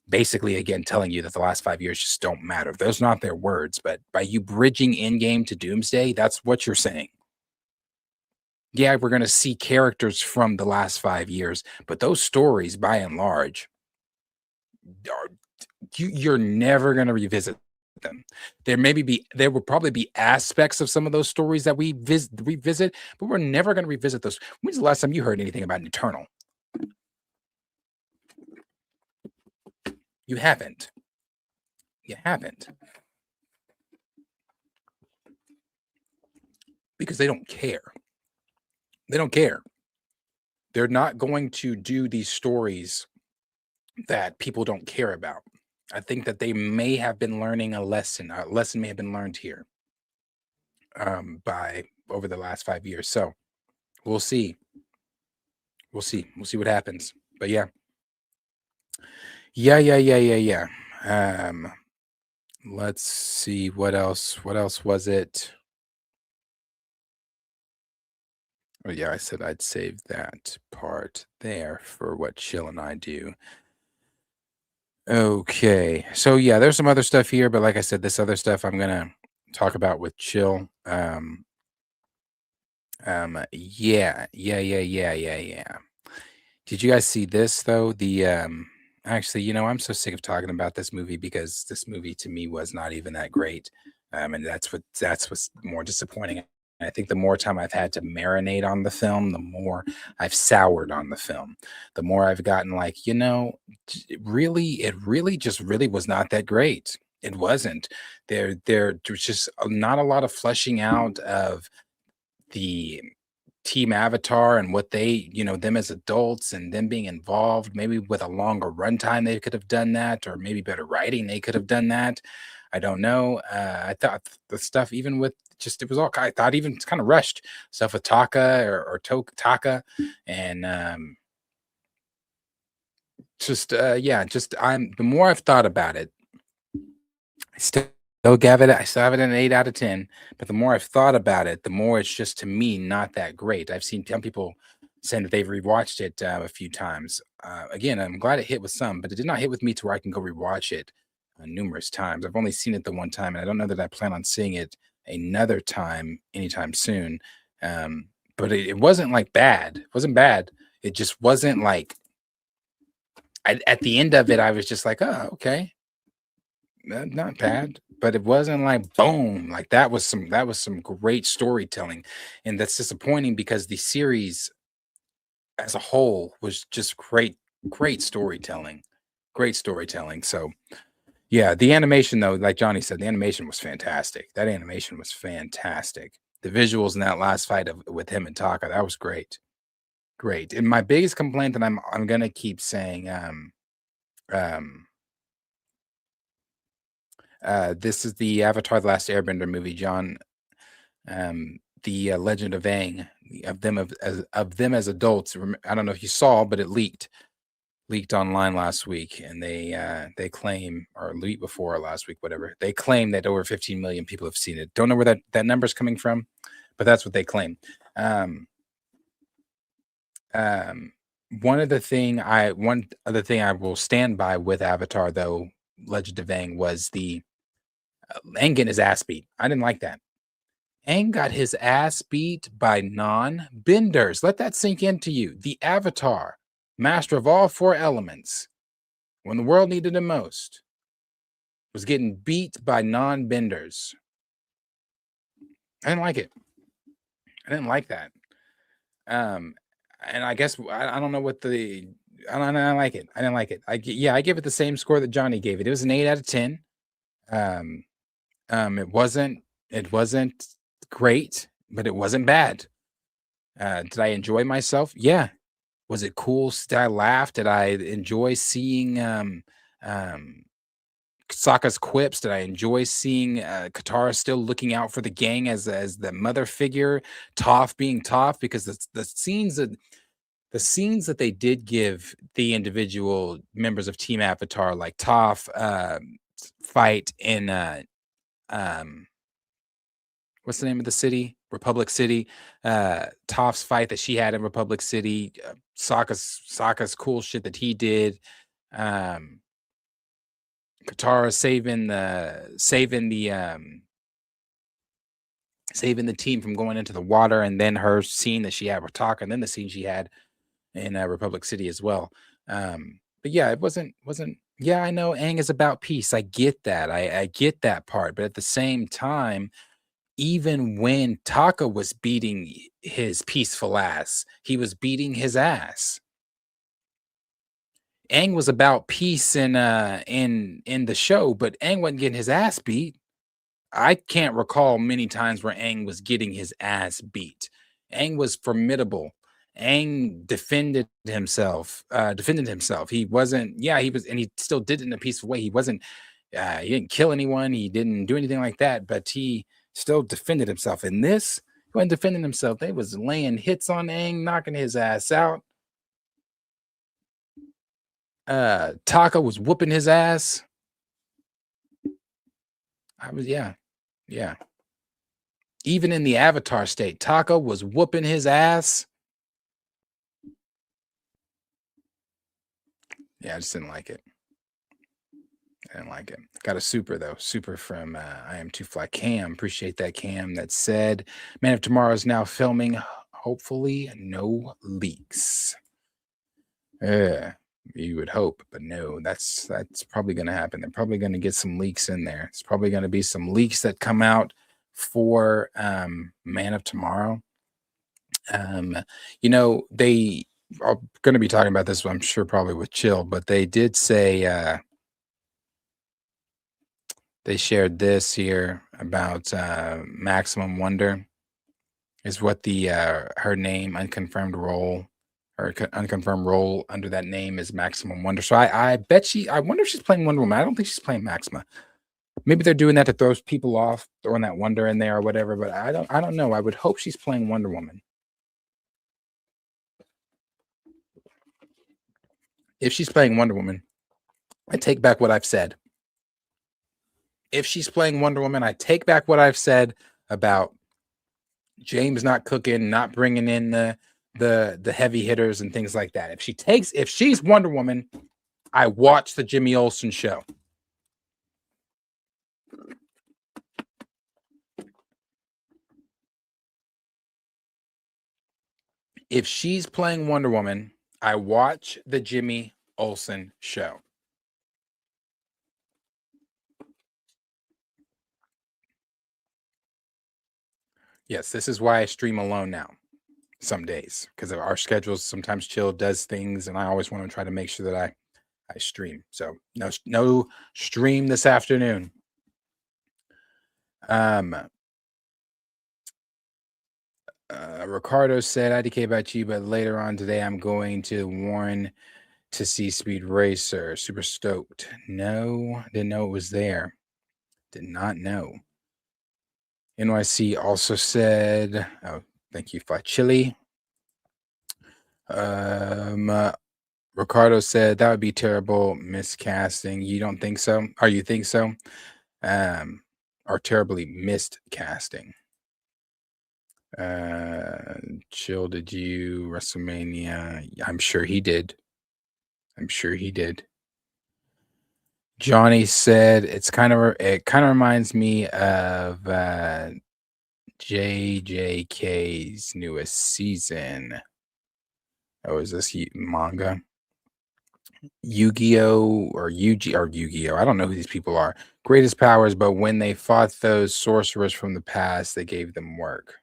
basically again telling you that the last 5 years just don't matter. Those are not their words, but by you bridging Endgame to Doomsday, that's what you're saying. Yeah, we're going to see characters from the last 5 years, but those stories, by and large, you're never going to revisit them. There will probably be aspects of some of those stories that we revisit, but we're never going to revisit those. When's the last time you heard anything about an Eternal? You haven't. You haven't. Because they don't care. They don't care. they're not going to do these stories that people don't care about. I think that they may have been learning a lesson. A lesson may have been learned here by over the last 5 years. So we'll see. We'll see. We'll see what happens. But yeah. Let's see what else. What else was it? Oh yeah, I said I'd save that part there for what Chill and I do. Okay. So yeah, there's some other stuff here, but like I said, this other stuff I'm gonna talk about with Chill. Yeah. Did you guys see this though? Actually, I'm so sick of talking about this movie because this movie to me was not even that great. And that's what's more disappointing. I think the more time I've had to marinate on the film, the more I've soured on the film. The more I've gotten like, it really just really was not that great. It wasn't. There was just not a lot of fleshing out of the team Avatar and what they, them as adults and them being involved. Maybe with a longer runtime, they could have done that, or maybe better writing, they could have done that. I don't know. I thought the stuff, even with it was all, I thought even it's kind of rushed stuff with Taka or Taka. And the more I've thought about it, I still have it an 8 out of 10. But the more I've thought about it, the more it's just to me not that great. I've seen some people saying that they've rewatched it a few times. Again, I'm glad it hit with some, but it did not hit with me to where I can go rewatch it numerous times. I've only seen it the one time, and I don't know that I plan on seeing it another time anytime soon. But it wasn't like bad. It wasn't bad. It just wasn't like. At the end of it, I was just like, oh, okay. Not bad, but it wasn't like boom. Like that was some great storytelling, and that's disappointing because the series as a whole was just great storytelling. So yeah, the animation though, like Johnny said, the animation was fantastic. That animation was fantastic. The visuals in that last fight with him and Taka, that was great. And my biggest complaint that I'm gonna keep saying, this is the Avatar: The Last Airbender movie, John. The Legend of Aang, of them as adults. I don't know if you saw, but it leaked online last week, and they claim, or the week before last week, whatever, they claim that over 15 million people have seen it. Don't know where that number's coming from, but that's what they claim. One other thing I will stand by with Avatar, though, Legend of Aang, was the Aang getting his ass beat. I didn't like that. Aang got his ass beat by non-benders. Let that sink into you. The Avatar, master of all 4 elements, when the world needed him most, was getting beat by non-benders. I didn't like it. I didn't like that. And I guess I don't know what I don't like it. I didn't like it. I give it the same score that Johnny gave it. It was an 8 out of 10. It wasn't great, but it wasn't bad. Did I enjoy myself? Yeah. Was it cool? Did I laugh? Did I enjoy seeing Sokka's quips? Did I enjoy seeing Katara still looking out for the gang as the mother figure? Toph being Toph, because the scenes that they did give the individual members of Team Avatar, like Toph fight in what's the name of the city? Republic City. Toph's fight that she had in Republic City. Sokka's cool shit that he did. Katara saving the team from going into the water, and then her scene that she had with Taka, and then the scene she had in Republic City as well. But yeah, it wasn't. Yeah, I know Aang is about peace. I get that. I get that part. But at the same time, even when Taka was beating his peaceful ass, he was beating his ass. Aang was about peace in the show, but Aang wasn't getting his ass beat. I can't recall many times where Aang was getting his ass beat. Aang was formidable Aang defended himself. He wasn't, he was, and he still did it in a peaceful way. He wasn't, he didn't kill anyone. He didn't do anything like that, but he still defended himself. In this, he wasn't defending himself. They was laying hits on Aang, knocking his ass out. Taka was whooping his ass. Yeah. Even in the Avatar state, Taka was whooping his ass. Yeah, I just didn't like it. Got a super though. Super from I Am Too Fly Cam. Appreciate that, Cam. That said, Man of Tomorrow is now filming. Hopefully, no leaks. You would hope, but no, that's probably going to happen. They're probably going to get some leaks in there. It's probably going to be some leaks that come out for Man of Tomorrow. They are going to be talking about this, I'm sure, probably with Chill, but they did say they shared this here about Maximum Wonder is what the her name, unconfirmed role, or unconfirmed role under that name is Maximum Wonder. So I wonder if she's playing Wonder Woman. I don't think she's playing Maxima. Maybe they're doing that to throw people off, throwing that Wonder in there or whatever, but I don't know. I would hope she's playing Wonder Woman. If she's playing Wonder Woman, I take back what I've said. If she's playing Wonder Woman, I take back what I've said about James not cooking, not bringing in the heavy hitters and things like that. If she's Wonder Woman, I watch the Jimmy Olsen show. If she's playing Wonder Woman, I watch the Jimmy Olsen show. Yes, this is why I stream alone now. Some days, because of our schedules. Sometimes Chill does things, and I always want to try to make sure that I stream. So no stream this afternoon. Ricardo said, IDK about you, but later on today I'm going to Warren to see Speed Racer. Super stoked. No, didn't know it was there. Did not know. NYC also said, oh, thank you, Fly Chili. Ricardo said that would be terrible miscasting. You don't think so? Or you think so? Or terribly missed casting. Chill, did you WrestleMania? I'm sure he did. Johnny said it kind of reminds me of JJK's newest season. Oh, is this manga? Yu-Gi-Oh! Or Yu-Gi-Oh! I don't know who these people are. Greatest powers, but when they fought those sorcerers from the past, they gave them work.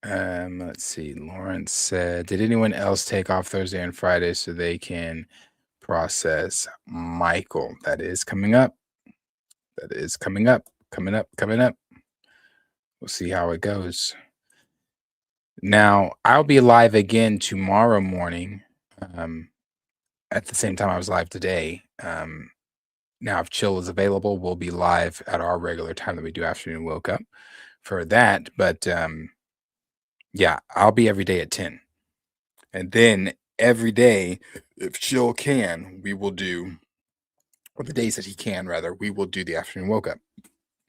Let's see. Lawrence said, did anyone else take off Thursday and Friday so they can process Michael? That is coming up. Coming up. We'll see how it goes. Now, I'll be live again tomorrow morning at the same time I was live today. Now, if Chill is available, we'll be live at our regular time that we do afternoon woke up for that. But yeah, I'll be every day at 10. And then every day, if Chill can, we will do, or the days that he can, rather, we will do the afternoon woke up.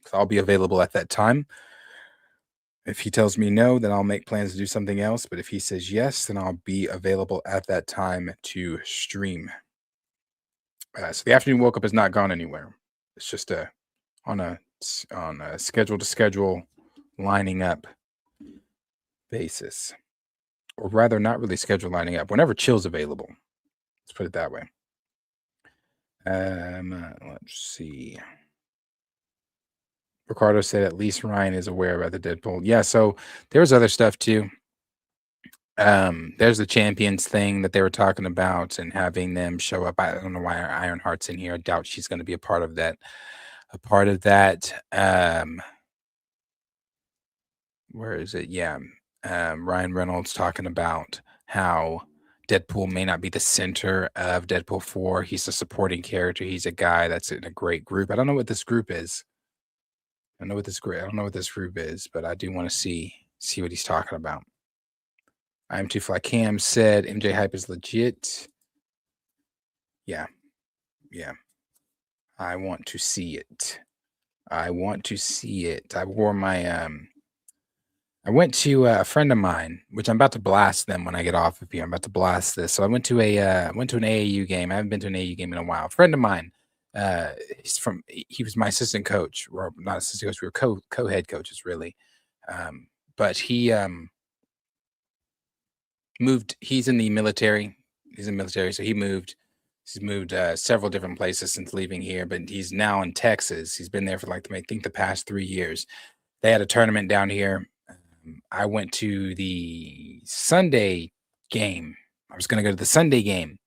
So I'll be available at that time. If he tells me no, then I'll make plans to do something else. But if he says yes, then I'll be available at that time to stream. So the afternoon woke up has not gone anywhere. It's just on a schedule to schedule lining up basis, or rather, not really schedule lining up. Whenever Chill's available, let's put it that way. Let's see. Ricardo said at least Ryan is aware about the Deadpool. Yeah, so there's other stuff too. There's the Champions thing that they were talking about and having them show up. I don't know why Ironheart's in here. I doubt she's going to be a part of that. Where is it? Yeah. Ryan Reynolds talking about how Deadpool may not be the center of Deadpool 4. He's a supporting character. He's a guy that's in a great group. I don't know what this group is. I don't know what this group is, but I do want to see what he's talking about. I'm Too Fly Cam said MJ hype is legit. Yeah. I want to see it. I wore my I went to a friend of mine, which I'm about to blast them when I get off of here. I'm about to blast this. So I went to an AAU game. I haven't been to an AAU game in a while. A friend of mine, he was my assistant coach, or not assistant coach, we were co-head coaches really. But he moved. He's in the military. So he moved. He's moved several different places since leaving here, but he's now in Texas. He's been there for I think the past 3 years. They had a tournament down here. I went to the Sunday game. I was going to go to the Sunday game.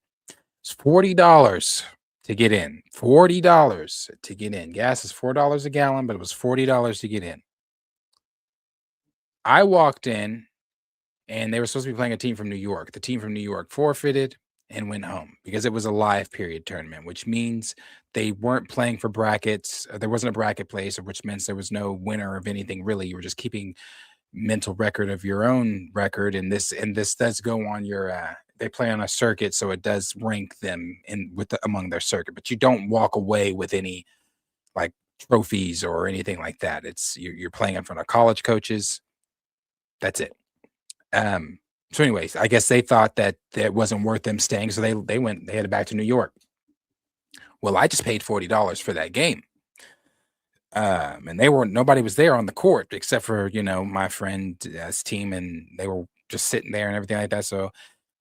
It's $40 to get in. $40 to get in. Gas is $4 a gallon, but it was $40 to get in. I walked in, and they were supposed to be playing a team from New York. The team from New York forfeited and went home because it was a live period tournament, which means they weren't playing for brackets. There wasn't a bracket place, which means there was no winner of anything really. You were just keeping mental record of your own record, and this does go on your they play on a circuit, so it does rank them among their circuit, but you don't walk away with any like trophies or anything like that. It's you're playing in front of college coaches. That's it. So anyways, I guess they thought that it wasn't worth them staying, so they headed back to New York. Well, I just paid $40 for that game. And nobody was there on the court except for, my friend's team, and they were just sitting there and everything like that. So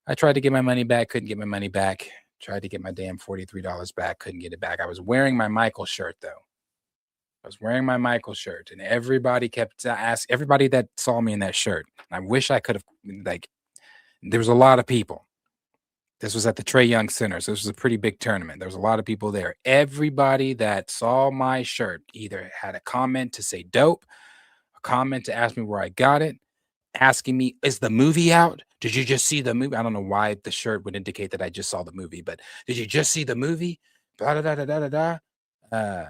I tried to get my money back, couldn't get my money back. Tried to get my damn $43 back, couldn't get it back. I was wearing my Michael shirt though. And everybody kept asking, everybody that saw me in that shirt. I wish I could have, there was a lot of people. This was at the Trae Young Center, so this was a pretty big tournament. There was a lot of people there. Everybody that saw my shirt either had a comment to say dope, a comment to ask me where I got it, asking me, is the movie out? Did you just see the movie? I don't know why the shirt would indicate that I just saw the movie, but did you just see the movie? Blah, da, da, da, da, da.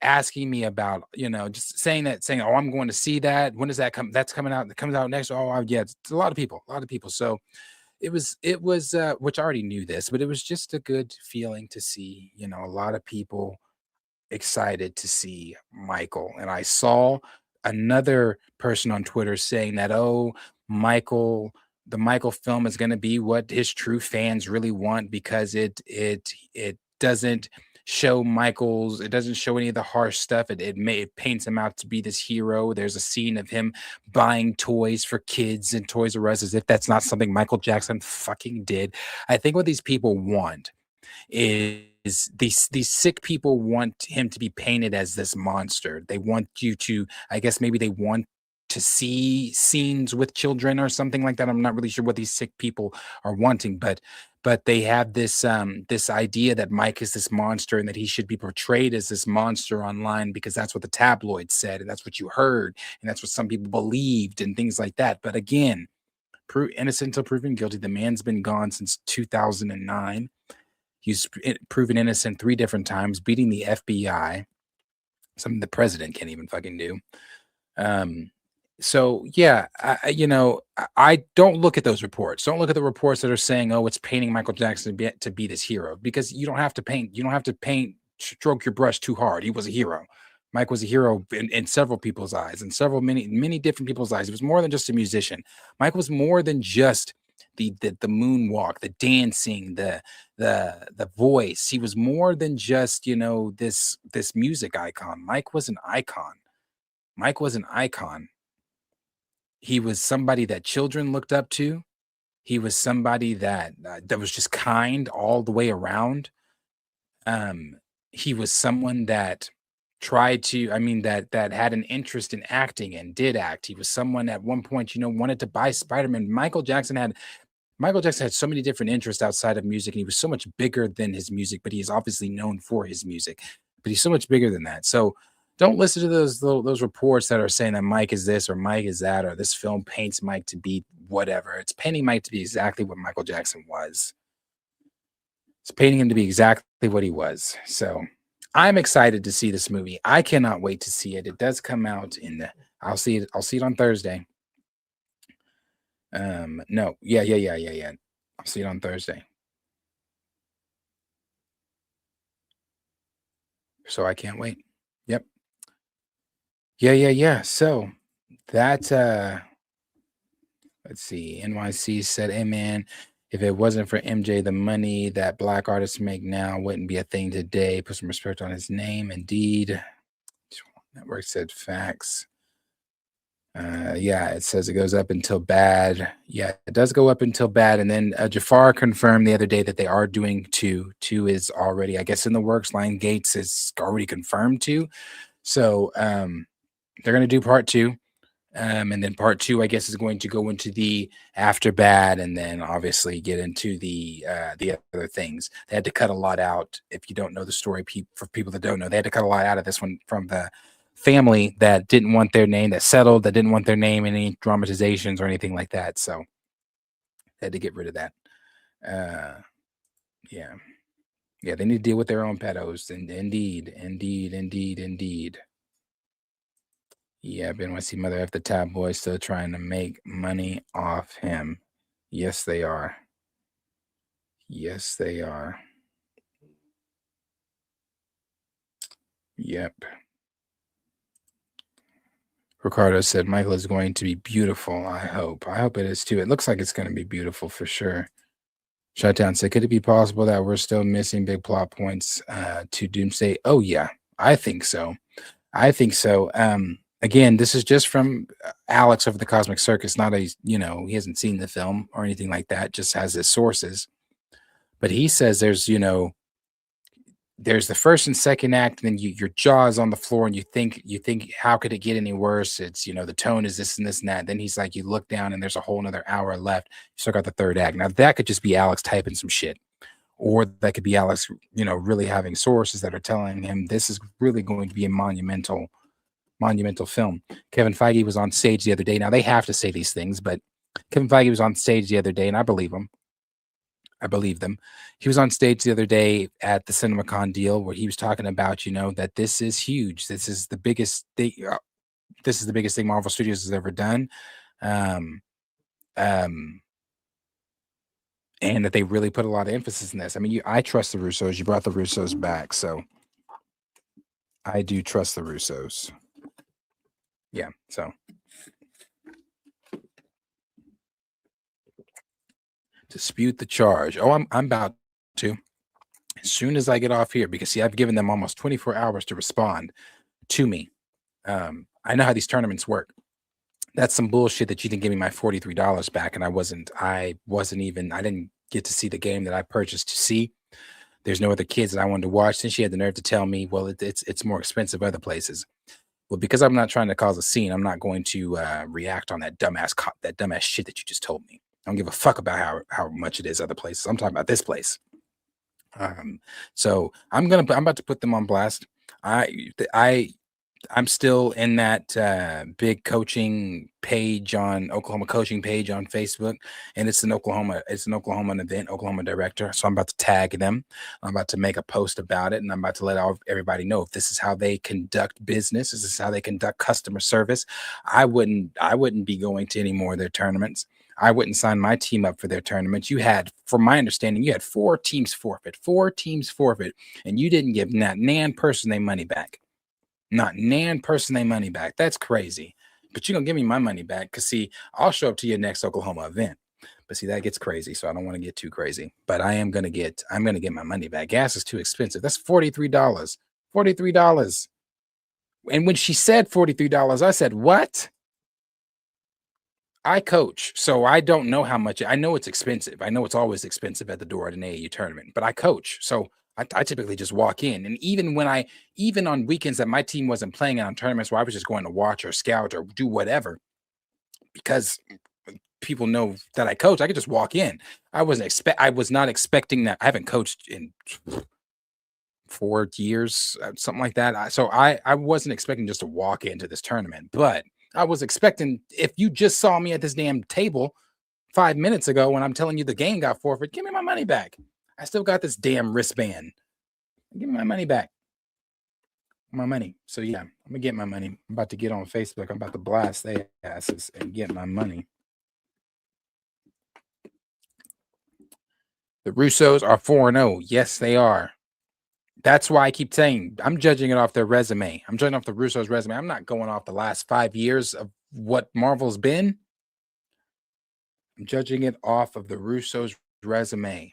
Asking me about, just saying, oh, I'm going to see that. When does that come? That's coming out. It comes out next. Oh, yeah, it's a lot of people. So it was, which I already knew this, but it was just a good feeling to see, a lot of people excited to see Michael. And I saw another person on Twitter saying that, oh, the Michael film is going to be what his true fans really want, because it doesn't show it doesn't show any of the harsh stuff. It paints him out to be this hero. There's a scene of him buying toys for kids and Toys R Us, as if that's not something Michael Jackson fucking did. I think what these people want is these sick people want him to be painted as this monster. They want you to, I guess maybe they want to see scenes with children or something like that. I'm not really sure what these sick people are wanting, but they have this idea that Mike is this monster and that he should be portrayed as this monster online because that's what the tabloids said and that's what you heard and that's what some people believed and things like that. But again, innocent until proven guilty. The man's been gone since 2009. He's proven innocent 3 different times, beating the FBI, something the president can't even fucking do. So yeah, I don't look at those reports. Don't look at the reports that are saying, oh, it's painting Michael Jackson to be this hero, because you don't have to stroke your brush too hard. He was a hero. Mike was a hero in several people's eyes, in many different people's eyes. He was more than just a musician. Mike was more than just the moonwalk, the dancing, the voice. He was more than just, this music icon. Mike was an icon. He was somebody that children looked up to. He was somebody that was just kind all the way around. He was someone that tried to, that had an interest in acting and did act. He was someone at one point, wanted to buy Spider-Man. Michael Jackson had so many different interests outside of music, and he was so much bigger than his music, but he is obviously known for his music, but he's so much bigger than that. So Don't listen to those reports that are saying that Mike is this or Mike is that, or this film paints Mike to be whatever. It's painting Mike to be exactly what Michael Jackson was. It's painting him to be exactly what he was. So I'm excited to see this movie. I cannot wait to see it. It does come out I'll see it on Thursday. No, yeah. I'll see it on Thursday. So I can't wait. Yep. Yeah. So that let's see. NYC said, "Hey man, if it wasn't for MJ, the money that black artists make now wouldn't be a thing today. Put some respect on his name. Indeed." Network said facts. Yeah, it says it goes up until bad. Yeah, it does go up until bad. And then Jafar confirmed the other day that they are doing 2. 2 is already, I guess, in the works. Lion Gates is already confirmed 2. So they're going to do part 2. And then part 2, I guess, is going to go into the after bad, and then obviously get into the other things. They had to cut a lot out. If you don't know the story, for people that don't know, they had to cut a lot out of this one from the family that didn't want their name, that settled, that didn't want their name in any dramatizations or anything like that. So they had to get rid of that. Yeah, they need to deal with their own pedos. And indeed. Yeah, NYC Mother F the tabloid still trying to make money off him. Yes, they are. Yep. Ricardo said Michael is going to be beautiful. I hope it is too. It looks like it's going to be beautiful for sure. Shutdown said, could it be possible that we're still missing big plot points to Doomsday? Oh yeah, I think so. Again, this is just from Alex of the Cosmic Circus. Not he hasn't seen the film or anything like that. Just has his sources. But he says there's the first and second act, and then your jaw is on the floor, and you think, how could it get any worse? It's, the tone is this and this and that. Then he's like, you look down, and there's a whole another hour left. You still got the third act. Now that could just be Alex typing some shit, or that could be Alex, really having sources that are telling him this is really going to be a monumental film. Kevin Feige was on stage the other day. Now they have to say these things, but Kevin Feige was on stage the other day, and I believe him. I believe them. He was on stage the other day at the CinemaCon deal where he was talking about, that this is huge. This is the biggest thing. This is the biggest thing Marvel Studios has ever done. And that they really put a lot of emphasis in this. I mean, I trust the Russos. You brought the Russos back, so I do trust the Russos. Yeah, so dispute the charge. Oh, I'm about to. As soon as I get off here, because see, I've given them almost 24 hours to respond to me. I know how these tournaments work. That's some bullshit that you didn't give me my $43 back, and I didn't get to see the game that I purchased to see. There's no other kids that I wanted to watch. Then she had the nerve to tell me, well, it's more expensive other places. Well, because I'm not trying to cause a scene, I'm not going to react on that dumbass shit that you just told me. I don't give a fuck about how much it is other places. I'm talking about this place. So I'm about to put them on blast. I'm still in that big coaching page Oklahoma coaching page on Facebook, and it's an Oklahoma event, Oklahoma director. So I'm about to tag them. I'm about to make a post about it, and I'm about to let everybody know if this is how they conduct business. This is how they conduct customer service. I wouldn't be going to any more of their tournaments. I wouldn't sign my team up for their tournaments. From my understanding, you had 4 teams forfeit, and you didn't give not nan person their money back. Not nan person their money back. That's crazy. But you're going to give me my money back because, see, I'll show up to your next Oklahoma event. But, see, that gets crazy, so I don't want to get too crazy. But I'm going to get my money back. Gas is too expensive. That's $43. $43. And when she said $43, I said, what? I coach, so I don't know how much. I know it's expensive. I know it's always expensive at the door at an AAU tournament, but I coach, so I typically just walk in. And even on weekends that my team wasn't playing on tournaments where I was just going to watch or scout or do whatever, because people know that I coach, I could just walk in. I was not expecting that. I haven't coached in 4 years, something like that. So I wasn't expecting just to walk into this tournament, but I was expecting, if you just saw me at this damn table 5 minutes ago when I'm telling you the game got forfeit, give me my money back. I still got this damn wristband. Give me my money back. My money. So yeah, I'm gonna get my money. I'm about to get on Facebook. I'm about to blast their asses and get my money. The Russos are 4-0. Yes, they are. That's why I keep saying I'm judging it off their resume. I'm judging off the Russos' resume. I'm not going off the last 5 years of what Marvel's been. I'm judging it off of the Russos' resume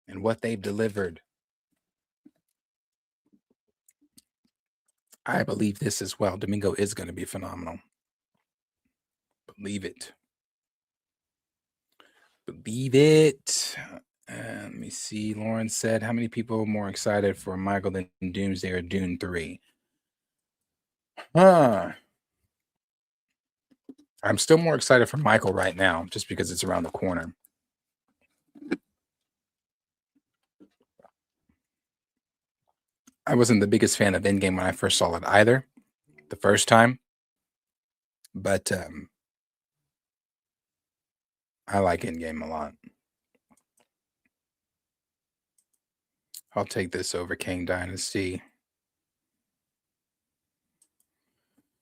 and what they've delivered. I believe this as well. Domingo is going to be phenomenal. Believe it. Believe it. Let me see. Lauren said, how many people are more excited for Michael than Doomsday or Dune 3? I'm still more excited for Michael right now, just because it's around the corner. I wasn't the biggest fan of Endgame when I first saw it either, the first time. But I like Endgame a lot. I'll take this over Kang Dynasty.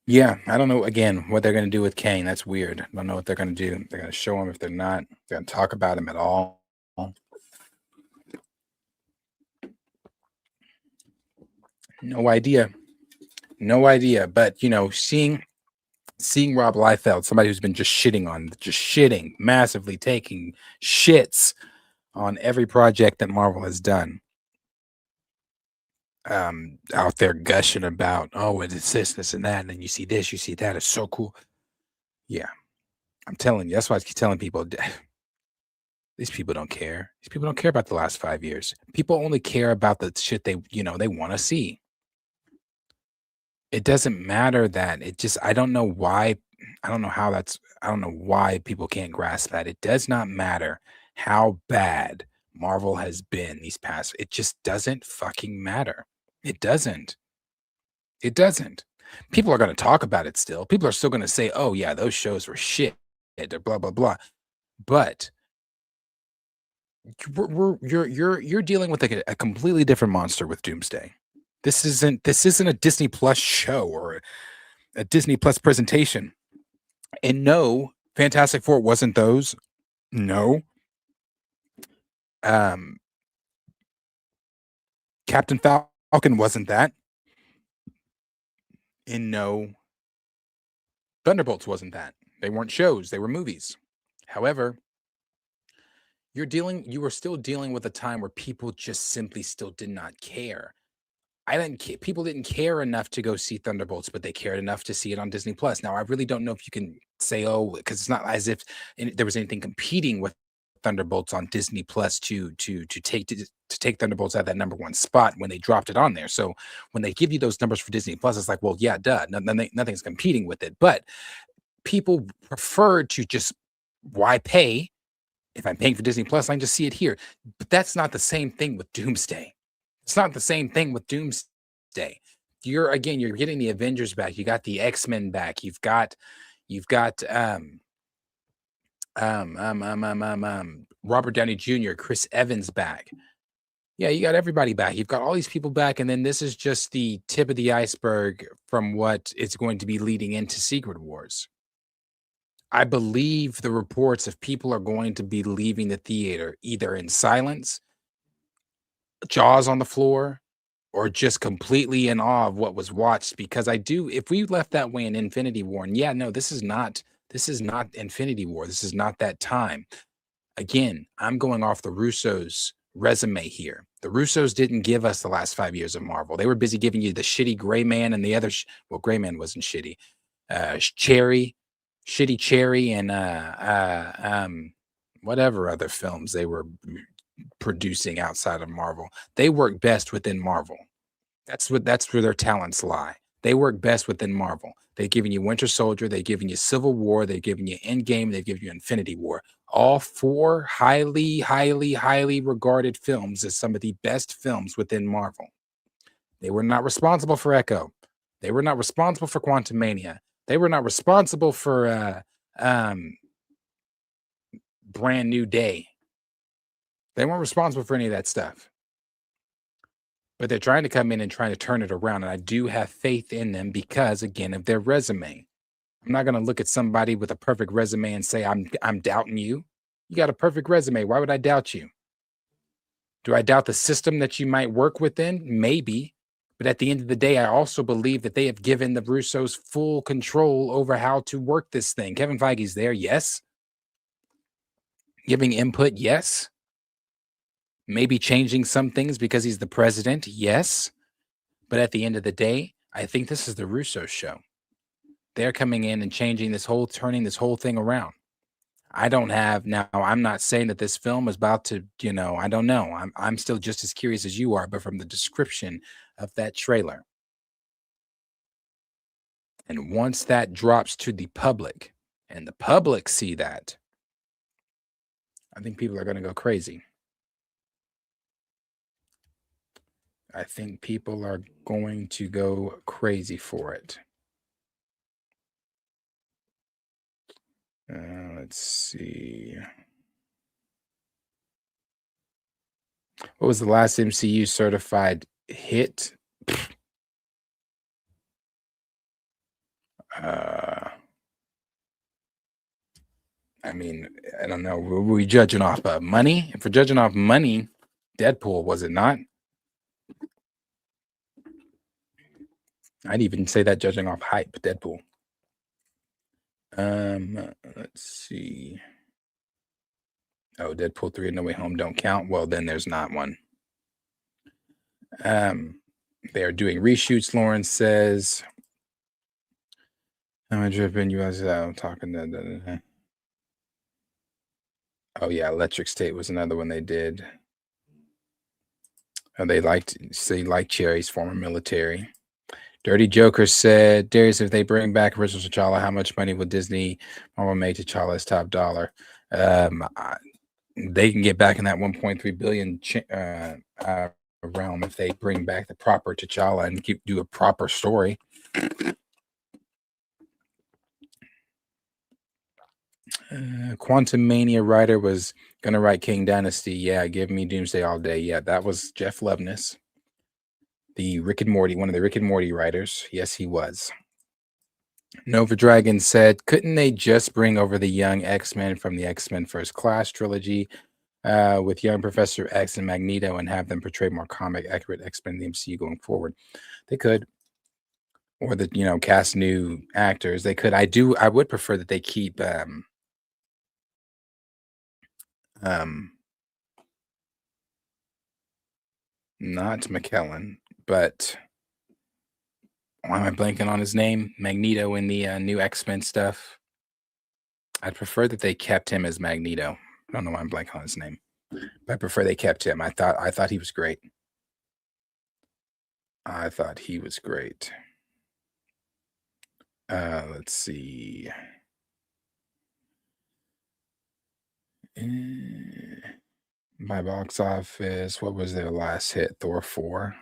Yeah, I don't know, again, what they're going to do with Kang. That's weird. I don't know what they're going to do. They're going to show him if they're not. They're going to talk about him at all. No idea. No idea. But, you know, seeing Rob Liefeld, somebody who's been just shitting, massively taking shits on every project that Marvel has done, out there gushing about, oh, it's this and that, and then you see this, you see that. It's so cool. Yeah, I'm telling you, that's why I keep telling people, these people don't care. These people don't care about the last 5 years. People only care about the shit they want to see. It doesn't matter that. It just, I don't know why. I don't know why people can't grasp that. It does not matter how bad Marvel has been these past. It just doesn't fucking matter. It doesn't. It doesn't. People are going to talk about it still. People are still going to say, oh yeah, those shows were shit. They're blah, blah, blah. But you're dealing with like a completely different monster with Doomsday. This isn't a Disney Plus show or a Disney Plus presentation. And no, Fantastic Four wasn't those. No. Captain Falcon wasn't that. And no, Thunderbolts wasn't that. They weren't shows, they were movies. However, you were still dealing with a time where people just simply still did not care. People didn't care enough to go see Thunderbolts, but they cared enough to see it on Disney Plus. Now, I really don't know if you can say, oh, because it's not as if there was anything competing with Thunderbolts on Disney Plus to take Thunderbolts out of that number one spot when they dropped it on there. So when they give you those numbers for Disney Plus, it's like, well, yeah, duh, nothing's competing with it. But people prefer to just, why pay? If I'm paying for Disney Plus, I can just see it here. But that's not the same thing with Doomsday. It's not the same thing with Doomsday. You're getting the Avengers back. You got the X-Men back. You've got Robert Downey Jr., Chris Evans back. Yeah, you got everybody back. You've got all these people back, and then this is just the tip of the iceberg from what is going to be leading into Secret Wars. I believe the reports of people are going to be leaving the theater either in silence, jaws on the floor, or just completely in awe of what was watched. Because if we left that way in Infinity War, and yeah, no, this is not Infinity War. This is not that time. Again, I'm going off the Russos' resume here. The Russos didn't give us the last 5 years of Marvel. They were busy giving you the shitty Gray Man and the other, Gray Man wasn't shitty. Shitty Cherry, and whatever other films they were producing outside of Marvel. They work best within Marvel. That's where their talents lie. They work best within Marvel. They've given you Winter Soldier, they've given you Civil War, they've given you Endgame, they've given you Infinity War. All four highly, highly, highly regarded films as some of the best films within Marvel. They were not responsible for Echo. They were not responsible for Quantumania. They were not responsible for Brand New Day. They weren't responsible for any of that stuff. But they're trying to come in and trying to turn it around. And I do have faith in them because, again, of their resume. I'm not going to look at somebody with a perfect resume and say, I'm doubting you. You got a perfect resume. Why would I doubt you? Do I doubt the system that you might work within? Maybe. But at the end of the day, I also believe that they have given the Russos full control over how to work this thing. Kevin Feige's there, yes. Giving input, yes. Maybe changing some things because he's the president, yes. But at the end of the day, I think this is the Russo show. They're coming in and changing turning this whole thing around. I'm not saying that this film is about to, I don't know. I'm still just as curious as you are, but from the description of that trailer. And once that drops to the public and the public see that, I think people are going to go crazy. I think people are going to go crazy for it. Let's see. What was the last MCU certified hit? I mean, I don't know. Were we judging off money? If we're judging off money, Deadpool, was it not? I'd even say that judging off hype, Deadpool. Let's see. Oh, Deadpool 3 and No Way Home don't count. Well, then there's not one. They are doing reshoots, Lauren says. I'm dripping you guys out talking to Oh yeah, Electric State was another one they did. They liked Cherry's former military. Dirty Joker said, Darius, if they bring back original T'Challa, how much money will Disney Marvel make T'Challa's top dollar? They can get back in that 1.3 billion realm if they bring back the proper T'Challa and do a proper story. Quantumania writer was gonna write King Dynasty. Yeah, give me Doomsday all day. Yeah, that was Jeff Loveness, the Rick and Morty, one of the Rick and Morty writers. Yes, he was. Nova Dragon said, couldn't they just bring over the young X-Men from the X-Men First Class trilogy with young Professor X and Magneto and have them portray more comic accurate X-Men in the MCU going forward? They could. Or cast new actors. They could. I would prefer that they keep not McKellen, but why am I blanking on his name? Magneto in the new X-Men stuff. I'd prefer that they kept him as Magneto. I don't know why I'm blanking on his name, but I prefer they kept him. I thought he was great. Let's see. My box office, what was their last hit? Thor 4?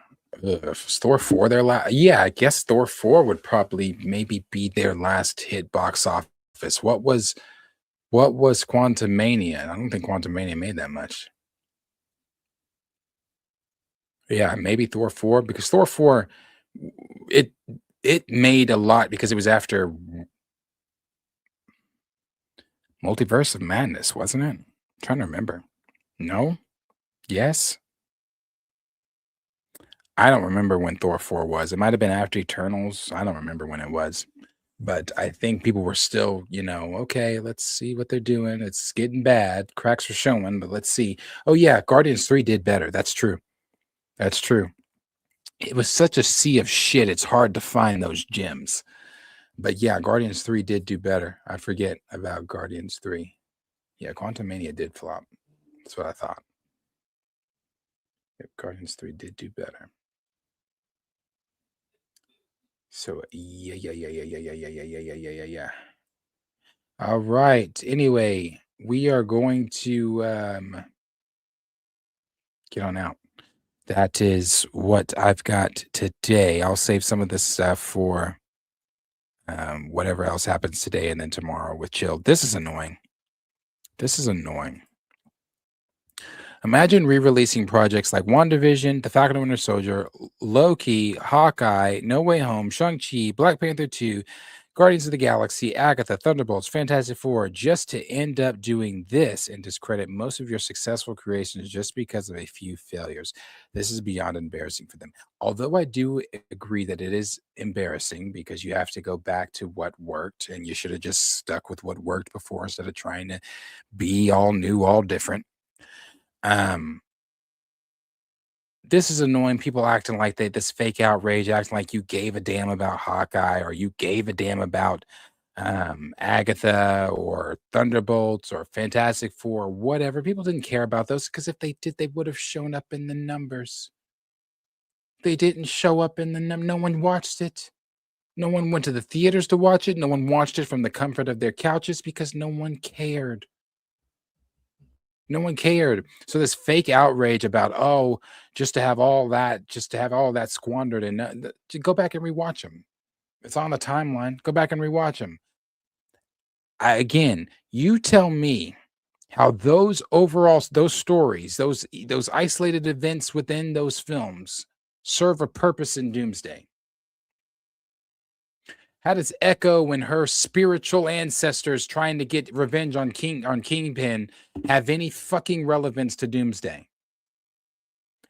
Was Thor 4 their last? Yeah, I guess Thor 4 would probably maybe be their last hit box office. What was Quantumania? I don't think Quantumania made that much. Yeah, maybe Thor 4, because Thor 4, it made a lot because it was after Multiverse of Madness, wasn't it? I'm trying to remember. No? Yes? I don't remember when Thor 4 was. It might have been after Eternals. I don't remember when it was. But I think people were still, okay, let's see what they're doing. It's getting bad. Cracks are showing, but let's see. Oh, yeah, Guardians 3 did better. That's true. It was such a sea of shit. It's hard to find those gems. But yeah, Guardians 3 did do better. I forget about Guardians 3. Yeah, Quantumania did flop. That's what I thought. Yep, Guardians 3 did do better. So yeah. All right. Anyway, we are going to get on out. that is what I've got today. I'll save some of this stuff for whatever else happens today and then tomorrow with chill. This is annoying. This is annoying. Imagine re-releasing projects like WandaVision, The Falcon and Winter Soldier, Loki, Hawkeye, No Way Home, Shang-Chi, Black Panther 2, Guardians of the Galaxy, Agatha, Thunderbolts, Fantastic Four, just to end up doing this and discredit most of your successful creations just because of a few failures. This is beyond embarrassing for them. Although I do agree that it is embarrassing because you have to go back to what worked and you should have just stuck with what worked before instead of trying to be all new, all different. This is annoying. People acting like this fake outrage, acting like you gave a damn about Hawkeye or you gave a damn about Agatha or Thunderbolts or Fantastic Four or whatever. People didn't care about those because if they did, they would have shown up in the numbers. They didn't show up in the no one watched it. No one went to the theaters to watch it. No one watched it from the comfort of their couches because no one cared. No one cared. So this fake outrage about, just to have all that squandered and go back and rewatch them. It's on the timeline. Go back and rewatch them. Again, you tell me how those stories, those isolated events within those films serve a purpose in Doomsday. How does Echo and her spiritual ancestors trying to get revenge on Kingpin have any fucking relevance to Doomsday?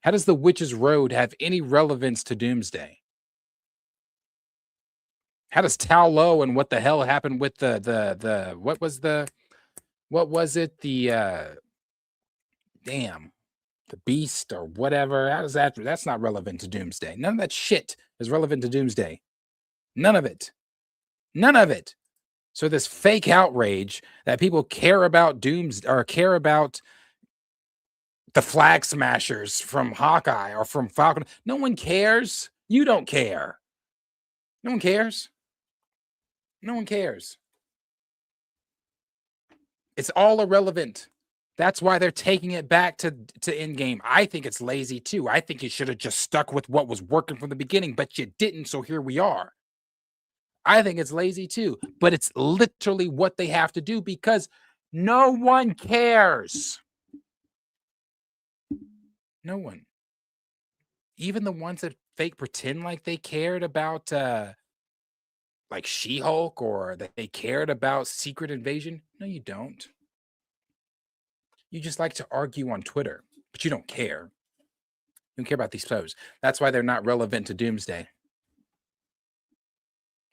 How does the Witch's Road have any relevance to Doomsday? How does Tao Lo and what the hell happened with the beast or whatever? How does that's not relevant to Doomsday? None of that shit is relevant to Doomsday. None of it. None of it. So this fake outrage that people care about care about the Flag Smashers from Hawkeye or from Falcon. No one cares. You don't care. No one cares. No one cares. It's all irrelevant. That's why they're taking it back to Endgame. I think it's lazy too. I think you should have just stuck with what was working from the beginning, but you didn't. So here we are. I think it's lazy too, but it's literally what they have to do because no one cares. No one. Even the ones that fake pretend like they cared about like She-Hulk or that they cared about Secret Invasion. No, you don't. You just like to argue on Twitter, but you don't care. You don't care about these shows. That's why they're not relevant to Doomsday.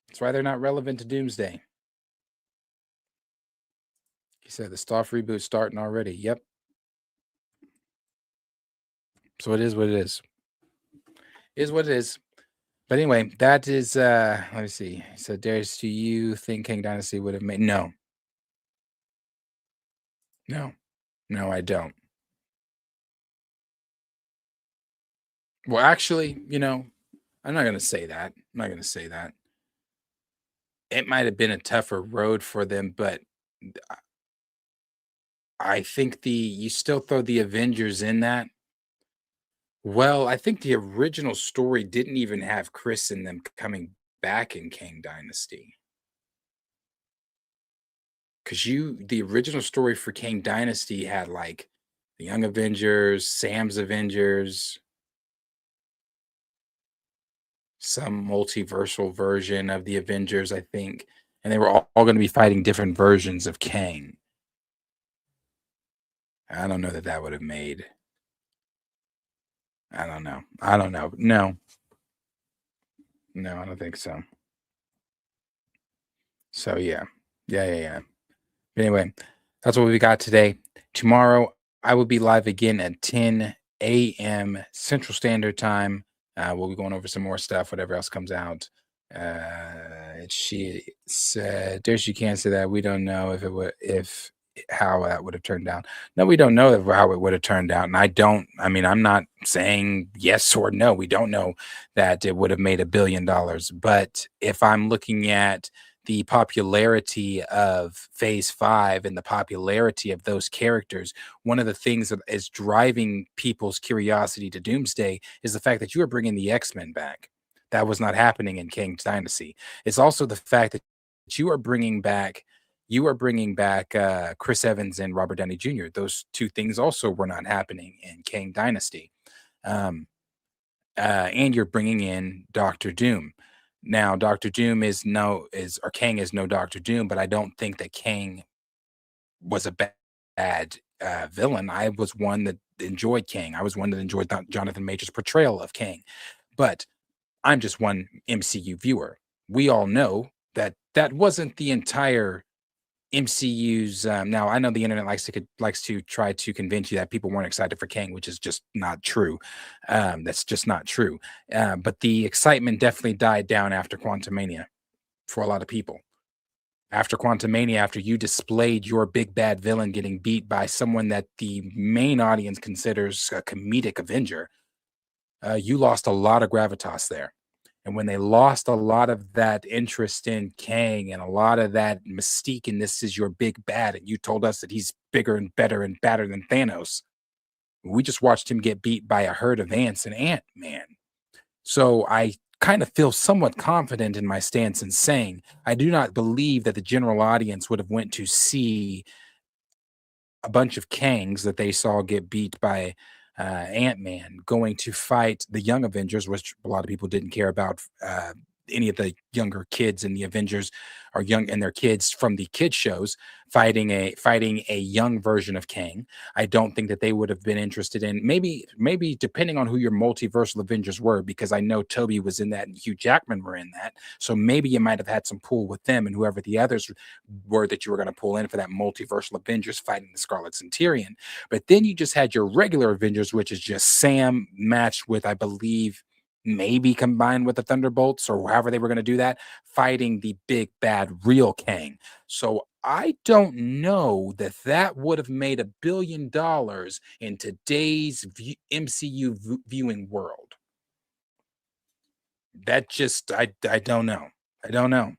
That's why they're not relevant to Doomsday. He said the Staff reboot's starting already. Yep. So it is what it is. It is what it is. But anyway, that is let me see. He said, Darius, do you think King Dynasty would have made no. No, I don't. Well, actually, I'm not gonna say that. It might have been a tougher road for them, but I think you still throw the Avengers in that. Well, I think the original story didn't even have Chris and them coming back in Kang Dynasty. Because the original story for Kang Dynasty had like the Young Avengers, Sam's Avengers, some multiversal version of the Avengers, I think. And they were all going to be fighting different versions of Kang. I don't know that would have made. I don't know. No, I don't think so. So, yeah. Anyway, that's what we got today. Tomorrow, I will be live again at 10 a.m. Central Standard Time. We'll be going over some more stuff, whatever else comes out. She said, Darius, you can't say that. We don't know how that would have turned out. No, we don't know how it would have turned out. And I'm not saying yes or no. We don't know that it would have made $1 billion. But if I'm looking at the popularity of Phase 5 and the popularity of those characters, one of the things that is driving people's curiosity to Doomsday is the fact that you are bringing the X-Men back. That was not happening in Kang's Dynasty. It's also the fact that you are bringing back Chris Evans and Robert Downey Jr. Those two things also were not happening in Kang Dynasty. And you're bringing in Doctor Doom. Now, Doctor Doom Kang is no Doctor Doom, but I don't think that Kang was a bad villain. I was one that enjoyed Kang. I was one that enjoyed Jonathan Majors' portrayal of Kang. But I'm just one MCU viewer. We all know that that wasn't the entire MCU's. Now I know the internet likes to try to convince you that people weren't excited for Kang, which is just not true. That's just not true. But the excitement definitely died down after Quantumania for a lot of people. After Quantumania, after you displayed your big bad villain getting beat by someone that the main audience considers a comedic Avenger, you lost a lot of gravitas there. And when they lost a lot of that interest in Kang and a lot of that mystique, and this is your big bad, and you told us that he's bigger and better and badder than Thanos, we just watched him get beat by a herd of ants and Ant-Man. So I kind of feel somewhat confident in my stance in saying I do not believe that the general audience would have went to see a bunch of Kangs that they saw get beat by Ant-Man going to fight the Young Avengers, which a lot of people didn't care about. Any of the younger kids in the Avengers are young, and their kids from the kid shows fighting a young version of Kang. I don't think that they would have been interested in, maybe depending on who your multiversal Avengers were, because I know Toby was in that and Hugh Jackman were in that. So maybe you might have had some pull with them and whoever the others were that you were going to pull in for that multiversal Avengers fighting the Scarlet Centurion. But then you just had your regular Avengers, which is just Sam matched with, I believe, maybe combined with the Thunderbolts or however they were going to do that, fighting the big bad real Kang. So I don't know that would have made $1 billion in today's MCU viewing world. That just, I don't know. I don't know.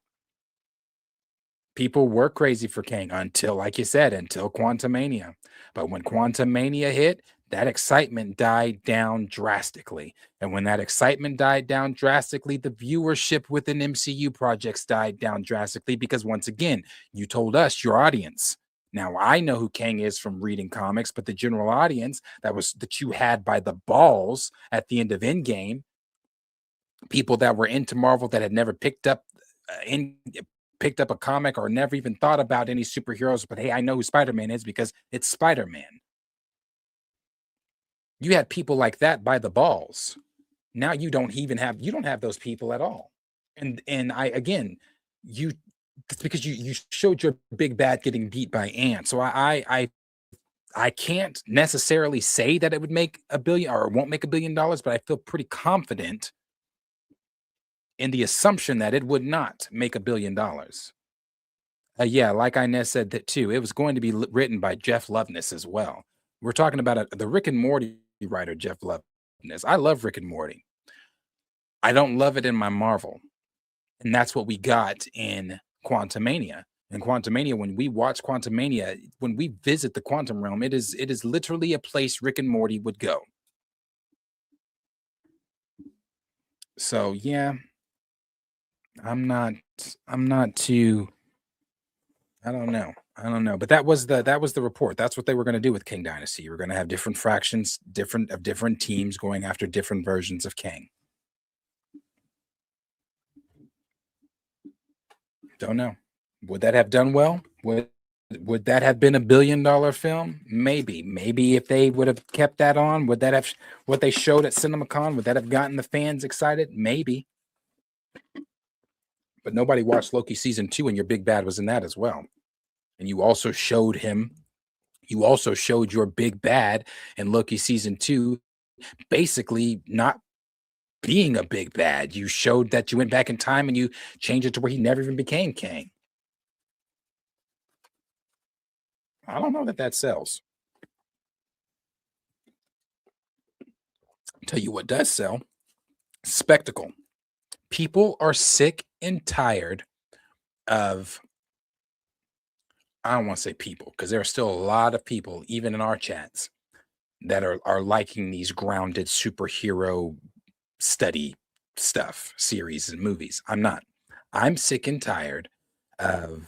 People were crazy for Kang until, like you said, until Quantumania. But when Quantumania hit, that excitement died down drastically. And when that excitement died down drastically, the viewership within MCU projects died down drastically because, once again, you told us, your audience. Now, I know who Kang is from reading comics, but the general audience that you had by the balls at the end of Endgame, people that were into Marvel that had never picked up a comic or never even thought about any superheroes, but hey, I know who Spider-Man is because it's Spider-Man. You had people like that by the balls. Now you don't have those people at all. And it's because you showed your big bad getting beat by ants. So I can't necessarily say that it would make $1 billion or won't make $1 billion, but I feel pretty confident in the assumption that it would not make $1 billion. Yeah, like Inez said that too. It was going to be written by Jeff Loveness as well. We're talking about the Rick and Morty writer, Jeff Loveness. I love Rick and Morty. I don't love it in my Marvel. And that's what we got in Quantumania. In Quantumania, when we watch Quantumania, when we visit the quantum realm, it is literally a place Rick and Morty would go. So yeah, I'm not too, I don't know. But that was the report. That's what they were going to do with Kang Dynasty. We're going to have different fractions, different teams going after different versions of Kang. Don't know. Would that have done well? Would that have been $1 billion film? Maybe. Maybe if they would have kept that on, would that have what they showed at CinemaCon? Would that have gotten the fans excited? Maybe. But nobody watched Loki season 2, and your big bad was in that as well. And you also showed your big bad in Loki season 2, basically not being a big bad. You showed that you went back in time and you changed it to where he never even became Kang. I don't know that sells. I'll tell you what does sell. Spectacle. People are sick and tired of, I don't want to say people, because there are still a lot of people, even in our chats, that are liking these grounded superhero study stuff, series and movies. I'm not. I'm sick and tired of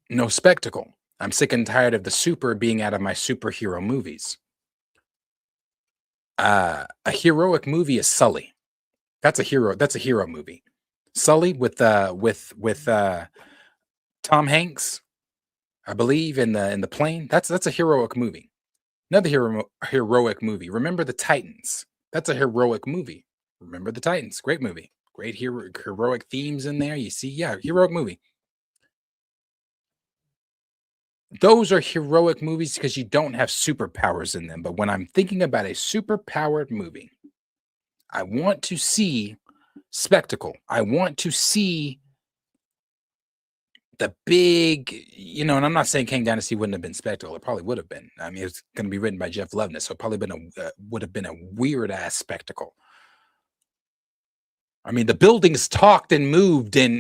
no spectacle. I'm sick and tired of the super being out of my superhero movies. A heroic movie is Sully. That's a hero. That's a hero movie. Sully with Tom Hanks, I believe, in the plane. That's a heroic movie. Another heroic movie. Remember the Titans. That's a heroic movie. Remember the Titans. Great movie. Great heroic themes in there. You see, yeah, heroic movie. Those are heroic movies because you don't have superpowers in them. But when I'm thinking about a superpowered movie, I want to see spectacle. I want to see the big, and I'm not saying Kang Dynasty wouldn't have been spectacle. It probably would have been. I mean, it's going to be written by Jeff Loveness, so it probably would have been a weird ass spectacle. I mean, the buildings talked and moved in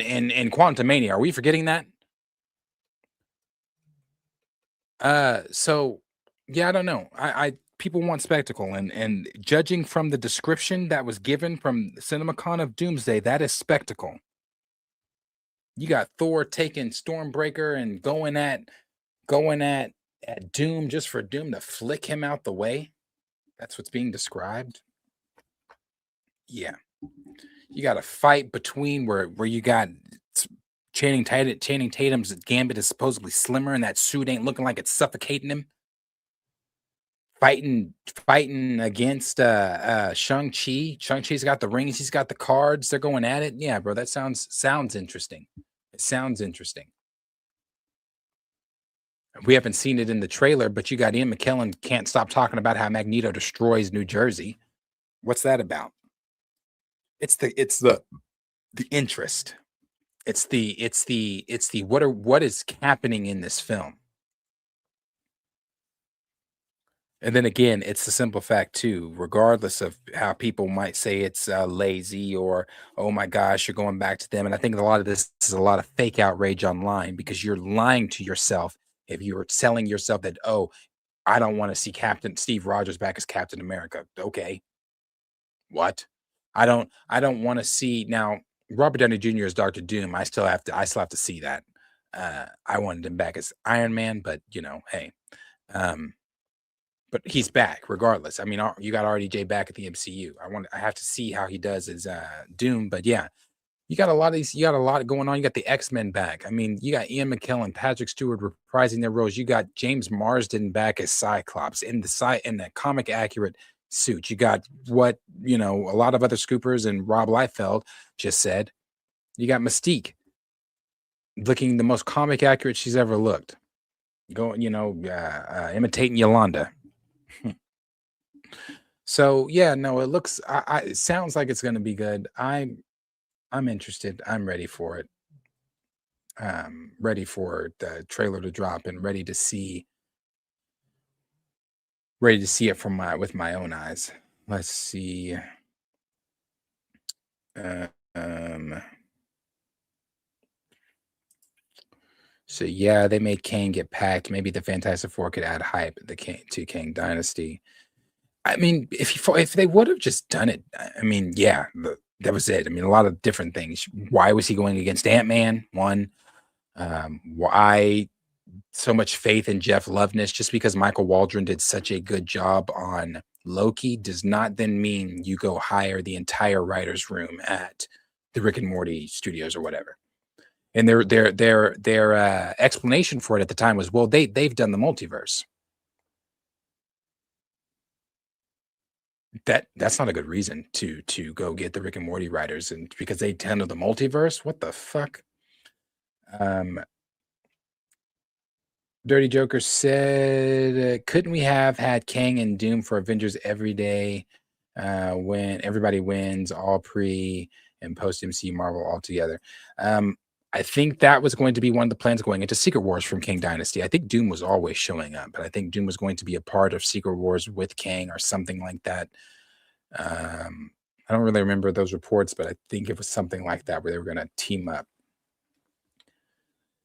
Quantumania. Are we forgetting that? So yeah, I don't know. I people want spectacle, and judging from the description that was given from CinemaCon of Doomsday, that is spectacle. You got Thor taking Stormbreaker and going at Doom just for Doom to flick him out the way. That's what's being described. Yeah. You got a fight between where you got Channing Tatum's Gambit is supposedly slimmer and that suit ain't looking like it's suffocating him. Fighting against Shang-Chi. Shang-Chi's got the rings, he's got the cards, they're going at it. Yeah, bro, that sounds interesting. It sounds interesting. We haven't seen it in the trailer, but you got Ian McKellen can't stop talking about how Magneto destroys New Jersey. What's that about? It's the interest. It's the what is happening in this film. And then again, it's the simple fact too, regardless of how people might say it's lazy or, oh my gosh, you're going back to them. And I think a lot of this is a lot of fake outrage online because you're lying to yourself if you're telling yourself that, oh, I don't want to see Captain Steve Rogers back as Captain America. Okay. What? I don't want to see now Robert Downey Jr. as Dr. Doom. I still have to see that. I wanted him back as Iron Man, but hey. But he's back regardless. I mean, you got RDJ back at the MCU. I have to see how he does as Doom. But yeah, you got a lot going on. You got the X-Men back. I mean, you got Ian McKellen, Patrick Stewart reprising their roles. You got James Marsden back as Cyclops in the comic accurate suit. You got what a lot of other scoopers and Rob Liefeld just said. You got Mystique looking the most comic accurate she's ever looked. Going, imitating Yolanda. So yeah, no, it looks. It sounds like it's going to be good. I'm interested. I'm ready for it. Ready for the trailer to drop and ready to see it with my own eyes. Let's see. So yeah, they made Kang get packed. Maybe the Fantastic Four could add hype to Kang Dynasty. I mean, if they would have just done it, I mean, yeah, that was it. I mean, a lot of different things. Why was he going against Ant-Man? One, why so much faith in Jeff Loveness? Just because Michael Waldron did such a good job on Loki does not then mean you go hire the entire writer's room at the Rick and Morty studios or whatever. And their explanation for it at the time was, well, they've done the multiverse. That's not a good reason to go get the Rick and Morty writers, and because they handle the multiverse. What the fuck? Dirty Joker said, couldn't we have had Kang and Doom for Avengers every day when everybody wins, all pre and post MCU Marvel all together? I think that was going to be one of the plans going into Secret Wars from Kang Dynasty. I think Doom was always showing up, but I think Doom was going to be a part of Secret Wars with Kang or something like that. I I don't really remember those reports, but I think it was something like that where they were going to team up.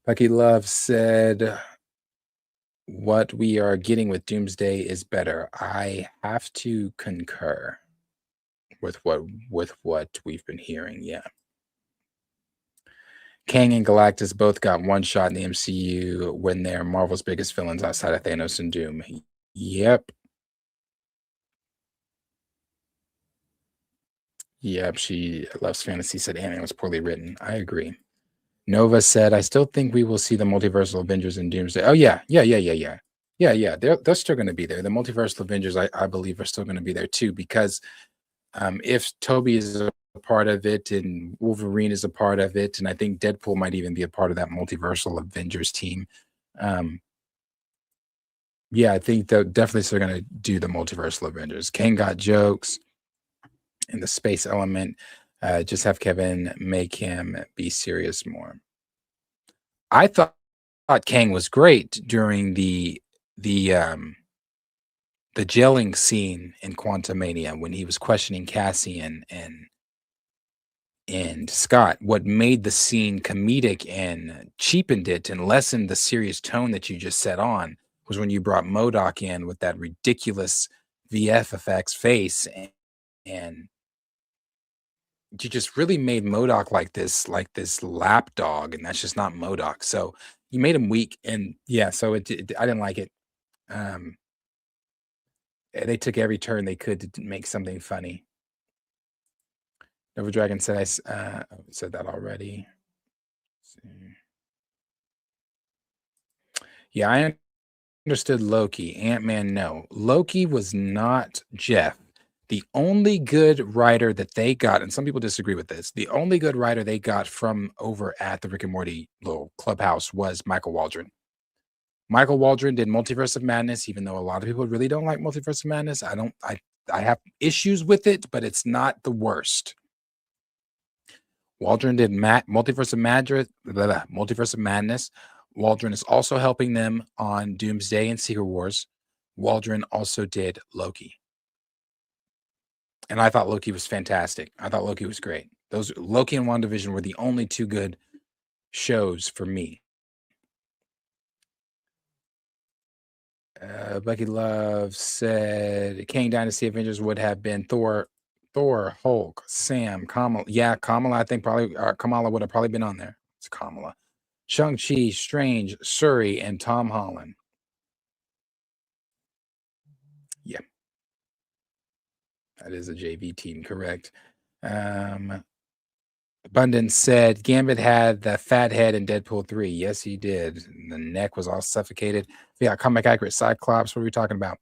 Bucky Love said, what we are getting with Doomsday is better. I have to concur with what we've been hearing. Yeah. Kang and Galactus both got one shot in the MCU when they're Marvel's biggest villains outside of Thanos and Doom. Yep. Yep, she loves fantasy, said Ant-Man was poorly written. I agree. Nova said, I still think we will see the multiversal Avengers in Doomsday. Oh, yeah. They're still going to be there. The multiversal Avengers, I believe, are still going to be there, too, because if Toby is a part of it and Wolverine is a part of it, and I think Deadpool might even be a part of that multiversal Avengers team. Yeah, I think they're definitely still going to do the multiversal Avengers. Kang got jokes and the space element. Just have Kevin make him be serious more. I thought Kang was great during the gelling scene in Quantumania when he was questioning Cassian and Scott. What made the scene comedic and cheapened it and lessened the serious tone that you just set on was when you brought MODOK in with that ridiculous VFX face and you just really made MODOK like this lapdog, and that's just not MODOK. So you made him weak, and yeah, so I didn't like it. They took every turn they could to make something funny. Nova Dragon said I said that already. Yeah, I understood Loki. Ant-Man, no. Loki was not Jeff. The only good writer that they got, and some people disagree with this, the only good writer they got from over at the Rick and Morty little clubhouse was Michael Waldron. Michael Waldron did Multiverse of Madness, even though a lot of people really don't like Multiverse of Madness. I have issues with it, but it's not the worst. Waldron did Multiverse of Madness. Waldron is also helping them on Doomsday and Secret Wars. Waldron also did Loki. And I thought Loki was fantastic. I thought Loki was great. Those Loki and WandaVision were the only two good shows for me. Becky Love said Kang Dynasty Avengers would have been Thor, Hulk, Sam, Kamala. Yeah, Kamala, I think probably Kamala would have probably been on there. It's Kamala. Shang-Chi, Strange, Shuri, and Tom Holland. Yeah. That is a JV team, correct. Abundance said Gambit had the fat head in Deadpool 3. Yes, he did. The neck was all suffocated. Yeah, comic accurate Cyclops. What are we talking about?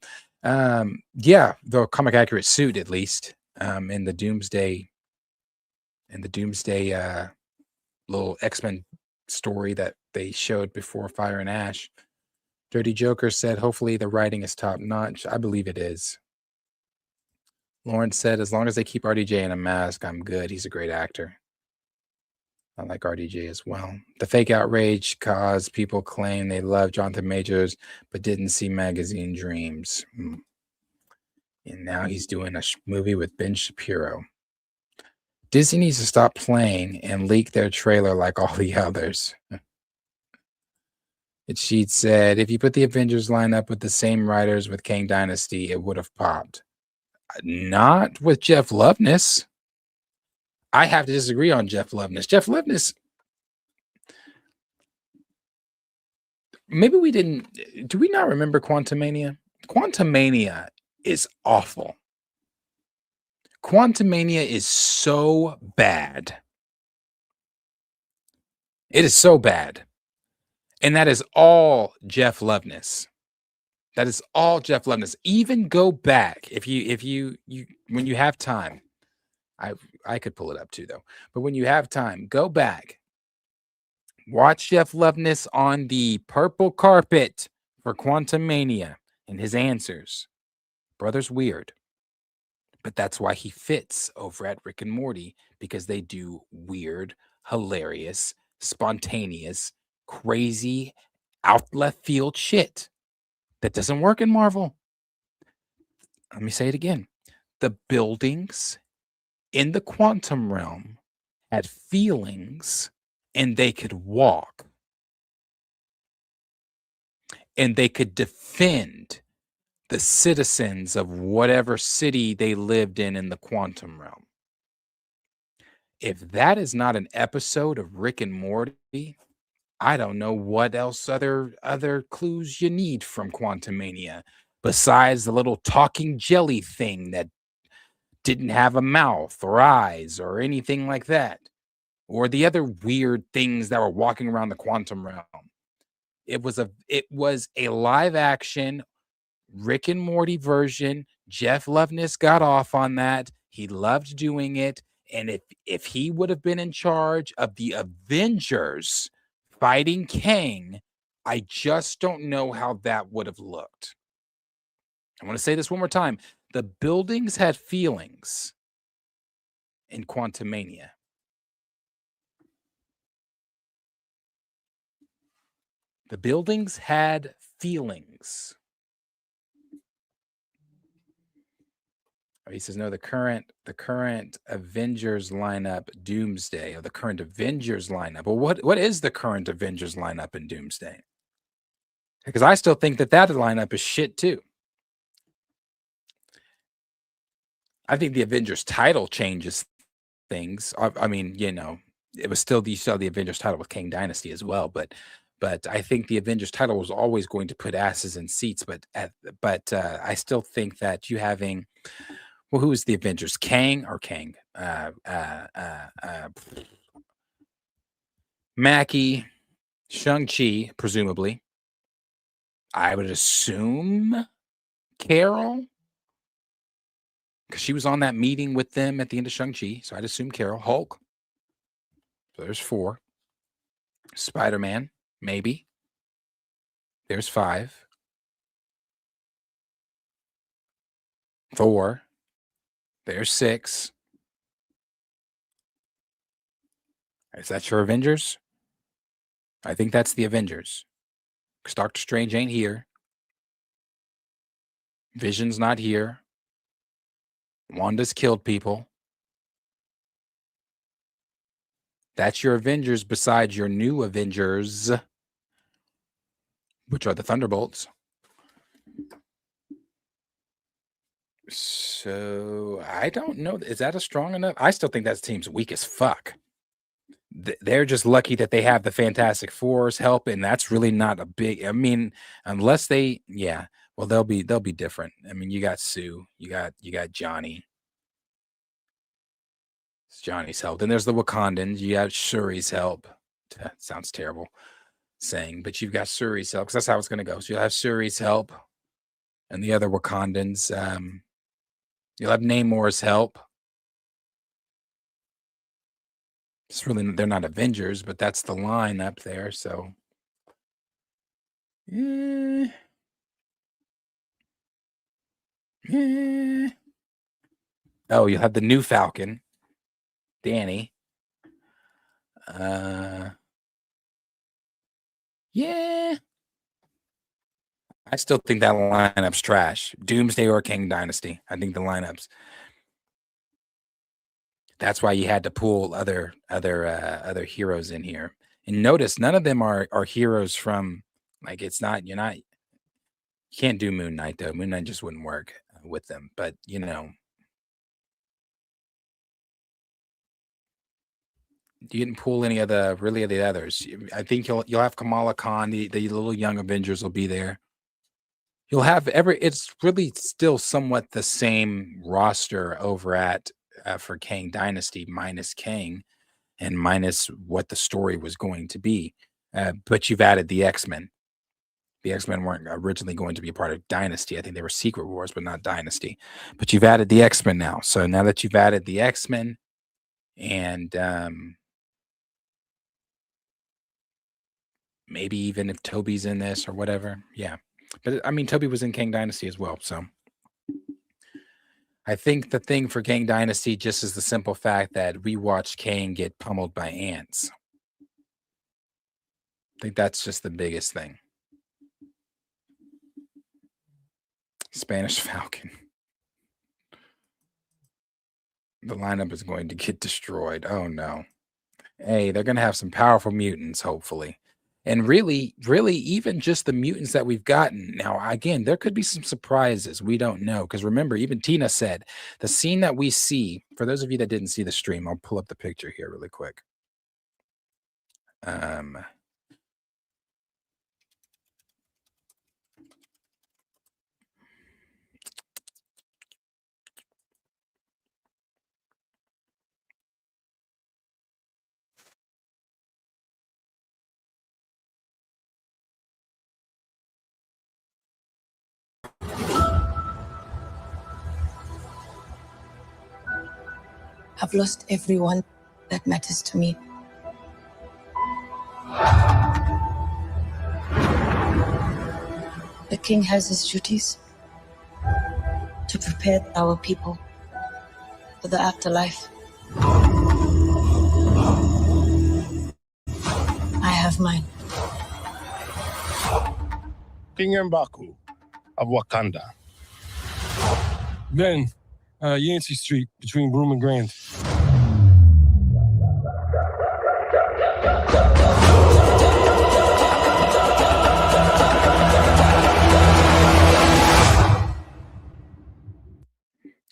Yeah, the comic accurate suit at least. In the Doomsday little X-Men story that they showed before Fire and Ash. Dirty Joker said, hopefully the writing is top notch. I believe it is. Lawrence said, as long as they keep RDJ in a mask, I'm good. He's a great actor. I like RDJ as well. The fake outrage caused people claim they love Jonathan Majors, but didn't see Magazine Dreams. And now he's doing a movie with Ben Shapiro. Disney needs to stop playing and leak their trailer like all the others. Sheet said, if you put the Avengers line up with the same writers with Kang Dynasty, it would have popped. Not with Jeff Loveness. I have to disagree on Jeff Loveness. Jeff Loveness, maybe we didn't. Do we not remember Quantumania? Quantumania is awful. Quantumania is so bad. It is so bad. And that is all Jeff Loveness. That is all Jeff Loveness. Even go back if you when you have time. I could pull it up too though. But when you have time, go back. Watch Jeff Loveness on the purple carpet for Quantumania and his answers. Brother's weird. But that's why he fits over at Rick and Morty, because they do weird, hilarious, spontaneous, crazy, out left field shit that doesn't work in Marvel. Let me say it again. The buildings in the quantum realm had feelings and they could walk and they could defend the citizens of whatever city they lived in the quantum realm. If that is not an episode of Rick and Morty, I don't know what else other clues you need from Quantumania besides the little talking jelly thing that didn't have a mouth or eyes or anything like that, or the other weird things that were walking around the quantum realm. It was a live action Rick and Morty version. Jeff Loveness got off on that. He loved doing it. And if he would have been in charge of the Avengers fighting Kang, I just don't know how that would have looked. I want to say this one more time. The buildings had feelings in Quantumania. The buildings had feelings. He says, no, the current Avengers lineup, Doomsday, or the current Avengers lineup. Well, what is the current Avengers lineup in Doomsday? Because I still think that lineup is shit too. I think the Avengers title changes things. I mean, you know, it was still you saw the Avengers title with Kang Dynasty as well, but I think the Avengers title was always going to put asses in seats. But I still think that you having, well, who is the Avengers? Kang. Mackie, Shang-Chi, presumably. I would assume Carol, because she was on that meeting with them at the end of Shang-Chi. So I'd assume Carol. Hulk. So there's 4. Spider-Man, maybe. There's 5. Thor. There's 6. Is that your Avengers? I think that's the Avengers. Because Doctor Strange ain't here. Vision's not here. Wanda's killed people. That's your Avengers besides your new Avengers, which are the Thunderbolts. So I don't know. Is that a strong enough? I still think that team's weak as fuck. They're just lucky that they have the Fantastic Four's help, and that's really not a big. I mean, unless they, yeah. Well, they'll be different. I mean, you got Sue, you got Johnny. It's Johnny's help. Then there's the Wakandans. You got Shuri's help. That sounds terrible saying, but you've got Shuri's help because that's how it's going to go. So you'll have Shuri's help, and the other Wakandans. You'll have Namor's help. It's really, they're not Avengers, but that's the line up there. So, yeah. Oh, you'll have the new Falcon, Danny. Yeah. I still think that lineup's trash. Doomsday or Kang Dynasty. I think the lineups. That's why you had to pull other heroes in here. And notice none of them are heroes from, like, it's not, you can't do Moon Knight though. Moon Knight just wouldn't work with them. But you didn't pull any of the others. I think you'll have Kamala Khan, the little young Avengers will be there. You'll have it's really still somewhat the same roster over at for Kang Dynasty, minus Kang and minus what the story was going to be. But you've added the X-Men. The X-Men weren't originally going to be a part of Dynasty. I think they were Secret Wars, but not Dynasty. But you've added the X-Men now. So now that you've added the X-Men and maybe even if Toby's in this or whatever. Yeah. But I mean, Toby was in Kang Dynasty as well. So I think the thing for Kang Dynasty just is the simple fact that we watched Kang get pummeled by ants. I think that's just the biggest thing. Spanish Falcon. The lineup is going to get destroyed. Oh no. Hey, they're going to have some powerful mutants, hopefully. And really, even just the mutants that we've gotten. Now, again, there could be some surprises. We don't know. Because remember, even Tina said the scene that we see, for those of you that didn't see the stream, I'll pull up the picture here really quick. I've lost everyone that matters to me. The king has his duties to prepare our people for the afterlife. I have mine. King M'Baku of Wakanda. Ben, Yancey Street between Broome and Grand.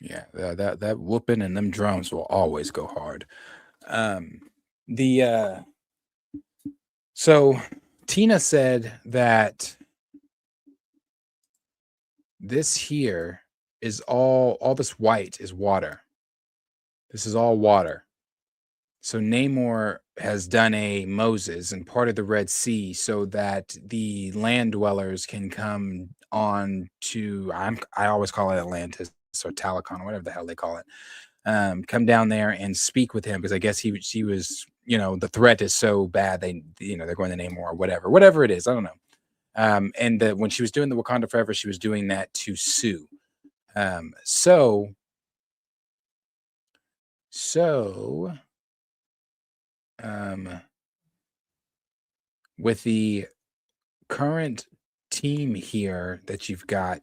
Yeah, that whooping and them drums will always go hard. So Tina said that this here is all this white is water. This is all water. So Namor has done a Moses and parted the Red Sea so that the land dwellers can come on to, I always call it Atlantis or Talicon or whatever the hell they call it. Come down there and speak with him because I guess he was, the threat is so bad they're going to Namor or whatever it is. I don't know. And when she was doing the Wakanda Forever, she was doing that to Sue. With the current team here that you've got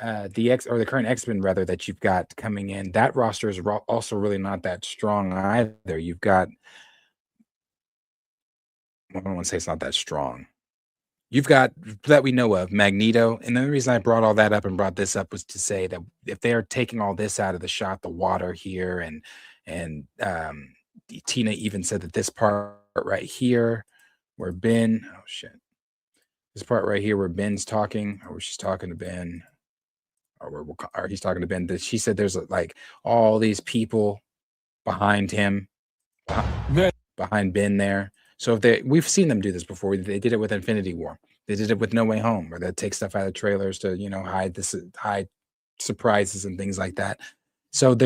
the current X-Men rather that you've got coming in, that roster is also really not that strong either. You've got, I don't want to say it's not that strong. You've got, that we know of, Magneto. And the reason I brought all that up and brought this up was to say that if they're taking all this out of the shot, the water here, and Tina even said that this part right here where Ben, this part right here where Ben's talking, or she's talking to Ben, or he's talking to Ben, that she said there's like all these people behind him, behind Ben there. So we've seen them do this before. They did it with Infinity War. They did it with No Way Home, where they take stuff out of trailers to, hide surprises and things like that. So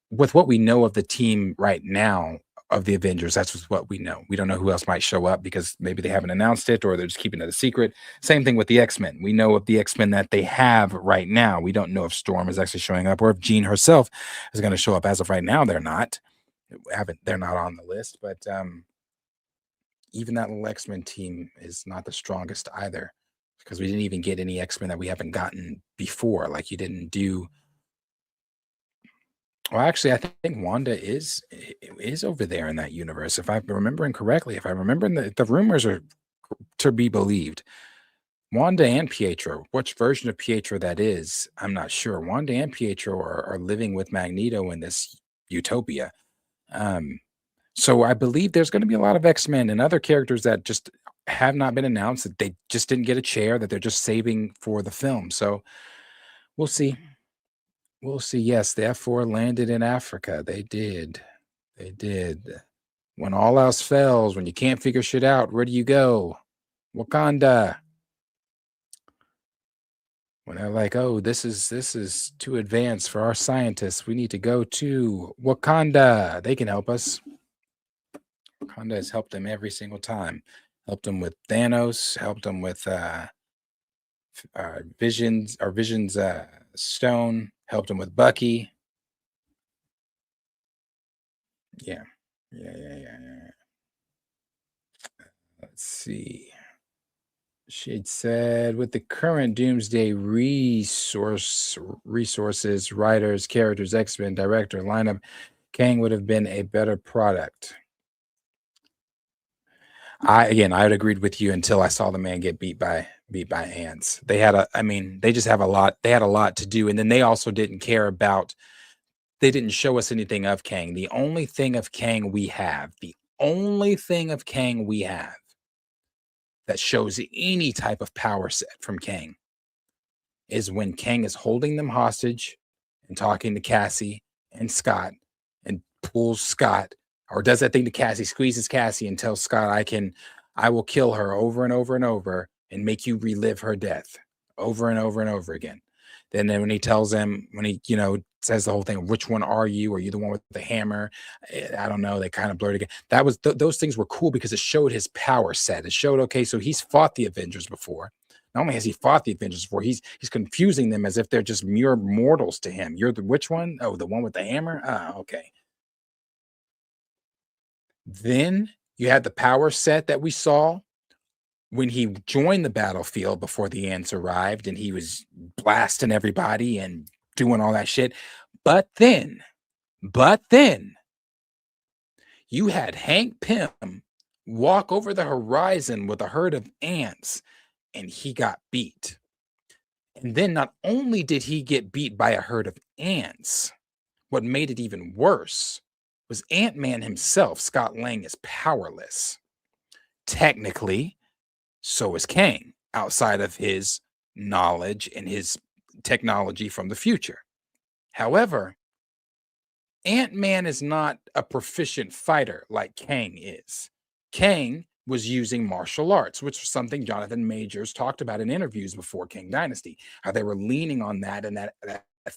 with what we know of the team right now of the Avengers, that's just what we know. We don't know who else might show up because maybe they haven't announced it or they're just keeping it a secret. Same thing with the X-Men. We know of the X-Men that they have right now. We don't know if Storm is actually showing up or if Jean herself is going to show up. As of right now, they're not. They're not on the list, but even that little X-Men team is not the strongest either because we didn't even get any X-Men that we haven't gotten before. Like you didn't do. Well, actually, I think Wanda is over there in that universe. If I'm remembering correctly, the rumors are to be believed. Wanda and Pietro, which version of Pietro that is, I'm not sure. Wanda and Pietro are living with Magneto in this utopia. So I believe there's going to be a lot of X-Men and other characters that just have not been announced, that they just didn't get a chair, that they're just saving for the film. So we'll see. We'll see. Yes, the F4 landed in Africa. They did. When all else fails, when you can't figure shit out, where do you go? Wakanda. When they're like, oh, this is too advanced for our scientists, we need to go to Wakanda. They can help us. Wakanda has helped them every single time. Helped them with Thanos. Helped them with Vision's stone. Helped them with Bucky. Yeah. Let's see. She said, with the current Doomsday resources, writers, characters, X-Men, director lineup, Kang would have been a better product. I had agreed with you until I saw the man get beat by ants. They had they just have a lot. They had a lot to do, and then they also didn't care about. They didn't show us anything of Kang. The only thing of Kang we have that shows any type of power set from Kang is when Kang is holding them hostage and talking to Cassie and Scott and pulls Scott, or does that thing to Cassie, squeezes Cassie and tells Scott, I will kill her over and over and over and make you relive her death over and over and over again. Then when he tells him, when he, says the whole thing, which one are you? Are you the one with the hammer? I don't know. They kind of blurred again. That was those things were cool because it showed his power set. It showed, okay, so he's fought the Avengers before. Not only has he fought the Avengers before, he's confusing them as if they're just mere mortals to him. You're the which one? Oh, the one with the hammer? Ah, okay. Then you had the power set that we saw when he joined the battlefield before the ants arrived, and he was blasting everybody and doing all that shit. But then you had Hank Pym walk over the horizon with a herd of ants, and he got beat. And then not only did he get beat by a herd of ants, what made it even worse was Ant-Man himself, Scott Lang, is powerless. Technically, so is Kang, outside of his knowledge and his technology from the future. However, Ant-Man is not a proficient fighter like Kang is. Kang was using martial arts, which was something Jonathan Majors talked about in interviews before Kang Dynasty, how they were leaning on that and that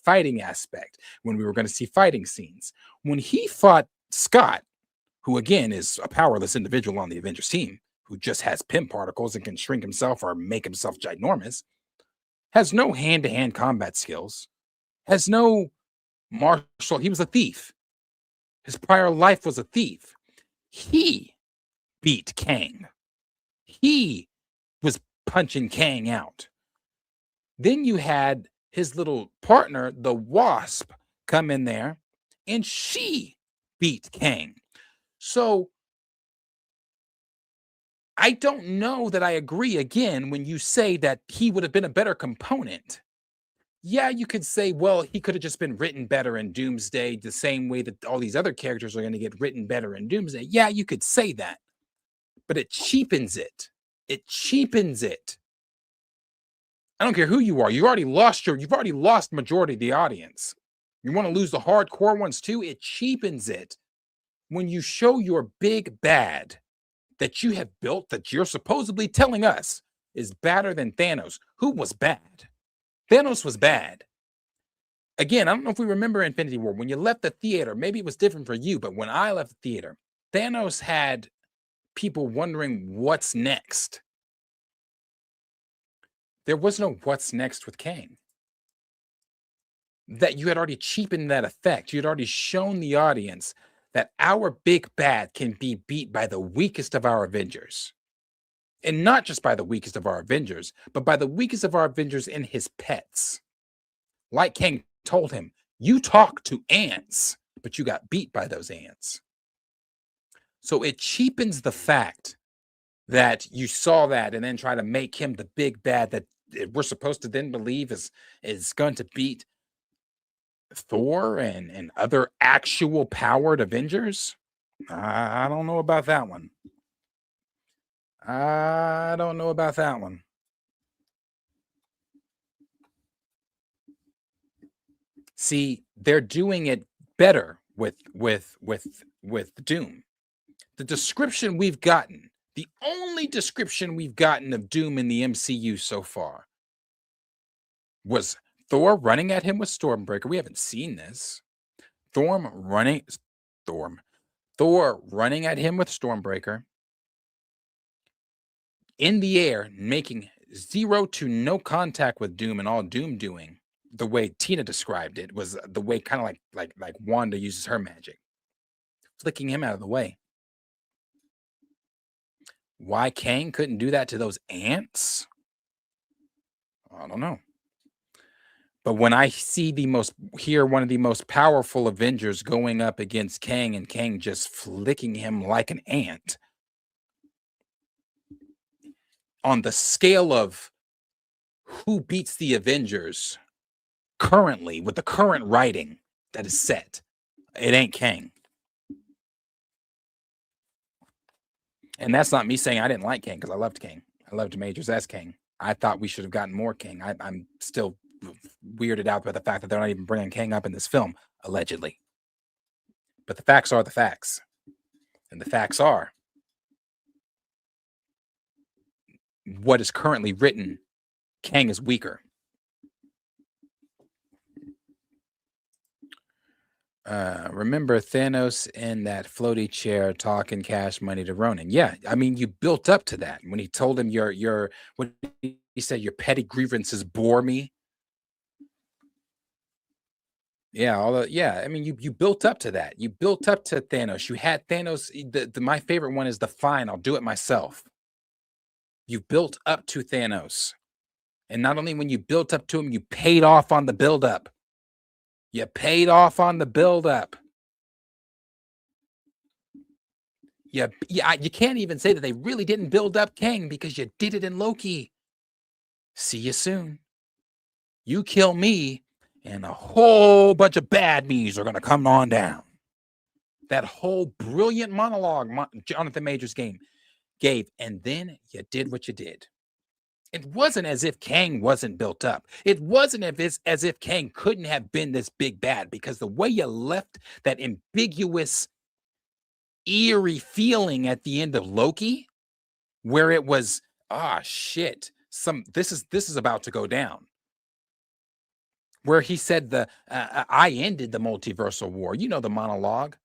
fighting aspect when we were going to see fighting scenes. When he fought Scott, who again is a powerless individual on the Avengers team, who just has Pym particles and can shrink himself or make himself ginormous, has no hand-to-hand combat skills, has no martial. He was a thief. His prior life was a thief. He beat Kang. He was punching Kang out. Then you had his little partner, the Wasp, come in there, and she beat Kang. So I don't know that I agree again when you say that he would have been a better component. Yeah, you could say, well, he could have just been written better in Doomsday the same way that all these other characters are going to get written better in Doomsday. Yeah, you could say that. But it cheapens it. It cheapens it. I don't care who you are. You've already lost majority of the audience. You want to lose the hardcore ones too? It cheapens it when you show your big bad that you have built, that you're supposedly telling us is badder than Thanos. Who was bad? Thanos was bad. Again, I don't know if we remember Infinity War. When you left the theater, maybe it was different for you, but when I left the theater, Thanos had people wondering what's next. There was no what's next with Kang. That you had already cheapened that effect. You had already shown the audience that our big bad can be beat by the weakest of our Avengers. And not just by the weakest of our Avengers, but by the weakest of our Avengers and his pets. Like Kang told him, you talk to ants, but you got beat by those ants. So it cheapens the fact that you saw that and then try to make him the big bad that we're supposed to then believe is going to beat Thor and other actual powered Avengers. I don't know about that one. I don't know about that one. See, they're doing it better with Doom. The description we've gotten, the only description we've gotten of Doom in the MCU so far was Thor running at him with Stormbreaker. We haven't seen this. Thor running at him with Stormbreaker in the air, making 0 to no contact with Doom, and all Doom doing, the way Tina described it, was the way kind of like Wanda uses her magic, flicking him out of the way. Why Kang couldn't do that to those ants? I don't know. But when I see one of the most powerful Avengers going up against Kang and Kang just flicking him like an ant, on the scale of who beats the Avengers currently with the current writing that is set, it ain't Kang. And that's not me saying I didn't like Kang, because I loved Kang. I loved Majors as Kang. I thought we should have gotten more Kang. I'm still weirded out by the fact that they're not even bringing Kang up in this film, allegedly. But the facts are the facts. And the facts are what is currently written, Kang is weaker. Remember Thanos in that floaty chair talking cash money to Ronan. Yeah, I mean, you built up to that when he told him what he said, your petty grievances bore me. Yeah, I mean, you built up to that. You built up to Thanos. You had Thanos. My favorite one is the fine, I'll do it myself. You built up to Thanos. And not only when you built up to him, you paid off on the buildup. You paid off on the buildup. You can't even say that they really didn't build up Kang, because you did it in Loki. See you soon. You kill me, and a whole bunch of bad me's are going to come on down. That whole brilliant monologue Jonathan Majors gave, and then you did what you did. It wasn't as if Kang wasn't built up. It wasn't as if Kang couldn't have been this big bad, because the way you left that ambiguous, eerie feeling at the end of Loki, where it was, shit, this is about to go down. Where he said I ended the multiversal war. You know the monologue.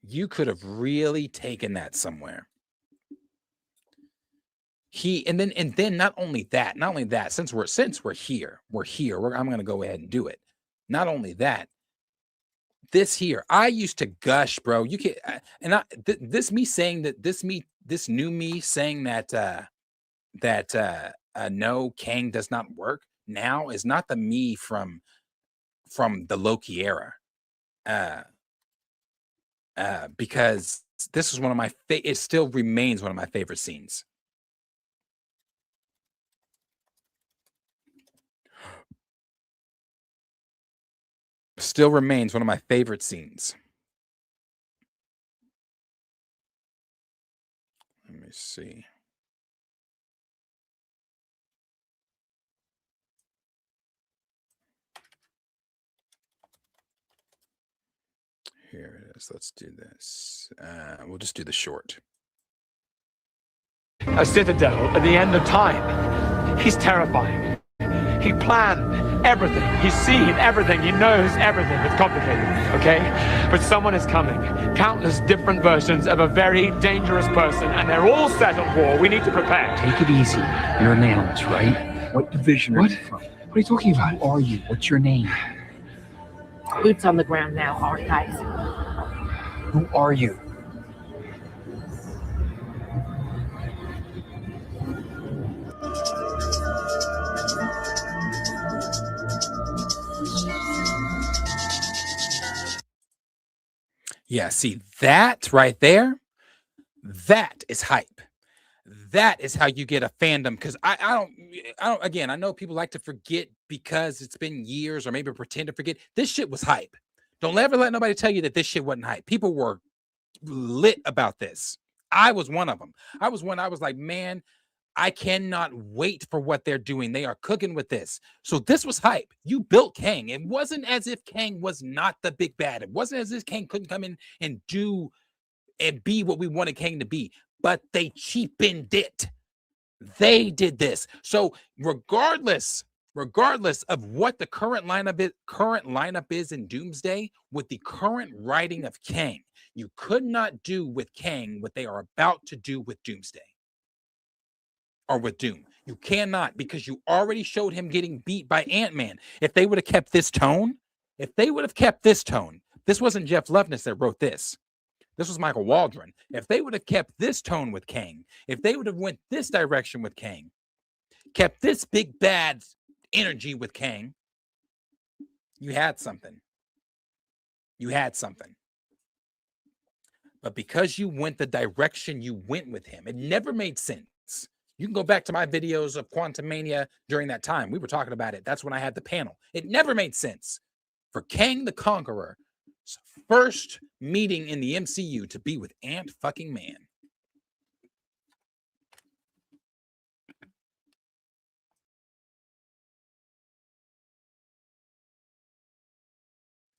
You could have really taken that somewhere. And then not only that, since we're here, I'm going to go ahead and do it. Not only that, this here, I used to gush, bro. You can, this new me saying that no, Kang does not work now is not the me from the Loki era. Because this is one of my it still remains one of my favorite scenes. Still remains one of my favorite scenes. Let me see. Here it is. Let's do this. We'll just do the short. A citadel at the end of time. He's terrifying. He planned everything. He's seen everything. He knows everything. It's complicated, okay? But someone is coming. Countless different versions of a very dangerous person, and they're all set on war. We need to prepare. Take it easy. You're an analyst, right? What division are you from? What are you talking about? Who are you? What's your name? Boots on the ground now, archives. Who are you? Yeah, see that right there? That is hype. That is how you get a fandom. Because I don't, again, I know people like to forget because it's been years, or maybe pretend to forget. This shit was hype. Don't ever let nobody tell you that this shit wasn't hype. People were lit about this. I was one of them. I was like, man, I cannot wait for what they're doing. They are cooking with this. So this was hype. You built Kang. It wasn't as if Kang was not the big bad. It wasn't as if Kang couldn't come in and do and be what we wanted Kang to be. But they cheapened it. They did this. So regardless of what the current lineup is in Doomsday, with the current writing of Kang, you could not do with Kang what they are about to do with Doomsday. Or with Doom. You cannot, because you already showed him getting beat by Ant-Man. If they would have kept this tone, This wasn't Jeff Loveness that wrote this. This was Michael Waldron. If they would have kept this tone with Kang, if they would have went this direction with Kang, kept this big bad energy with Kang, you had something. You had something. But because you went the direction you went with him, it never made sense. You can go back to my videos of Quantumania during that time. We were talking about it. That's when I had the panel. It never made sense for Kang the Conqueror's first meeting in the MCU to be with Ant-fucking-Man.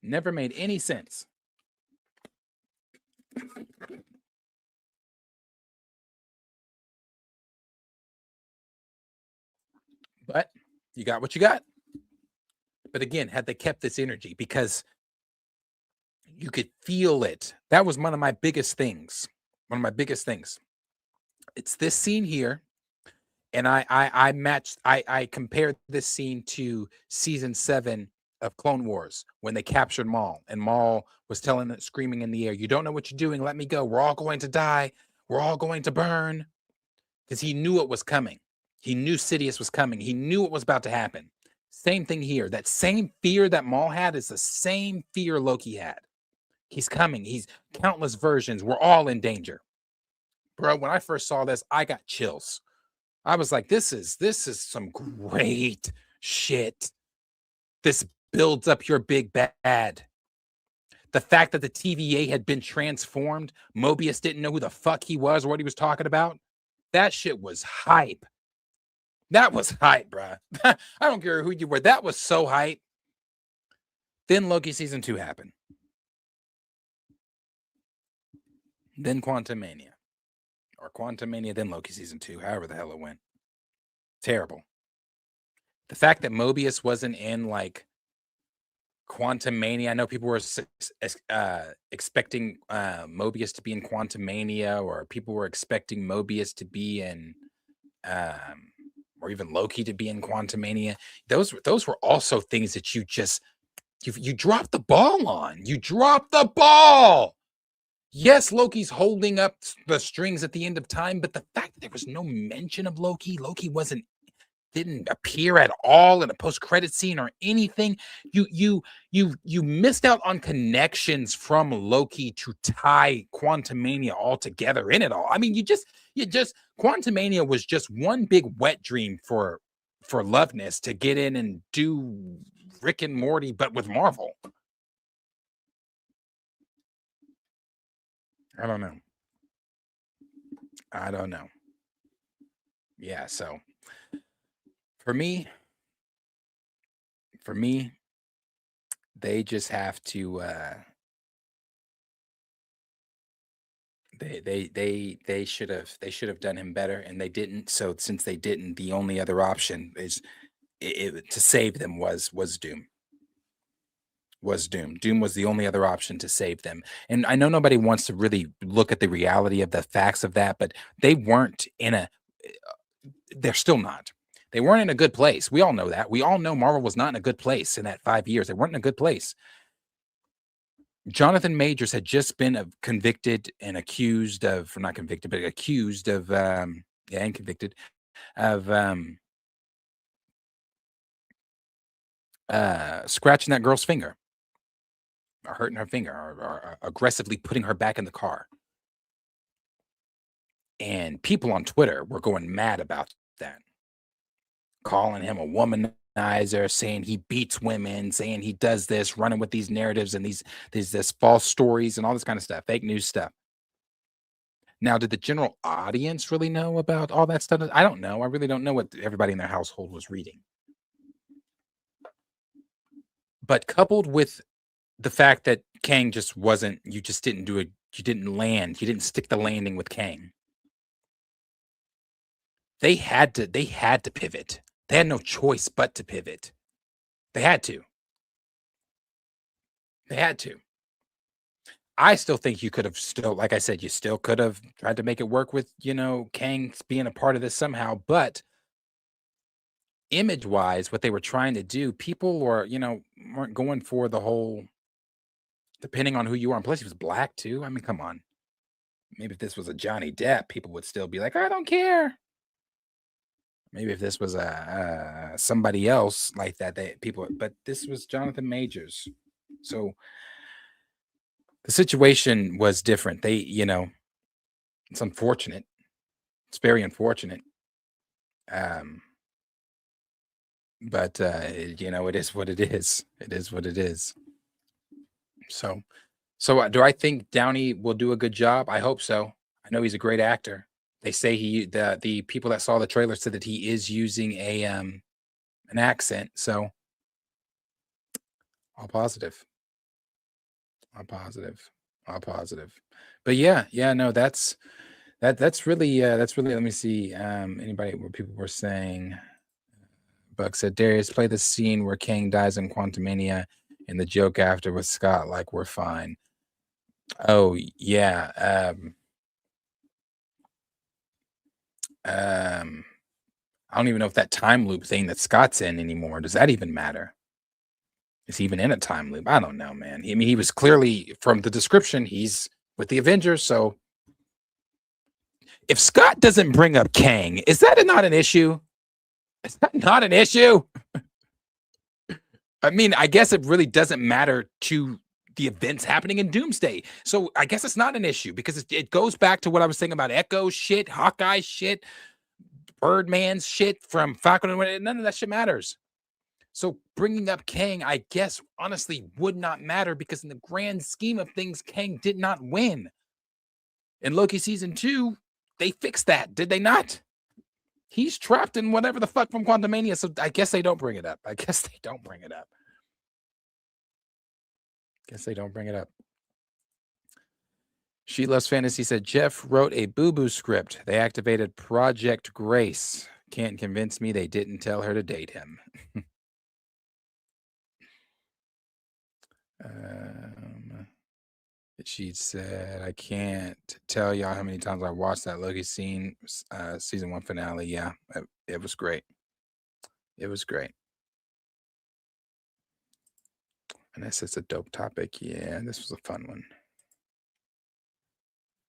Never made any sense. But you got what you got. But again, had they kept this energy, because you could feel it. That was one of my biggest things. One of my biggest things. It's this scene here. And I compared this scene to season 7 of Clone Wars when they captured Maul, and Maul was telling it, screaming in the air, "You don't know what you're doing. Let me go. We're all going to die. We're all going to burn." Because he knew it was coming. He knew Sidious was coming. He knew it was about to happen. Same thing here. That same fear that Maul had is the same fear Loki had. He's coming. He's countless versions. We're all in danger. Bro, when I first saw this, I got chills. I was like, this is some great shit. This builds up your big bad. The fact that the TVA had been transformed, Mobius didn't know who the fuck he was or what he was talking about. That shit was hype. That was hype, bruh. I don't care who you were. That was so hype. Then Loki season 2 happened. Then Quantumania. Or Quantumania, then Loki season 2. However the hell it went. Terrible. The fact that Mobius wasn't in, like, Quantumania. I know people were expecting Mobius to be in Quantumania, or people were expecting Mobius to be in... or even Loki to be in Quantumania. Those were also things that you dropped the ball on. You dropped the ball. Yes, Loki's holding up the strings at the end of time, but the fact that there was no mention of Loki didn't appear at all in a post-credit scene or anything. You missed out on connections from Loki to tie Quantumania all together in it all. I mean, you just Quantumania was just one big wet dream for Loveness to get in and do Rick and Morty, but with Marvel. I don't know. Yeah, so for me, they just have to they should have done him better, and they didn't. So since they didn't, the only other option is to save them was Doom. Doom was the only other option to save them. And I know nobody wants to really look at the reality of the facts of that, but they weren't they're still not. They weren't in a good place. We all know that. We all know Marvel was not in a good place in that 5 years. They weren't in a good place. Jonathan Majors had just been convicted and accused of, not convicted, but accused of, and convicted of scratching that girl's finger, or hurting her finger, or aggressively putting her back in the car. And people on Twitter were going mad about that, calling him a womanizer, saying he beats women, saying he does this, running with these narratives and this false stories and all this kind of stuff, fake news stuff. Now, did the general audience really know about all that stuff? I don't know. I really don't know what everybody in their household was reading. But coupled with the fact that Kang just wasn't, you didn't land, you didn't stick the landing with Kang. They had to pivot. They had no choice but to pivot. They had to. I still think you could have like I said, you still could have tried to make it work with, Kang being a part of this somehow. But image-wise, what they were trying to do, people were, weren't going for the whole depending on who you are. And plus, he was black too. I mean, come on. Maybe if this was a Johnny Depp, people would still be like, I don't care. Maybe if this was somebody else like that, but this was Jonathan Majors. So the situation was different. They, it's unfortunate. It's very unfortunate. But it is what it is. It is what it is. So do I think Downey will do a good job? I hope so. I know he's a great actor. They say the people that saw the trailer said that he is using an accent. So all positive. But no, that's really let me see. Anybody where people were saying, Buck said, Darius, play the scene where Kang dies in Quantumania and the joke after with Scott, like we're fine. Oh yeah. I don't even know if that time loop thing that Scott's in anymore. Does that even matter? Is he even in a time loop? I don't know, man. I mean, he was clearly, from the description, he's with the Avengers. So if Scott doesn't bring up Kang, is that not an issue? Is that not an issue? I mean, I guess it really doesn't matter to the events happening in Doomsday. So I guess it's not an issue because it goes back to what I was saying about Echo shit, Hawkeye shit, Birdman's shit from Falcon. None of that shit matters. So bringing up Kang, I guess, honestly, would not matter because in the grand scheme of things, Kang did not win. In Loki season 2, they fixed that, did they not? He's trapped in whatever the fuck from Quantumania, so I guess they don't bring it up. She Loves Fantasy said, Jeff wrote a boo-boo script. They activated Project Grace. Can't convince me they didn't tell her to date him. She said, I can't tell y'all how many times I watched that Loki scene, season 1 finale. Yeah, it was great. It was great. And this is a dope topic. Yeah, this was a fun one.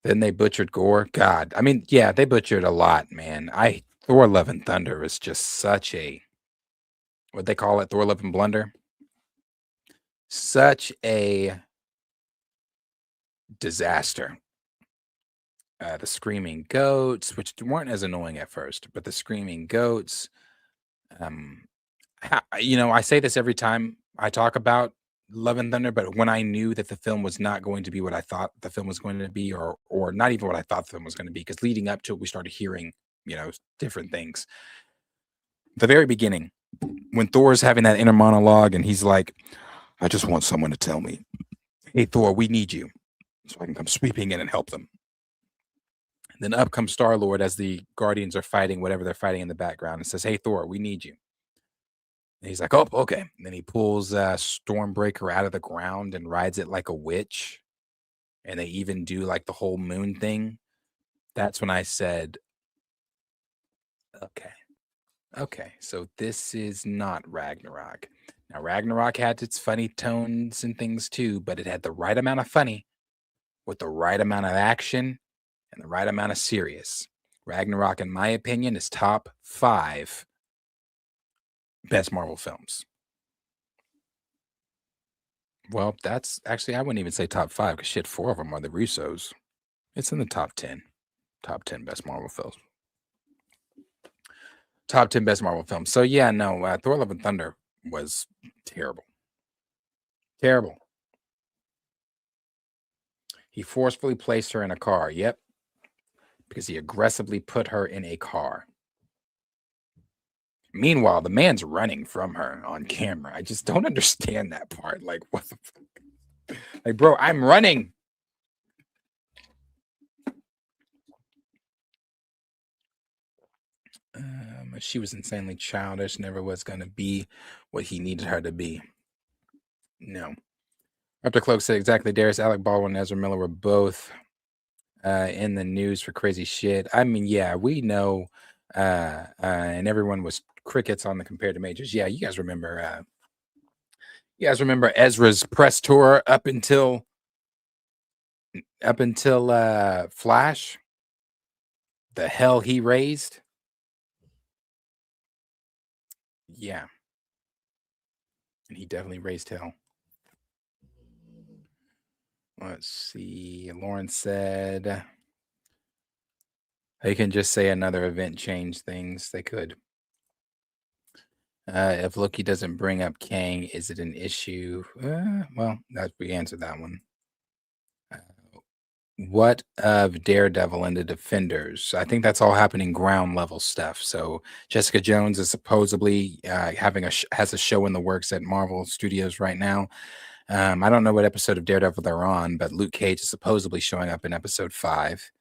Then they butchered Gore. God, I mean, yeah, they butchered a lot, man. Thor Love and Thunder is just such a, what they call it, Thor Love and Blunder. Such a disaster. The screaming goats, which weren't as annoying at first, but the screaming goats. I say this every time I talk about Love and Thunder, but when I knew that the film was not going to be what I thought the film was going to be, or not even what I thought the film was going to be, because leading up to it, we started hearing, different things. The very beginning, when Thor's having that inner monologue and he's like, I just want someone to tell me, hey, Thor, we need you, so I can come sweeping in and help them. And then up comes Star-Lord as the Guardians are fighting whatever they're fighting in the background and says, hey, Thor, we need you. And he's like, oh, okay. And then he pulls Stormbreaker out of the ground and rides it like a witch. And they even do like the whole moon thing. That's when I said, okay, so this is not Ragnarok. Now, Ragnarok had its funny tones and things too, but it had the right amount of funny with the right amount of action and the right amount of serious. Ragnarok, in my opinion, is top 5 best Marvel films. Well, that's actually, I wouldn't even say top 5 because shit, 4 of them are the Russos. It's in the top 10. Top 10 best Marvel films. Top 10 best Marvel films. So yeah, no, Thor Love and Thunder was terrible. Terrible. He forcefully placed her in a car. Yep. Because he aggressively put her in a car. Meanwhile, the man's running from her on camera. I just don't understand that part. Like, what the fuck? Like, bro, I'm running. She was insanely childish, never was going to be what he needed her to be. No. Raptor Cloak said exactly, Darius, Alec Baldwin, and Ezra Miller were both in the news for crazy shit. I mean, yeah, we know, and everyone was crickets on the compared to majors. Yeah, you guys remember, You guys remember Ezra's press tour up until Flash? The hell he raised? Yeah. And he definitely raised hell. Let's see. Lauren said they can just say another event changed things. They could. If Loki doesn't bring up Kang, is it an issue? Well, we answered that one. What of Daredevil and the Defenders? I think that's all happening ground level stuff. So Jessica Jones is supposedly has a show in the works at Marvel Studios right now. I don't know what episode of Daredevil they're on, but Luke Cage is supposedly showing up in episode 5.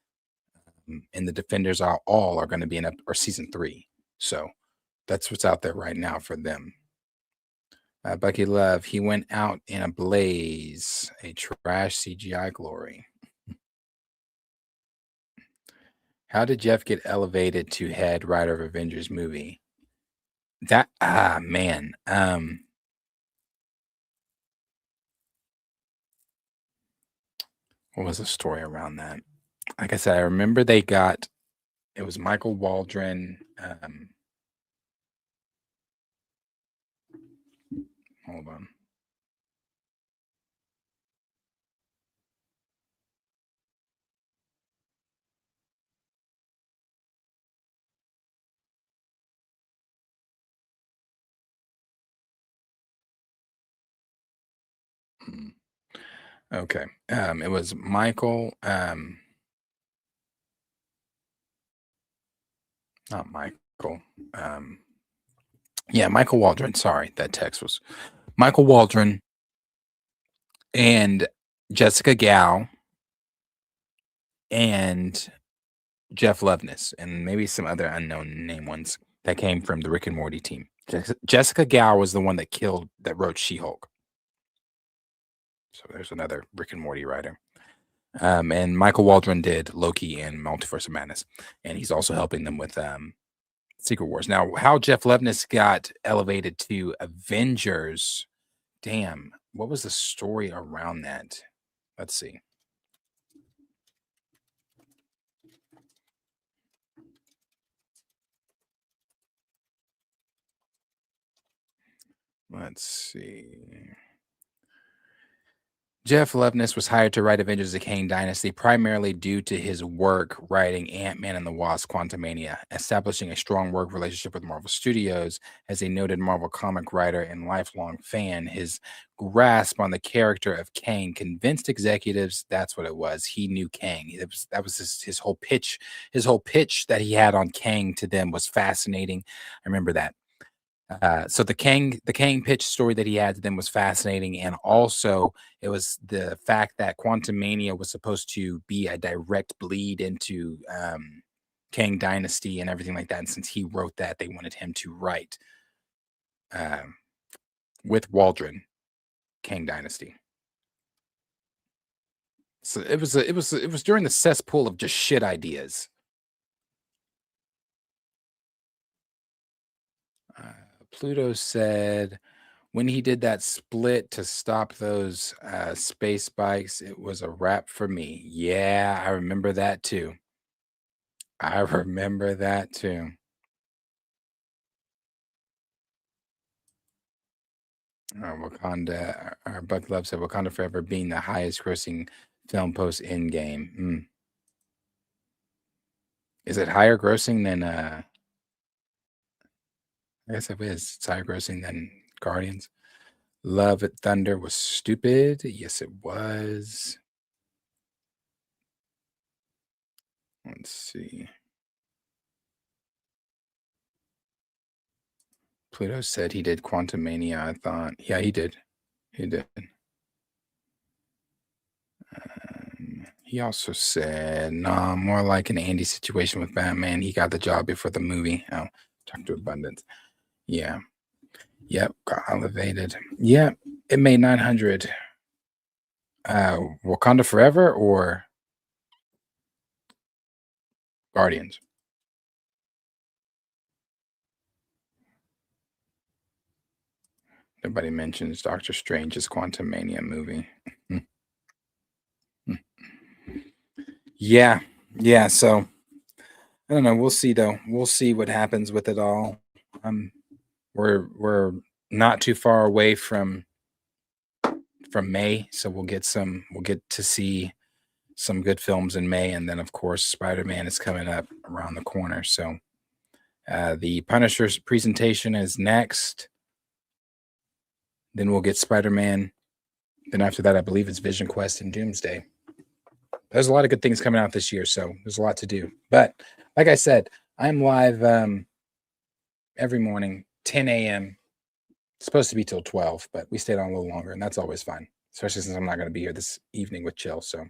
And the Defenders are going to be in season 3. So that's what's out there right now for them. Bucky Love, he went out in a blaze, a trash CGI glory. How did Jeff get elevated to head writer of Avengers movie? Man. What was the story around that? Like I said, I remember it was Michael Waldron. Hold on. Okay. It was Michael. Not Michael. Yeah, Michael Waldron. Sorry, that text was Michael Waldron and Jessica Gao and Jeff Loveness and maybe some other unknown name ones that came from the Rick and Morty team. Jessica Gao was the one that wrote She-Hulk. So there's another Rick and Morty writer. And Michael Waldron did Loki and Multiverse of Madness. And he's also helping them with Secret Wars. Now, how Jeff Loveness got elevated to Avengers, damn, what was the story around that? Let's see. Let's see. Jeff Loveness was hired to write Avengers: The Kang Dynasty primarily due to his work writing Ant-Man and the Wasp: Quantumania, establishing a strong work relationship with Marvel Studios. As a noted Marvel comic writer and lifelong fan, his grasp on the character of Kang convinced executives that's what it was. He knew Kang. That was his whole pitch. His whole pitch that he had on Kang to them was fascinating. I remember that. So the Kang pitch story that he had to them was fascinating, and also it was the fact that Quantumania was supposed to be a direct bleed into Kang Dynasty and everything like that. And since he wrote that, they wanted him to write with Waldron Kang Dynasty. So it was during the cesspool of just shit ideas. Pluto said, when he did that split to stop those space bikes, it was a wrap for me. Yeah, I remember that too. Wakanda, Buck Love said, Wakanda Forever being the highest grossing film post Endgame. Is it higher grossing than I guess it is. It's higher grossing than Guardians. Love at Thunder was stupid. Yes, it was. Let's see. Pluto said he did Quantumania, I thought. Yeah, he did. He also said, nah, more like an Andy situation with Batman. He got the job before the movie. Oh, talk to Abundance. Yeah. Yep, got elevated. Yeah, it made 900. Wakanda Forever or Guardians? Nobody mentions Doctor Strange's Quantum Mania movie. Yeah. So I don't know. We'll see though. We'll see what happens with it all. We're not too far away from May, so we'll get to see some good films in May, and then of course Spider-Man is coming up around the corner. So the Punisher's presentation is next. Then we'll get Spider-Man. Then after that, I believe it's Vision Quest and Doomsday. There's a lot of good things coming out this year, so there's a lot to do. But like I said, I'm live every morning, 10 a.m. It's supposed to be till 12, but we stayed on a little longer, and that's always fun, especially since I'm not going to be here this evening with Chill. So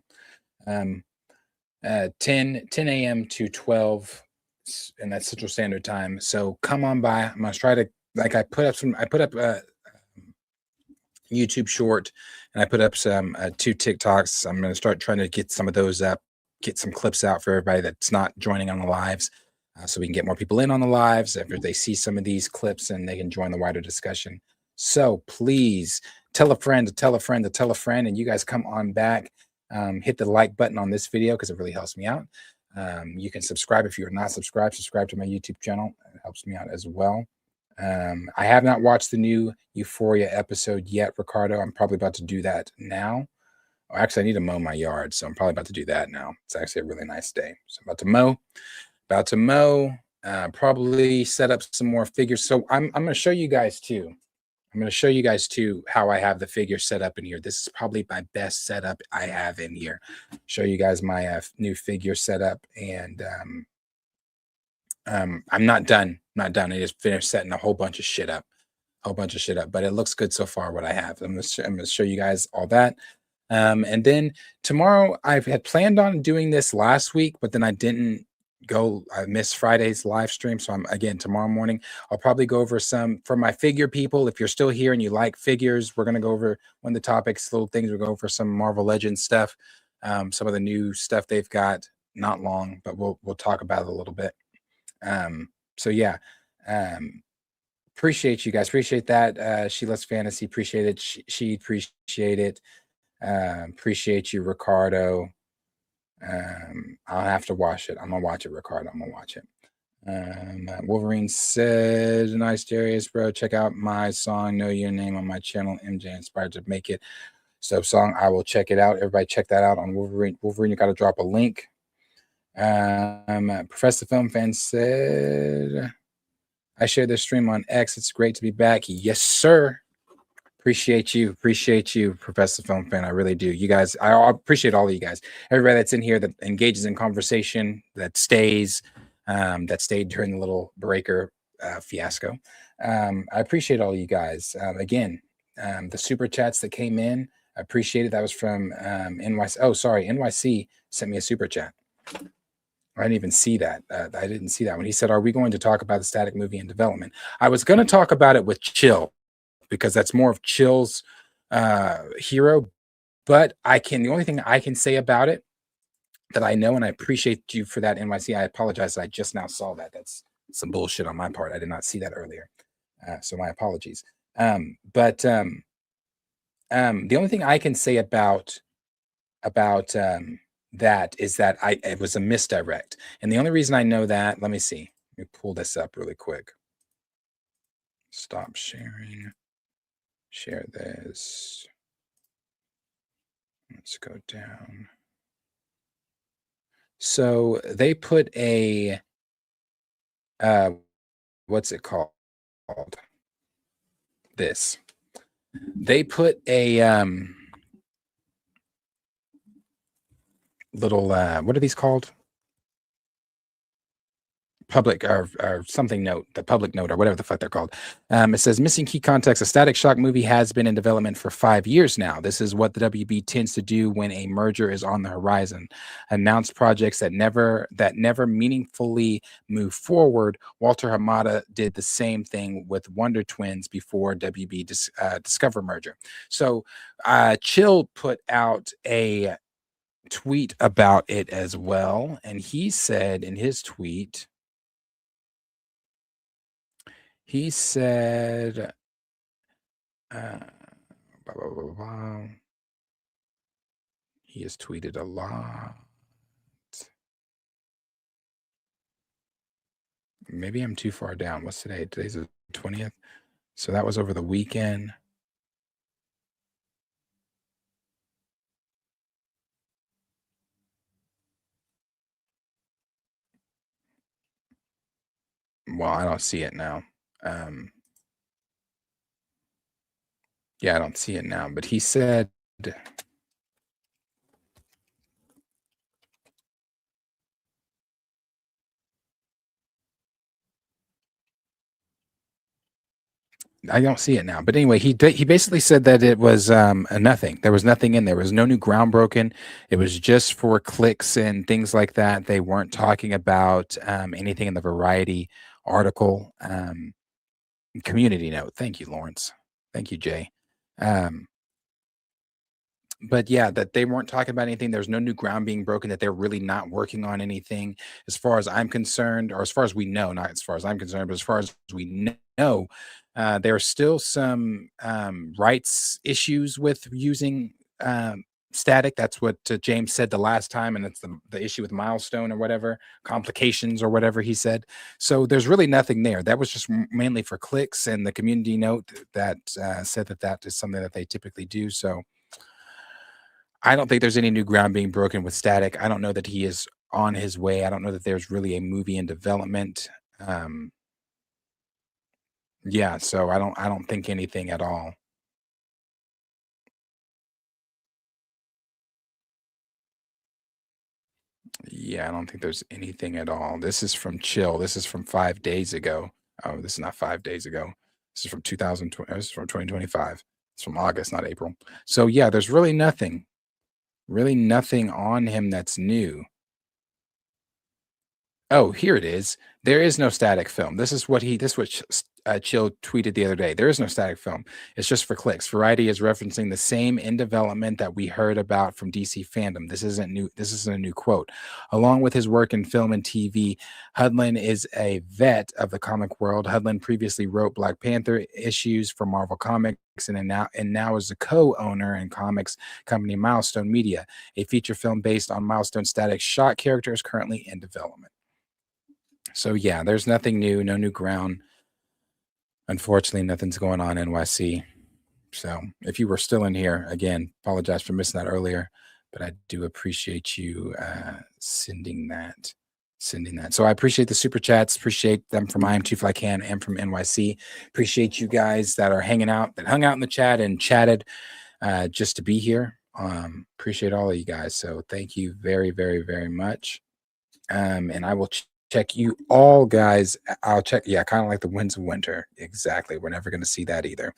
10 a.m. to 12, and that's Central Standard Time. So come on by. I'm going to try to, like, I put up a YouTube short, and I put up some 2 TikToks. I'm going to start trying to get some of those up, get some clips out for everybody that's not joining on the lives, so we can get more people in on the lives after they see some of these clips and they can join the wider discussion. So please tell a friend to tell a friend to tell a friend, and you guys come on back. Hit the like button on this video because it really helps me out. You can subscribe if you're not subscribed. Subscribe to my YouTube channel. It helps me out as well. I have not watched the new Euphoria episode yet, Ricardo. I'm probably about to do that now. Oh, actually, I need to mow my yard, so I'm probably about to do that now. It's actually a really nice day. So I'm about to mow, probably set up some more figures. So I'm going to show you guys too. I'm going to show you guys too how I have the figure set up in here. This is probably my best setup I have in here. Show you guys my new figure setup, and I'm not done. I just finished setting a whole bunch of shit up, but it looks good so far what I have. I'm gonna show you guys all that. And then tomorrow, I had planned on doing this last week, but then I didn't go. I missed Friday's live stream. So tomorrow morning, I'll probably go over some for my figure people. If you're still here and you like figures, we're going to go over one of the topics, little things. We'll go over some Marvel Legends stuff, some of the new stuff they've got, not long, but we'll talk about it a little bit. So yeah, appreciate you guys. Appreciate that. She Loves Fantasy. Appreciate it. She appreciate it. Appreciate you, Ricardo. I'll have to watch it. I'm gonna watch it, Ricardo. I'm gonna watch it. Wolverine said, "Nice, Darius, bro. Check out my song, Know Your Name, on my channel. MJ inspired to make it. So song, I will check it out. Everybody check that out on Wolverine. Wolverine, you got to drop a link." Professor Film Fan said, "I shared this stream on X. It's great to be back." Yes, sir. Appreciate you, Professor Film Fan. I really do. You guys, I appreciate all of you guys. Everybody that's in here that engages in conversation, that stays, that stayed during the little breaker fiasco. I appreciate all of you guys. Again, the super chats that came in, I appreciate it. That was from NYC. Oh, sorry, NYC sent me a super chat. I didn't even see that. I didn't see that when he said, "Are we going to talk about the Static movie in development?" I was going to talk about it with Chill, because that's more of Chill's hero. But the only thing I can say about it that I know, and I appreciate you for that, NYC. I apologize that I just now saw that. That's some bullshit on my part. I did not see that earlier. So my apologies. But the only thing I can say about that is that it was a misdirect. And the only reason I know that, let me see. Let me pull this up really quick. Stop sharing. Share this. Let's go down. So they put a what's it called? This. They put a little what are these called? Public or something note, the public note or whatever the fuck they're called. It says, "Missing key context. A Static Shock movie has been in development for 5 years now. This is what the WB tends to do when a merger is on the horizon. Announced projects that never meaningfully move forward. Walter Hamada did the same thing with Wonder Twins before WB Discover merger." So Chill put out a tweet about it as well, and he said in his tweet, he said, Blah, blah, blah, blah. He has tweeted a lot. Maybe I'm too far down. What's today? Today's the 20th. So that was over the weekend. Well, I don't see it now. Yeah, I don't see it now. But he said, I don't see it now. But anyway, he basically said that it was a nothing. There was nothing in there. There was no new ground broken. It was just for clicks and things like that. They weren't talking about anything in the Variety article. Community note. Thank you, Lawrence. Thank you, Jay. But yeah, that they weren't talking about anything. There's no new ground being broken, that they're really not working on anything as far as I'm concerned, or as far as we know, not as far as I'm concerned, but as far as we know, there are still some rights issues with using static. That's what James said the last time, and it's the issue with Milestone or whatever, complications or whatever he said. So there's really nothing there. That was just mainly for clicks, and the community note that said that is something that they typically do. So I don't think there's any new ground being broken with static. I don't know that he is on his way. I don't know that there's really a movie in development. Yeah, so I don't think anything at all. Yeah, I don't think there's anything at all. This is from Chill. This is from 5 days ago. Oh, this is not 5 days ago. This is from 2020. This is from 2025. It's from August, not April. So yeah, there's really nothing on him that's new. Oh, here it is. There is no static film. This is what Chill tweeted the other day. There is no static film. It's just for clicks. Variety is referencing the same in development that we heard about from DC fandom. This isn't new. This isn't a new quote. Along with his work in film and TV, Hudlin is a vet of the comic world. Hudlin previously wrote Black Panther issues for Marvel Comics and now is the co-owner and comics company Milestone Media. A feature film based on Milestone static shot characters currently in development. So yeah, there's nothing new, no new ground. Unfortunately, nothing's going on in NYC. So if you were still in here, again, apologize for missing that earlier, but I do appreciate you sending that. So I appreciate the super chats, appreciate them from I Am Too Fly Can and from NYC. Appreciate you guys that are hanging out, that hung out in the chat and chatted just to be here. Appreciate all of you guys. So thank you very, very, very much. And I will check you all guys. I'll check. Yeah, kind of like the winds of winter. Exactly. We're never going to see that either.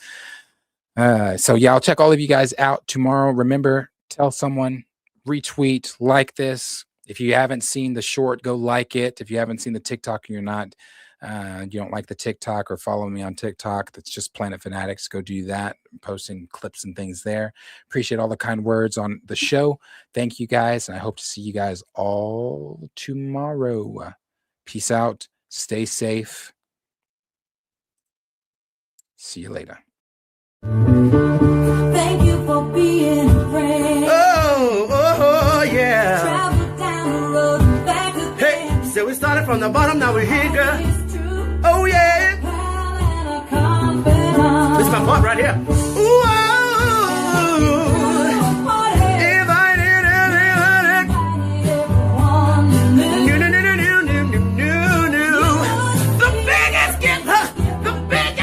So yeah, I'll check all of you guys out tomorrow. Remember, tell someone, retweet, like this. If you haven't seen the short, go like it. If you haven't seen the TikTok and you don't like the TikTok or follow me on TikTok, that's just Planet Fanatics. Go do that. I'm posting clips and things there. Appreciate all the kind words on the show. Thank you guys. And I hope to see you guys all tomorrow. Peace out. Stay safe. See you later. Thank you for being a friend. Oh, yeah. Travel down the road and back again. Hey, so we started from the bottom, now we're here, girl. Oh, yeah. This is my part right here. Ooh, if I did the biggest gift, the biggest.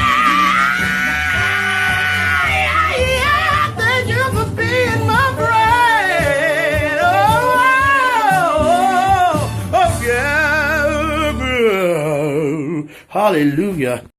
Thank you for being my friend. Oh, yeah. Hallelujah.